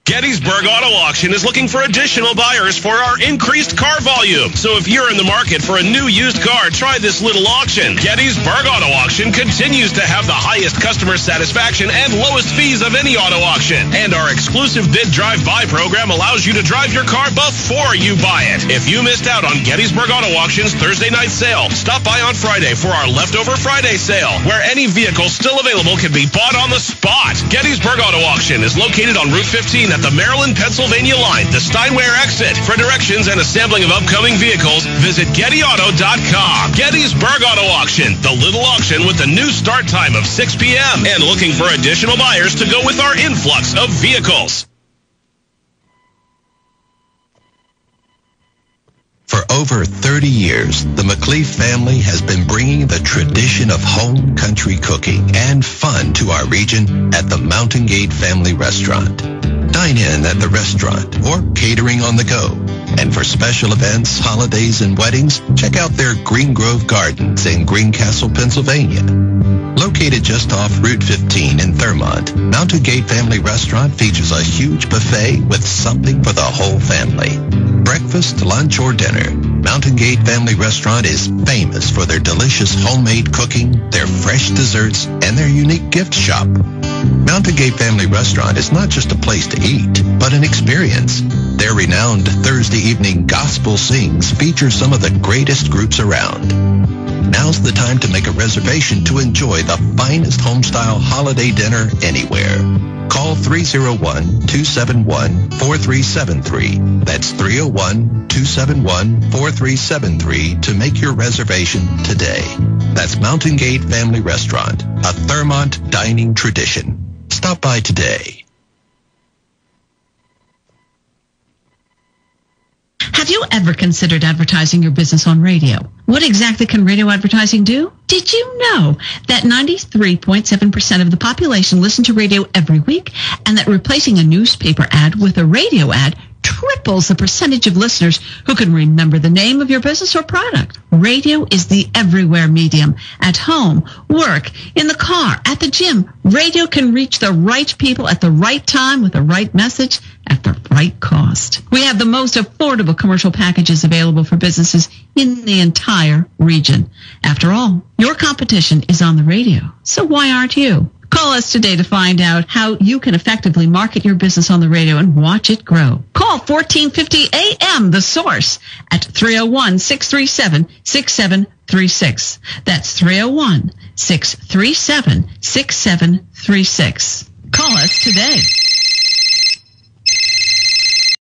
Gettysburg Auto Auction is looking for additional buyers for our increased car volume. So if you're in the market for a new used car, try this little auction. Gettysburg Auto Auction continues to have the highest customer satisfaction and lowest fees of any auto auction. And our exclusive bid drive-by program allows you to drive your car before you buy it. If you missed out on Gettysburg Auto Auction's Thursday night sale, stop by on Friday for our Leftover Friday sale, where any vehicle still available can be bought on the spot. Gettysburg Auto Auction is located on Route 15 at the Maryland-Pennsylvania line, the Steinware exit. For directions and assembling of upcoming vehicles, visit GettyAuto.com. Gettysburg Auto Auction, the little auction with a new start time of 6 p.m. and looking for additional buyers to go with our influx of vehicles. For over 30 years, the McLeaf family has been bringing the tradition of home country cooking and fun to our region at the Mountain Gate Family Restaurant. Dine in at the restaurant or catering on the go. And for special events, holidays, and weddings, check out their Green Grove Gardens in Greencastle, Pennsylvania. Located just off Route 15 in Thurmont, Mountain Gate Family Restaurant features a huge buffet with something for the whole family. Breakfast, lunch, or dinner, Mountain Gate Family Restaurant is famous for their delicious homemade cooking, their fresh desserts, and their unique gift shop. Mountain Gate Family Restaurant is not just a place to eat, but an experience. Their renowned Thursday evening gospel sings feature some of the greatest groups around. Now's the time to make a reservation to enjoy the finest homestyle holiday dinner anywhere. Call 301-271-4373. That's 301-271-4373 to make your reservation today. That's Mountain Gate Family Restaurant, a Thurmont dining tradition. Stop by today. Have you ever considered advertising your business on radio? What exactly can radio advertising do? Did you know that 93.7% of the population listen to radio every week, and that replacing a newspaper ad with a radio ad triples the percentage of listeners who can remember the name of your business or product? Radio is the everywhere medium. At home, work, in the car, at the gym. Radio can reach the right people at the right time with the right message at the right cost. We have the most affordable commercial packages available for businesses in the entire region. After all, your competition is on the radio, so why aren't you? Call us today to find out how you can effectively market your business on the radio and watch it grow. Call 1450 AM, The Source, at 301-637-6736. That's 301-637-6736. Call us today.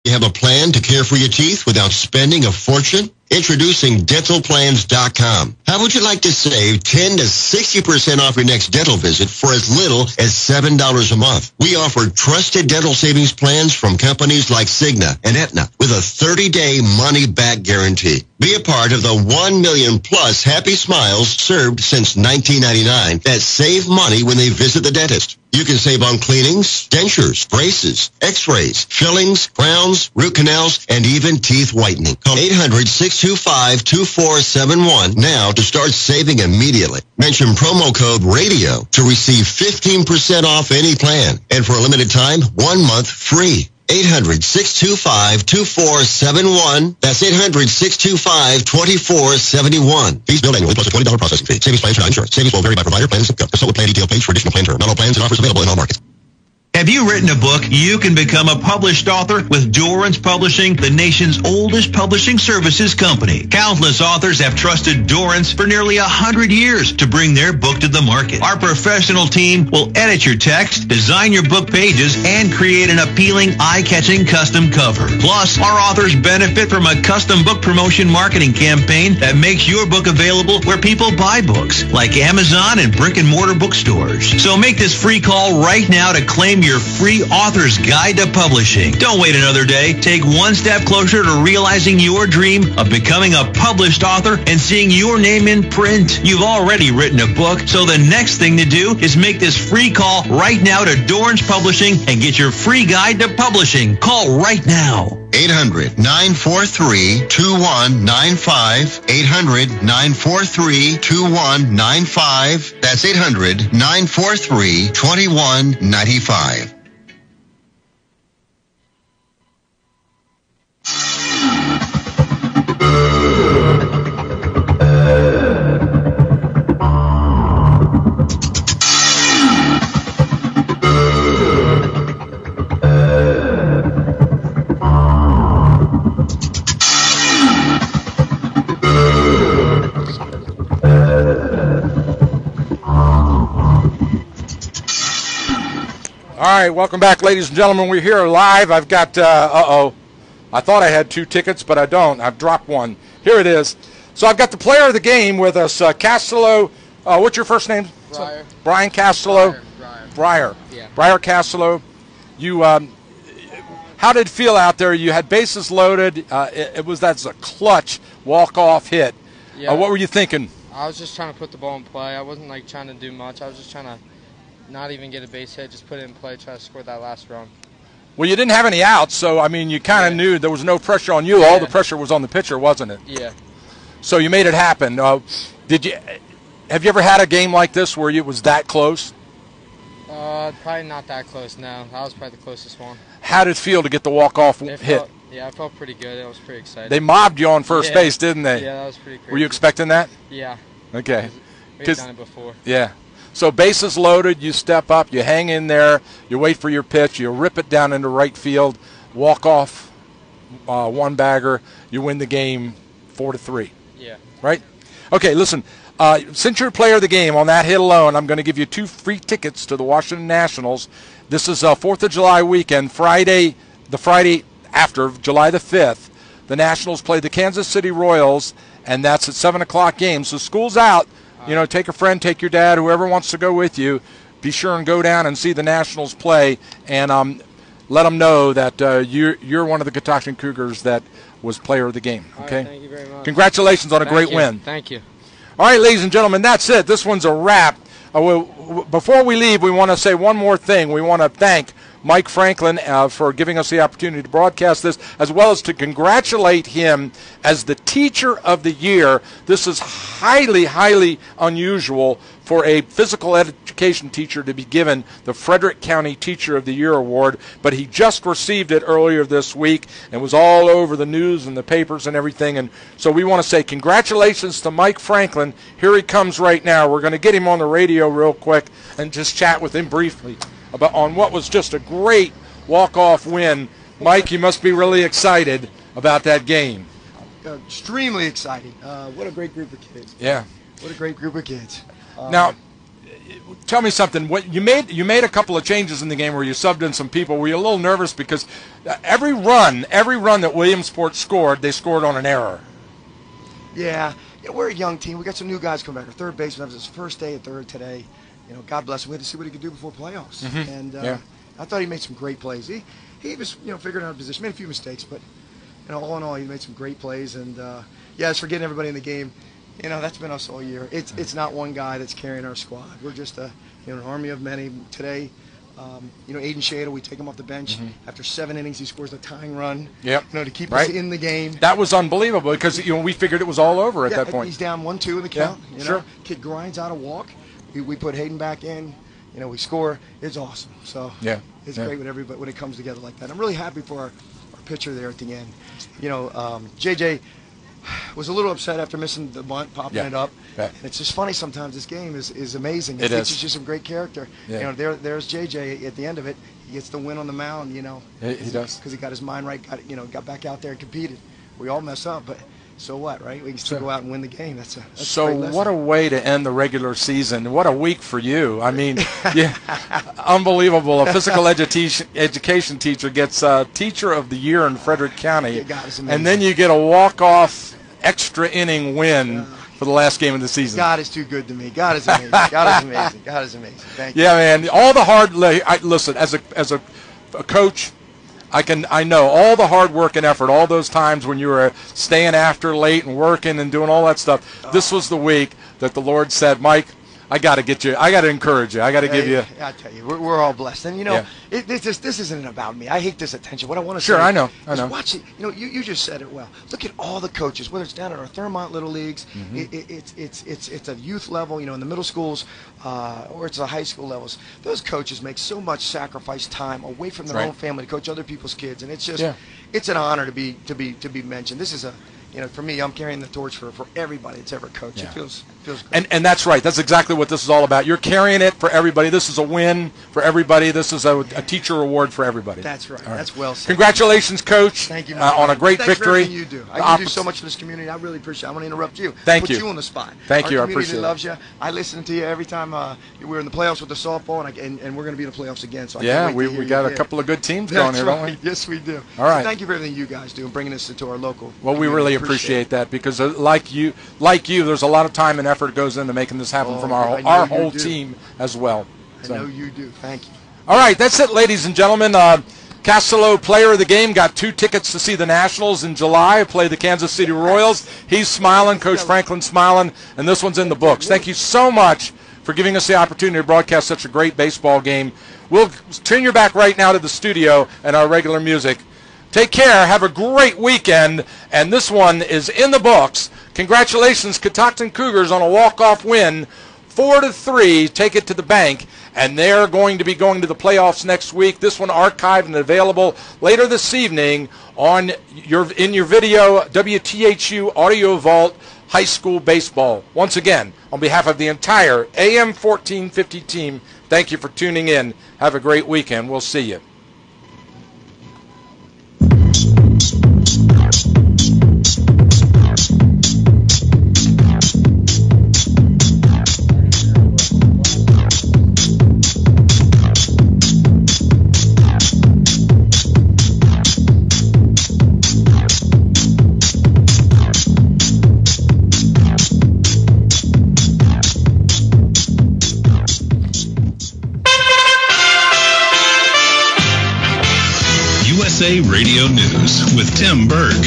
You have a plan to care for your teeth without spending a fortune? Introducing dentalplans.com. How would you like to save 10 to 60% off your next dental visit for as little as $7 a month? We offer trusted dental savings plans from companies like Cigna and Aetna with a 30-day money-back guarantee. Be a part of the 1 million plus happy smiles served since 1999 that save money when they visit the dentist. You can save on cleanings, dentures, braces, x-rays, fillings, crowns, root canals, and even teeth whitening. Call 800-625-2471 now to start saving immediately. Mention promo code RADIO to receive 15% off any plan. And for a limited time, 1 month free. 800-625-2471. That's 800-625-2471. Fees billed annually plus a $20 processing fee. Savings plans are not insurance. Savings will vary by provider, plan, and zip code. Consult with plan detail page for additional plan term. Not all plans and offers available in all markets. Have you written a book? You can become a published author with Dorrance Publishing, the nation's oldest publishing services company. Countless authors have trusted Dorrance for nearly 100 years to bring their book to the market. Our professional team will edit your text, design your book pages, and create an appealing, eye-catching custom cover. Plus, our authors benefit from a custom book promotion marketing campaign that makes your book available where people buy books, like Amazon and brick-and-mortar bookstores. So make this free call right now to claim your free author's guide to publishing. Don't wait another day. Take one step closer to realizing your dream of becoming a published author and seeing your name in print. You've already written a book, so the next thing to do is make this free call right now to Dorrance Publishing and get your free guide to publishing. Call right now. 800-943-2195. 800-943-2195. That's 800-943-2195. All right, welcome back, ladies and gentlemen. We're here live. I've got, I thought I had 2 tickets, but I don't. I've dropped one. Here it is. So I've got the player of the game with us, Castello. What's your first name? Breyer. Brian Castello. Breyer. Yeah. Breyer Castello. You, how did it feel out there? You had bases loaded. That's a clutch walk-off hit. Yeah. What were you thinking? I was just trying to put the ball in play. I wasn't trying to do much. I was just trying to not even get a base hit, just put it in play, try to score that last run. Well, you didn't have any outs, so, I mean, you kind of knew there was no pressure on you. Yeah. All the pressure was on the pitcher, wasn't it? Yeah. So you made it happen. Have you ever had a game like this where it was that close? Probably not that close, no. That was probably the closest one. How did it feel to get the walk-off hit? Yeah, I felt pretty good. I was pretty excited. They mobbed you on first base, didn't they? Yeah, that was pretty crazy. Were you expecting that? Yeah. Okay. We've done it before. Yeah. So bases loaded, you step up, you hang in there, you wait for your pitch, you rip it down into right field, walk off one bagger, you win the game 4-3. Yeah. Right? Okay, listen, since you're player of the game on that hit alone, I'm going to give you 2 free tickets to the Washington Nationals. This is 4th of July weekend, the Friday after, July the 5th. The Nationals play the Kansas City Royals, and that's at 7 o'clock game. So school's out. You know, take a friend, take your dad, whoever wants to go with you. Be sure and go down and see the Nationals play, and let them know that you're one of the Catoctin Cougars that was player of the game. Okay. All right, thank you very much. Congratulations on a great win. Thank you. All right, ladies and gentlemen, that's it. This one's a wrap. Before we leave, we want to say one more thing. We want to thank Mike Franklin for giving us the opportunity to broadcast this, as well as to congratulate him as the Teacher of the Year. This is highly, highly unusual for a physical education teacher to be given the Frederick County Teacher of the Year award, but he just received it earlier this week and was all over the news and the papers and everything. And so we want to say congratulations to Mike Franklin. Here he comes right now. We're going to get him on the radio real quick and just chat with him briefly on what was just a great walk-off win. Mike, you must be really excited about that game. Extremely excited. What a great group of kids. Yeah. What a great group of kids. Now, tell me something. What you made a couple of changes in the game where you subbed in some people. Were you a little nervous because every run that Williamsport scored, they scored on an error? Yeah, we're a young team. We got some new guys coming back. Our third baseman, that was his first day at third today. God bless him. We had to see what he could do before playoffs. And I thought he made some great plays. He was, figuring out a position. Made a few mistakes, but all in all, he made some great plays. And as for getting everybody in the game, that's been us all year. It's not one guy that's carrying our squad. We're just an army of many. Today, Aiden Shada, we take him off the bench. After 7 innings, he scores a tying run. Yep. To keep us in the game. That was unbelievable because we figured it was all over at that point. He's down 1-2 in the count. Sure. Kid grinds out a walk. We put Hayden back in. We score. It's awesome. So it's great when everybody when it comes together like that. I'm really happy for our pitcher there at the end. JJ was a little upset after missing the bunt, popping it up. And it's just funny sometimes. This game is amazing. It teaches you some great character. There's JJ at the end of it. He gets the win on the mound. He does because he got his mind right. Got back out there and competed. We all mess up, but so what, right? We can still go out and win the game. That's a great lesson. What a way to end the regular season. What a week for you. I mean, unbelievable. A physical education teacher gets Teacher of the Year in Frederick County. And then you get a walk-off extra inning win for the last game of the season. God is too good to me. God is amazing. God is amazing. God is amazing. Thank you. Yeah, man. All the hard listen, as a coach, I know all the hard work and effort, all those times when you were staying after late and working and doing all that stuff. This was the week that the Lord said, Mike, I got to get you. I got to encourage you. I got to give you. I tell you, we're all blessed. And this isn't about me. I hate this attention. What I want to say. Sure, I know. Watch it. You just said it well. Look at all the coaches, whether it's down at our Thurmont Little Leagues, it's a youth level, in the middle schools, or it's the high school levels. Those coaches make so much sacrifice time away from their own family to coach other people's kids, and it's just it's an honor to be mentioned. This is a. For me, I'm carrying the torch for everybody that's ever coached. It feels great. And that's right. That's exactly what this is all about. You're carrying it for everybody. This is a win for everybody. This is a teacher award for everybody. That's right. That's well said. Congratulations, Coach. Thank you, on a great victory. Thanks for everything you do. You do so much for this community. I really appreciate it. I want to interrupt you. Thank you. Put you on the spot. Thank you. Our I appreciate it. loves you. I listen to you every time we're in the playoffs with the softball, and we're going to be in the playoffs again. So we got a couple of good teams going here, don't we? Yes, we do. All right. So thank you for everything you guys do and bringing this into our local. Well, we really appreciate that because like you, there's a lot of time and effort that goes into making this happen from our whole team as well. So. I know you do. Thank you. All right, that's it, ladies and gentlemen. Castello, player of the game, got 2 tickets to see the Nationals in July, play the Kansas City Royals. He's smiling, Coach Franklin's smiling, and this one's in the books. Thank you so much for giving us the opportunity to broadcast such a great baseball game. We'll turn your back right now to the studio and our regular music. Take care. Have a great weekend. And this one is in the books. Congratulations, Catoctin Cougars, on a walk-off win, 4-3. Take it to the bank. And they're going to be going to the playoffs next week. This one archived and available later this evening in your video, WTHU Audio Vault High School Baseball. Once again, on behalf of the entire AM 1450 team, thank you for tuning in. Have a great weekend. We'll see you. Radio News with Tim Berg.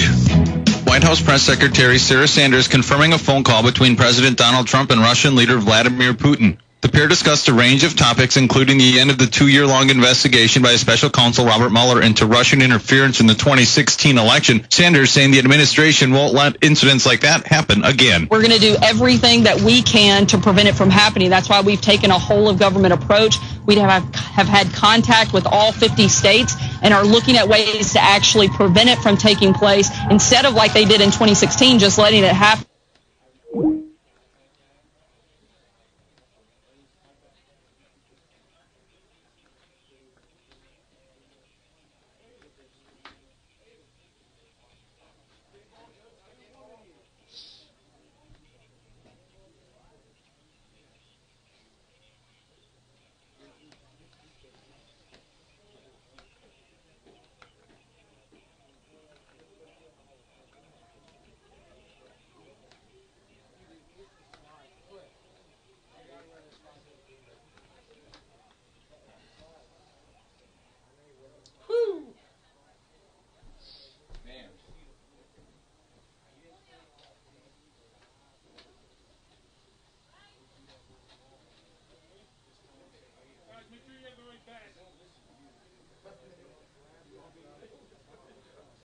White House Press Secretary Sarah Sanders confirming a phone call between President Donald Trump and Russian leader Vladimir Putin. The pair discussed a range of topics, including the end of the 2-year-long investigation by special counsel Robert Mueller into Russian interference in the 2016 election. Sanders saying the administration won't let incidents like that happen again. We're going to do everything that we can to prevent it from happening. That's why we've taken a whole-of-government approach. We have had contact with all 50 states and are looking at ways to actually prevent it from taking place instead of like they did in 2016, just letting it happen.